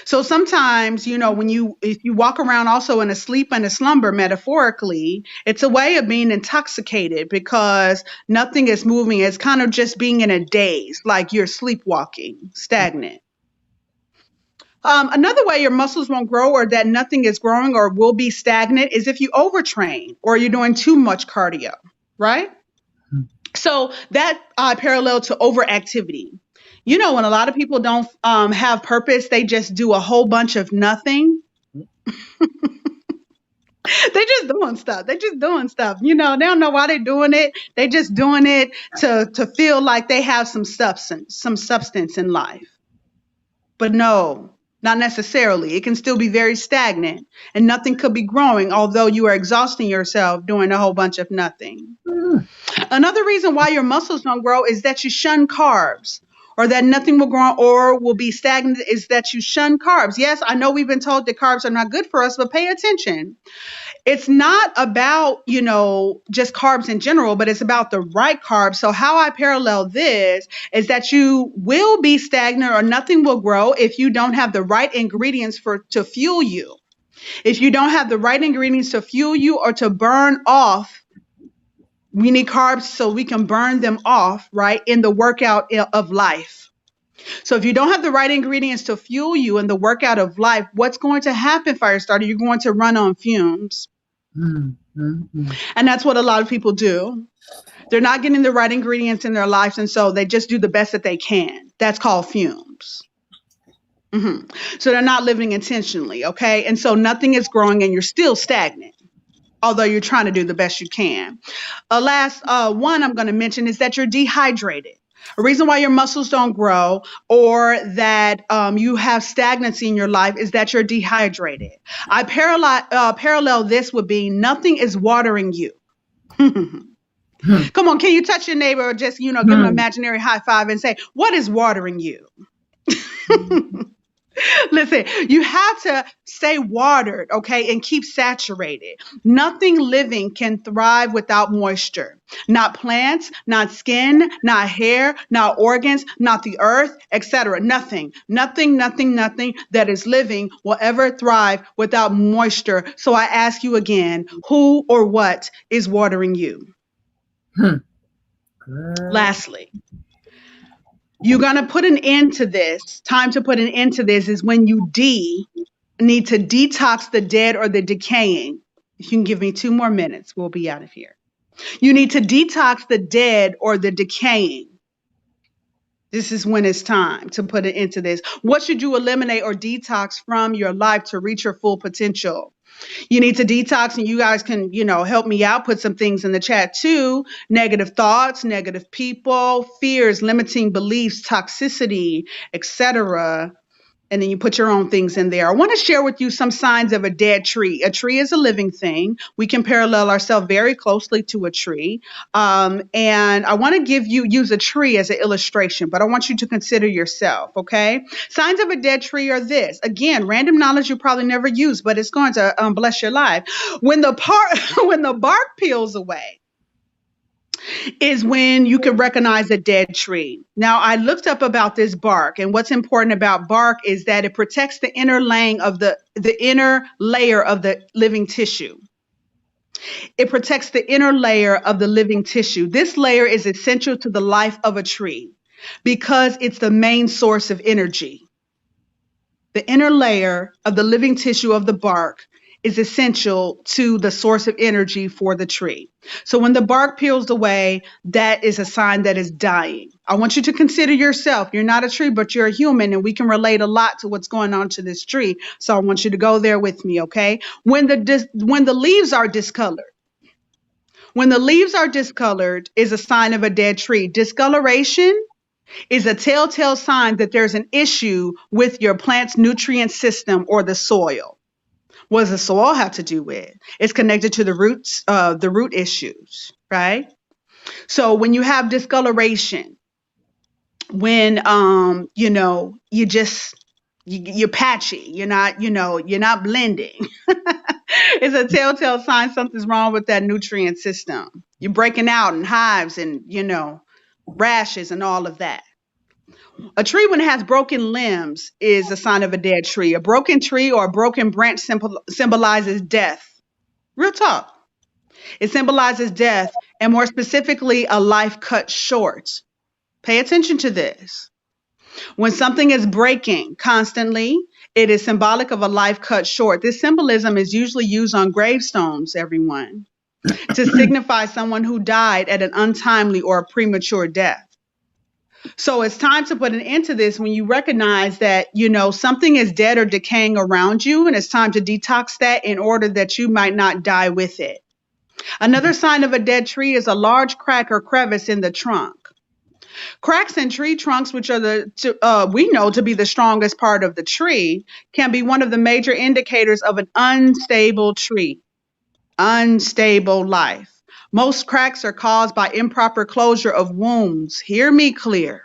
So sometimes, you know, if you walk around also in a sleep and a slumber, metaphorically, it's a way of being intoxicated because nothing is moving. It's kind of just being in a daze, like you're sleepwalking, stagnant. Another way your muscles won't grow or that nothing is growing or will be stagnant is if you overtrain or you're doing too much cardio, right? So that parallel to overactivity. You know, when a lot of people don't have purpose, they just do a whole bunch of nothing. They just doing stuff. They just doing stuff. You know, they don't know why they're doing it. They just doing it to feel like they have some substance in life. But no, not necessarily. It can still be very stagnant and nothing could be growing, although you are exhausting yourself doing a whole bunch of nothing. Another reason why your muscles don't grow is that you shun carbs. Or that nothing will grow or will be stagnant is that you shun carbs. Yes, I know we've been told that carbs are not good for us, but pay attention. It's not about, you know, just carbs in general, but it's about the right carbs. So how I parallel this is that you will be stagnant or nothing will grow if you don't have the right ingredients to fuel you. If you don't have the right ingredients to fuel you or to burn off, we need carbs so we can burn them off, right, in the workout of life. So if you don't have the right ingredients to fuel you in the workout of life, what's going to happen, Firestarter? You're going to run on fumes. And that's what a lot of people do. They're not getting the right ingredients in their lives, and so they just do the best that they can. That's called fumes. So they're not living intentionally, okay? And so nothing is growing and you're still stagnant, although you're trying to do the best you can. Last one I'm going to mention is that you're dehydrated. A reason why your muscles don't grow or that you have stagnancy in your life is that you're dehydrated. I parallel this with being nothing is watering you. Come on, can you touch your neighbor or just, you know, give them an imaginary high five and say, what is watering you? Listen, you have to stay watered, okay, and keep saturated. Nothing living can thrive without moisture. Not plants, not skin, not hair, not organs, not the earth, etc. Nothing that is living will ever thrive without moisture. So I ask you again, who or what is watering you? Lastly, you're going to put an end to this. Time to put an end to this is when you need to detox the dead or the decaying. If you can give me 2 more minutes, we'll be out of here. You need to detox the dead or the decaying. This is when it's time to put an end to this. What should you eliminate or detox from your life to reach your full potential? You need to detox, and you guys can, you know, help me out. Put some things in the chat too. Negative thoughts, negative people, fears, limiting beliefs, toxicity, etc. And then you put your own things in there. I want to share with you some signs of a dead tree. A tree is a living thing. We can parallel ourselves very closely to a tree. And I want to use a tree as an illustration, but I want you to consider yourself, okay? Signs of a dead tree are this. Again, random knowledge you probably never use, but it's going to bless your life. When the bark peels away, is when you can recognize a dead tree. Now, I looked up about this bark, and what's important about bark is that it protects the inner laying of the inner layer of the living tissue. It protects the inner layer of the living tissue. This layer is essential to the life of a tree. because it's the main source of energy. The inner layer of the living tissue of the bark is essential to the source of energy for the tree. So when the bark peels away, that is a sign that it's dying. I want you to consider yourself. You're not a tree, but you're a human, and we can relate a lot to what's going on to this tree. So I want you to go there with me, okay? When the leaves are discolored, is a sign of a dead tree. Discoloration is a telltale sign that there's an issue with your plant's nutrient system or the soil. What does the soil have to do with? It's connected to the root issues, right? So when you have discoloration, when you're patchy, you're not blending. It's a telltale sign something's wrong with that nutrient system. You're breaking out in hives and rashes and all of that. A tree, when it has broken limbs, is a sign of a dead tree. A broken tree or a broken branch symbolizes death. Real talk. It symbolizes death, and more specifically, a life cut short. Pay attention to this. When something is breaking constantly, it is symbolic of a life cut short. This symbolism is usually used on gravestones, everyone, to signify someone who died at an untimely or a premature death. So it's time to put an end to this when you recognize that, something is dead or decaying around you, and it's time to detox that in order that you might not die with it. Another sign of a dead tree is a large crack or crevice in the trunk. Cracks in tree trunks, which are we know to be the strongest part of the tree, can be one of the major indicators of an unstable tree, unstable life. Most cracks are caused by improper closure of wounds. Hear me clear.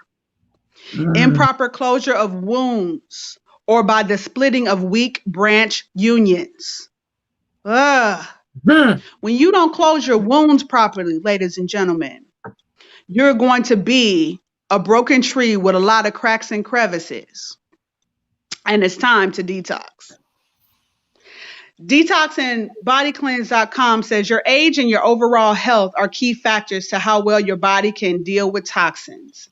Improper closure of wounds or by the splitting of weak branch unions. When you don't close your wounds properly, ladies and gentlemen, you're going to be a broken tree with a lot of cracks and crevices. And it's time to detox. DetoxingBodyCleanse.com says your age and your overall health are key factors to how well your body can deal with toxins.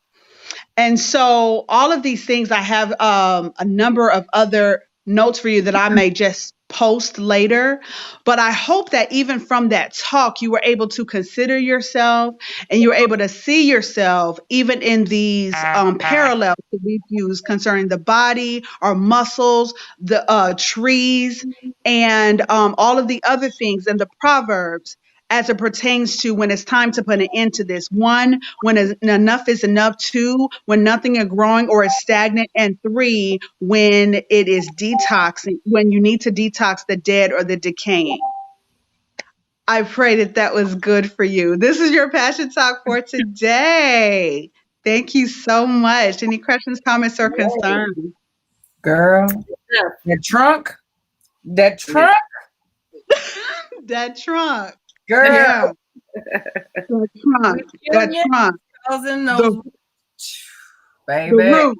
And so all of these things, I have a number of other notes for you that I may just post later. But I hope that even from that talk, you were able to consider yourself and you were able to see yourself even in these parallels that we've used concerning the body, our muscles, the trees, and all of the other things and the proverbs as it pertains to when it's time to put an end to this. 1, when enough is enough. 2, when nothing is growing or is stagnant. And 3, when it is detoxing, when you need to detox the dead or the decaying. I pray that was good for you. This is your Passion Talk for today. Thank you so much. Any questions, comments, or concerns? Girl, that trunk. That trunk. Girl, yeah. That trunk. Baby.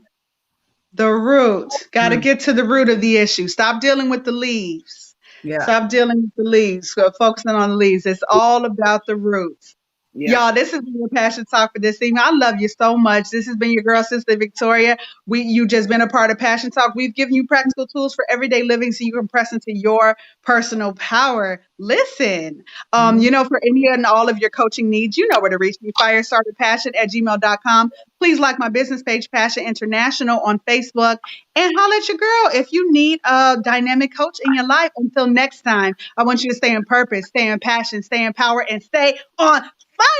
The root. Got to get to the root of the issue. Stop dealing with the leaves. Yeah. Stop dealing with the leaves. Focusing on the leaves. It's all about the roots. Yeah. Y'all, this has been your Passion Talk for this evening. I love you so much. This has been your girl, Sister Victoria. You just been a part of Passion Talk. We've given you practical tools for everyday living so you can press into your personal power. Listen, for any and all of your coaching needs, you know where to reach me. firestarterpassion@gmail.com. Please like my business page, Passion International, on Facebook, and holler at your girl if you need a dynamic coach in your life. Until next time, I want you to stay in purpose, stay in passion, stay in power, and stay on fire.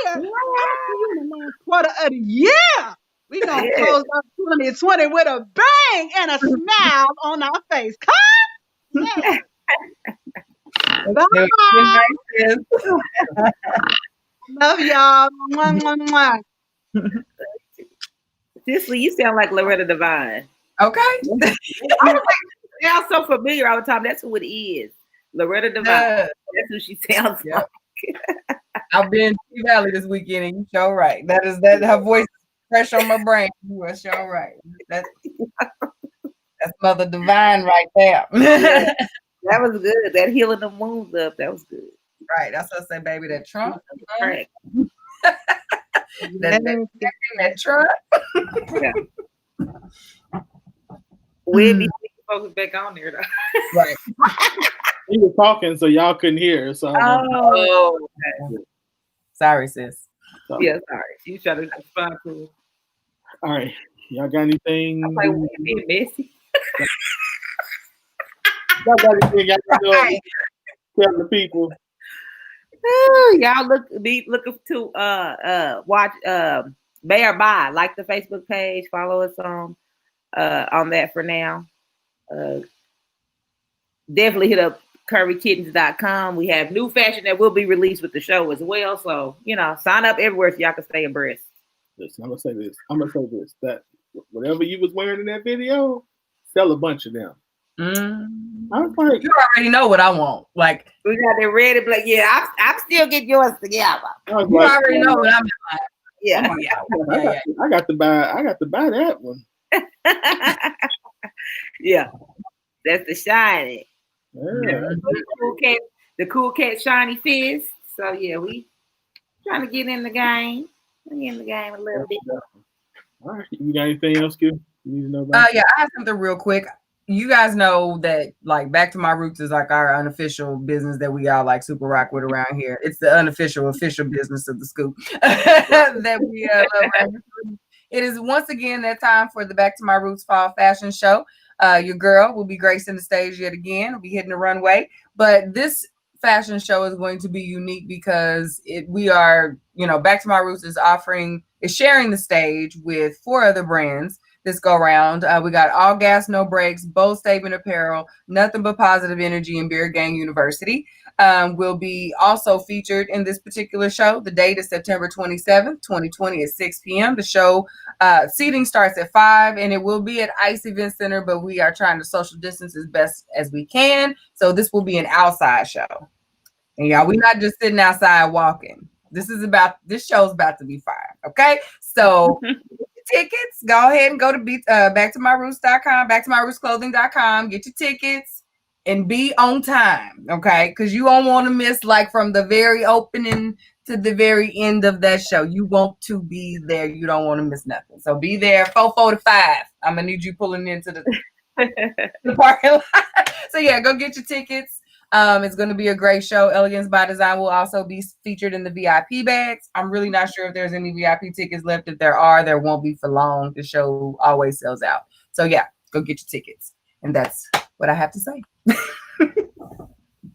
I'll see you in the last quarter of the year. We're going to close up 2020 with a bang and a smile on our face. Come! Yeah. Bye. Love y'all. Mwah, mwah, mwah. Seriously, you sound like Loretta Devine. Okay. I was like, sounds so familiar all the time. That's who it is. Loretta Devine. That's who she sounds like. I've been to Valley this weekend, and you sure right. That her voice is fresh on my brain. You are sure right. That's Mother Divine right there. That was good. That healing the wounds up. That was good. Right. That's what I said, baby. That trunk. Right. that truck. Yeah. We'll be focused back on there though. Right. We were talking, so y'all couldn't hear. So Sorry, sis. Yeah, sorry. You trying to respond to it. All right. Y'all got anything? I'm like, we're being messy. Y'all got anything y'all can do? Tell the people. Y'all looking to watch Bear By. Like the Facebook page. Follow us on that for now. Definitely hit up currykittens.com. We have new fashion that will be released with the show as well. So, sign up everywhere so y'all can stay abreast. Listen, I'm gonna say this. That whatever you was wearing in that video, sell a bunch of them. I was like, you already know what I want. Like, we got the red and black. Yeah, I'm still getting yours together. You already know what I'm like. Yeah. I got to buy that one. Yeah. That's the shiny. Yeah. The cool cat shiny fizz. So yeah, we trying to get in the game. We in the game a little bit. All right. You got anything else, Q? You need to know about? Yeah, I have something real quick. You guys know that like Back to My Roots is like our unofficial business that we all like super rock with around here. It's the unofficial official business of the scoop that we love around here. It is once again that time for the Back to My Roots Fall Fashion Show. Your girl will be gracing the stage yet again. We'll be hitting the runway. But this fashion show is going to be unique because we are, Back to My Roots is sharing the stage with 4 other brands this go round. We got All Gas, No Breaks, Bold Statement Apparel, Nothing But Positive Energy, and Beard Gang University will be also featured in this particular show. The date is September 27th, 2020 at 6 p.m. The show seating starts at 5 and it will be at ICE Event Center, but we are trying to social distance as best as we can. So this will be an outside show. And y'all, we're not just sitting outside walking. This show's about to be fire. Okay. So tickets, go ahead and go to backtomyroots.com, backtomyrootsclothing.com, get your tickets and be on time, okay? Because you don't want to miss like from the very opening to the very end of that show. You want to be there. You don't want to miss nothing. So be there 4:45. I'm gonna need you pulling into the parking lot. So yeah, go get your tickets. It's going to be a great show. Elegance by Design will also be featured in the VIP bags. I'm really not sure if there's any VIP tickets left. If there are, there won't be for long. The show always sells out. So yeah, go get your tickets. And that's what I have to say.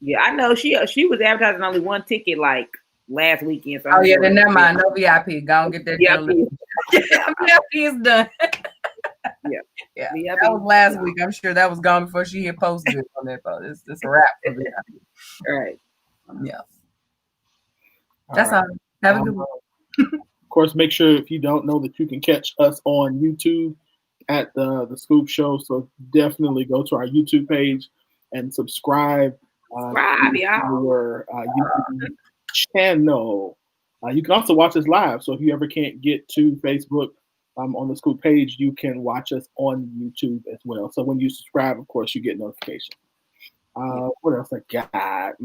Yeah, I know she was advertising only one ticket like last weekend. So then never mind. No VIP. Go and get that. VIP is done. Yeah. That was last week. I'm sure that was gone before she had posted it on that phone. It's a wrap for me. All right. Yeah. That's all. Have a good one. Of course, make sure if you don't know that you can catch us on YouTube at the Scoop Show. So definitely go to our YouTube page and subscribe. To our YouTube channel. You can also watch us live. So if you ever can't get to Facebook, on the Scoop page, you can watch us on YouTube as well. So when you subscribe, of course, you get notifications. What else I got?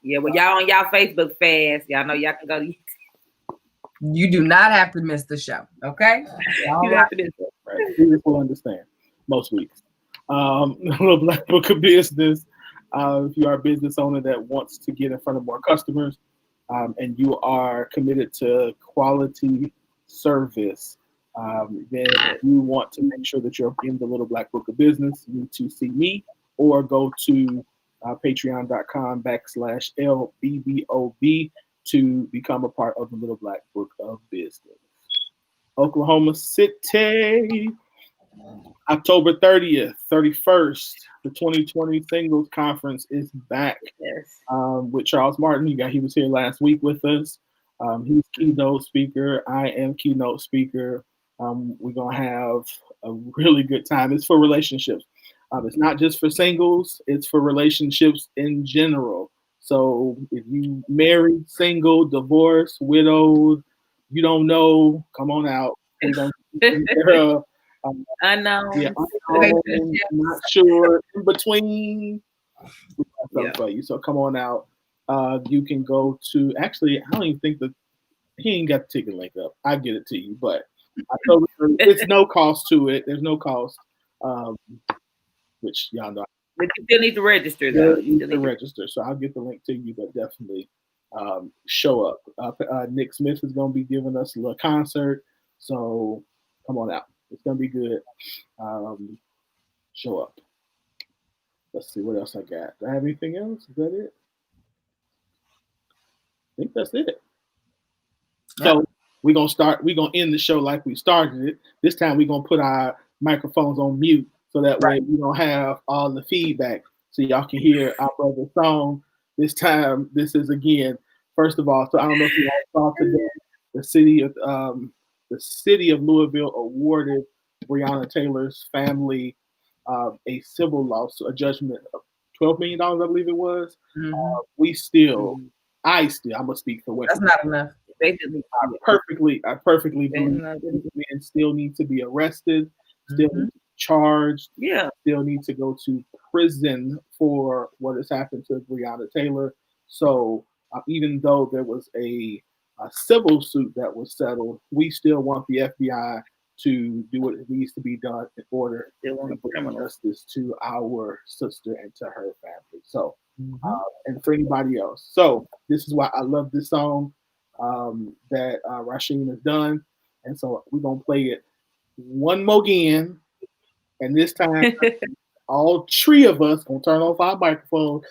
Yeah, well, y'all on y'all Facebook fast. Y'all know y'all can go to YouTube. You do not have to miss the show, okay? You have to miss it. Right. People will understand most weeks. Little Black Book of Business. If you are a business owner that wants to get in front of more customers and you are committed to quality service, then you want to make sure that you're in the Little Black Book of Business, you need to see me or go to patreon.com/LBBOB to become a part of the Little Black Book of Business. Oklahoma City, October 30th, 31st, the 2020 Singles Conference is back. Yes. With Charles Martin. He was here last week with us. He's keynote speaker. I am keynote speaker. We're going to have a really good time. It's for relationships. It's not just for singles. It's for relationships in general. So if you married, single, divorced, widowed, you don't know, come on out. Unknown. Yeah, unknown, not sure, in between. We have something for you. So come on out. You can go to, actually, I don't even think he ain't got the ticket link up. I get it to you, but it's no cost to it. There's no cost, which y'all know. But you still need to register, though. You need to register, so I'll get the link to you, but definitely show up. Nick Smith is going to be giving us a little concert, so come on out. It's going to be good. Show up. Let's see what else I got. Do I have anything else? Is that it? I think that's it. So we're going to end the show like we started it. This time we're going to put our microphones on mute so that way we don't have all the feedback so y'all can hear our brother's song. This time, this is again, first of all, so I don't know if you all saw today, the city of Louisville awarded Breonna Taylor's family a civil lawsuit, a judgment of $12 million, I believe it was. Mm-hmm. I'm gonna speak for what that's not enough. I perfectly believe men still need to be arrested, still need to be charged, still need to go to prison for what has happened to Breonna Taylor. So even though there was a civil suit that was settled, we still want the FBI to do what it needs to be done in order to bring justice to our sister and to her family. So, and for anybody else. So this is why I love this song that Rasheen has done. And so we're going to play it one more again. And this time, all three of us going to turn off our microphone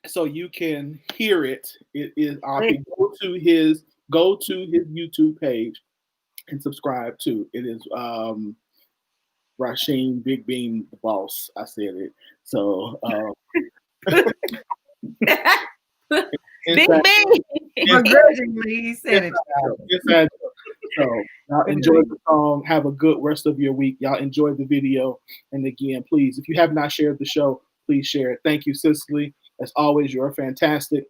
so you can hear it. It is go to his YouTube page and subscribe to. It is Rasheen Big Bean the Boss. I said it. So Big Bean. He said it. So y'all enjoy the song. Have a good rest of your week. Y'all enjoy the video. And again, please, if you have not shared the show, please share it. Thank you, Cicely. As always, you're fantastic.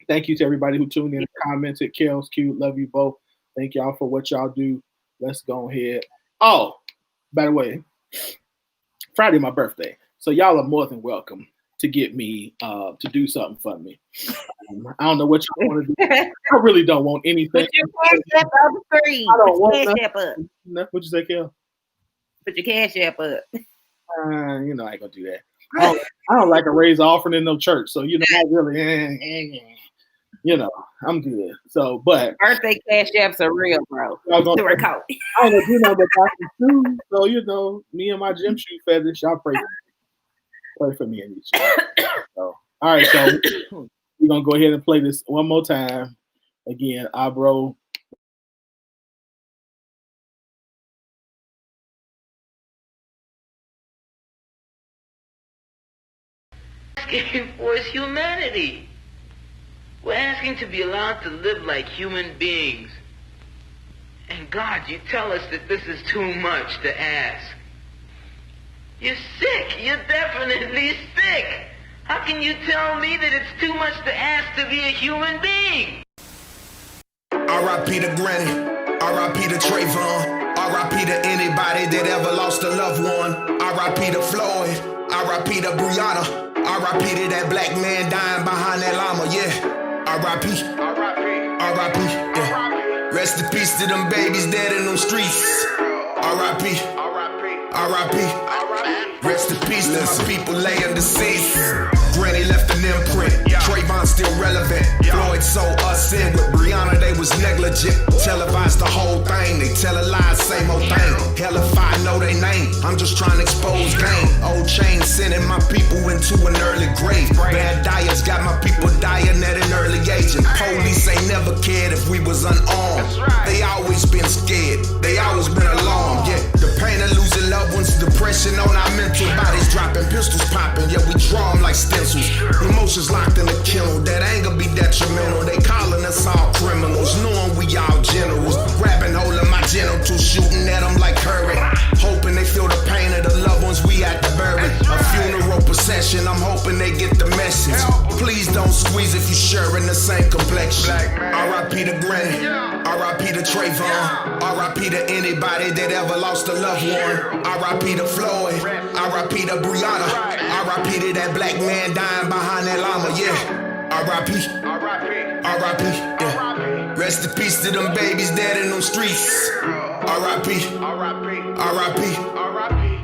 Thank you to everybody who tuned in and commented. Carol's cute. Love you both. Thank y'all for what y'all do. Let's go ahead. Oh, by the way, Friday my birthday. So y'all are more than welcome to get me to do something for me. I don't know what y'all want to do. I really don't want anything. Put your cash app on the screen. I don't want cash app up. What'd you say, Kel? Put your cash app up. I ain't gonna do that. I don't like a raise offering in no church. So I really I'm good. So, but birthday cash apps are real, bro. I don't know but too. So me and my gym shoe fetish, y'all pray for me and each other. So, all right, so we're gonna go ahead and play this one more time. Again, bro. Asking for is humanity. We're asking to be allowed to live like human beings. And God, you tell us that this is too much to ask. You're sick. You're definitely sick. How can you tell me that it's too much to ask to be a human being? R.I.P. to Granny. R.I.P. to Trayvon. R.I.P. to anybody that ever lost a loved one. R.I.P. to Floyd. R.I.P. to Breonna. R.I.P. to that black man dying behind that llama, yeah. R.I.P. R.I.P. Yeah. Rest in peace to them babies dead in them streets. R.I.P. R.I.P. Rest in peace to some people laying deceased. Granny left an imprint. Trayvon still relevant. Floyd sold us in with Breonna, they was negligent. Televised the whole thing. They tell a lie, same old thing. Hell if I know they name, I'm just trying to expose game. Old chain sending my people into an early grave. Bad diets got my people dying at an early age. And police ain't never cared if we was unarmed. They always been scared. They always been alarmed. Yeah, the pain of losing loved ones, depression on our mental bodies dropping, pistols popping. Yeah, we draw them like stencils. Emotions locked in the kennel. That anger be detrimental. They calling us all criminals, knowing we all generals. Grabbing hold of my genitals, shooting at them like Curry. Hoping they feel the pain of the loved ones we had to bury. A funeral procession, I'm hoping they get the message. Please don't squeeze if you sharing the same complexion. R.I.P. to Granny. R.I.P. to Trayvon. R.I.P. to anybody that ever lost a loved one. R.I.P. to Floyd. R.I.P. to Breonna. R.I.P. to that black man dying behind that llama, yeah. R.I.P. R.I.P. Yeah. Rest in peace to them babies dead in them streets. R.I.P. R.I.P.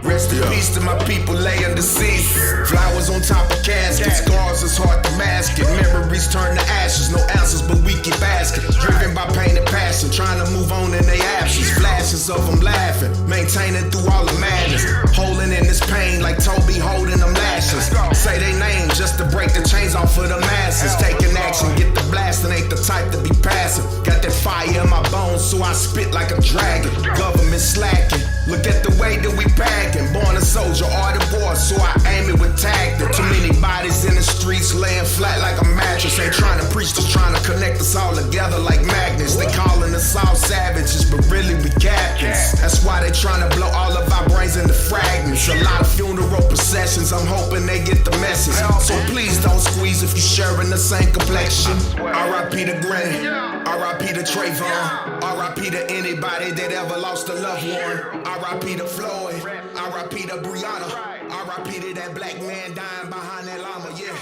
Rest in peace to my people laying deceased. Flowers on top of caskets, scars is hard to mask it. Memories turn to ashes, no answers but we keep asking. Driven by pain and passion, trying to move on in their absence. Flashes of them laughing, maintaining through all the madness. Holding in this pain like Toby holding them lashes. Say they name just to break the chains off of the masses. Taking action, get the blasting, ain't the type to be passive. Got that fire in my bones, so I spit like a dragon. Government slacking, look at the way that we packing. Born a soldier, art of war, so I aim it with tactic. Too many bodies in the streets, laying flat like a mattress. Ain't trying to preach, just trying to connect us all together like magnets. They calling us all savages, but really we captains. That's why they trying to blow all of our brains into fragments. A lot of funeral processions, I'm hoping they get the message. So please don't squeeze if you sharing the same complexion. R.I.P. to Granny, R.I.P. to Trayvon, R.I.P. to anybody that ever lost a loved one. R.I.P. to Floyd, R.I.P. to Breonna, R.I.P. to that black man dying behind that llama, yeah.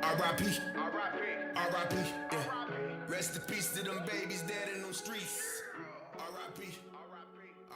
R.I.P. R.I.P. Yeah. Rest in peace to them babies dead in them streets. R.I.P.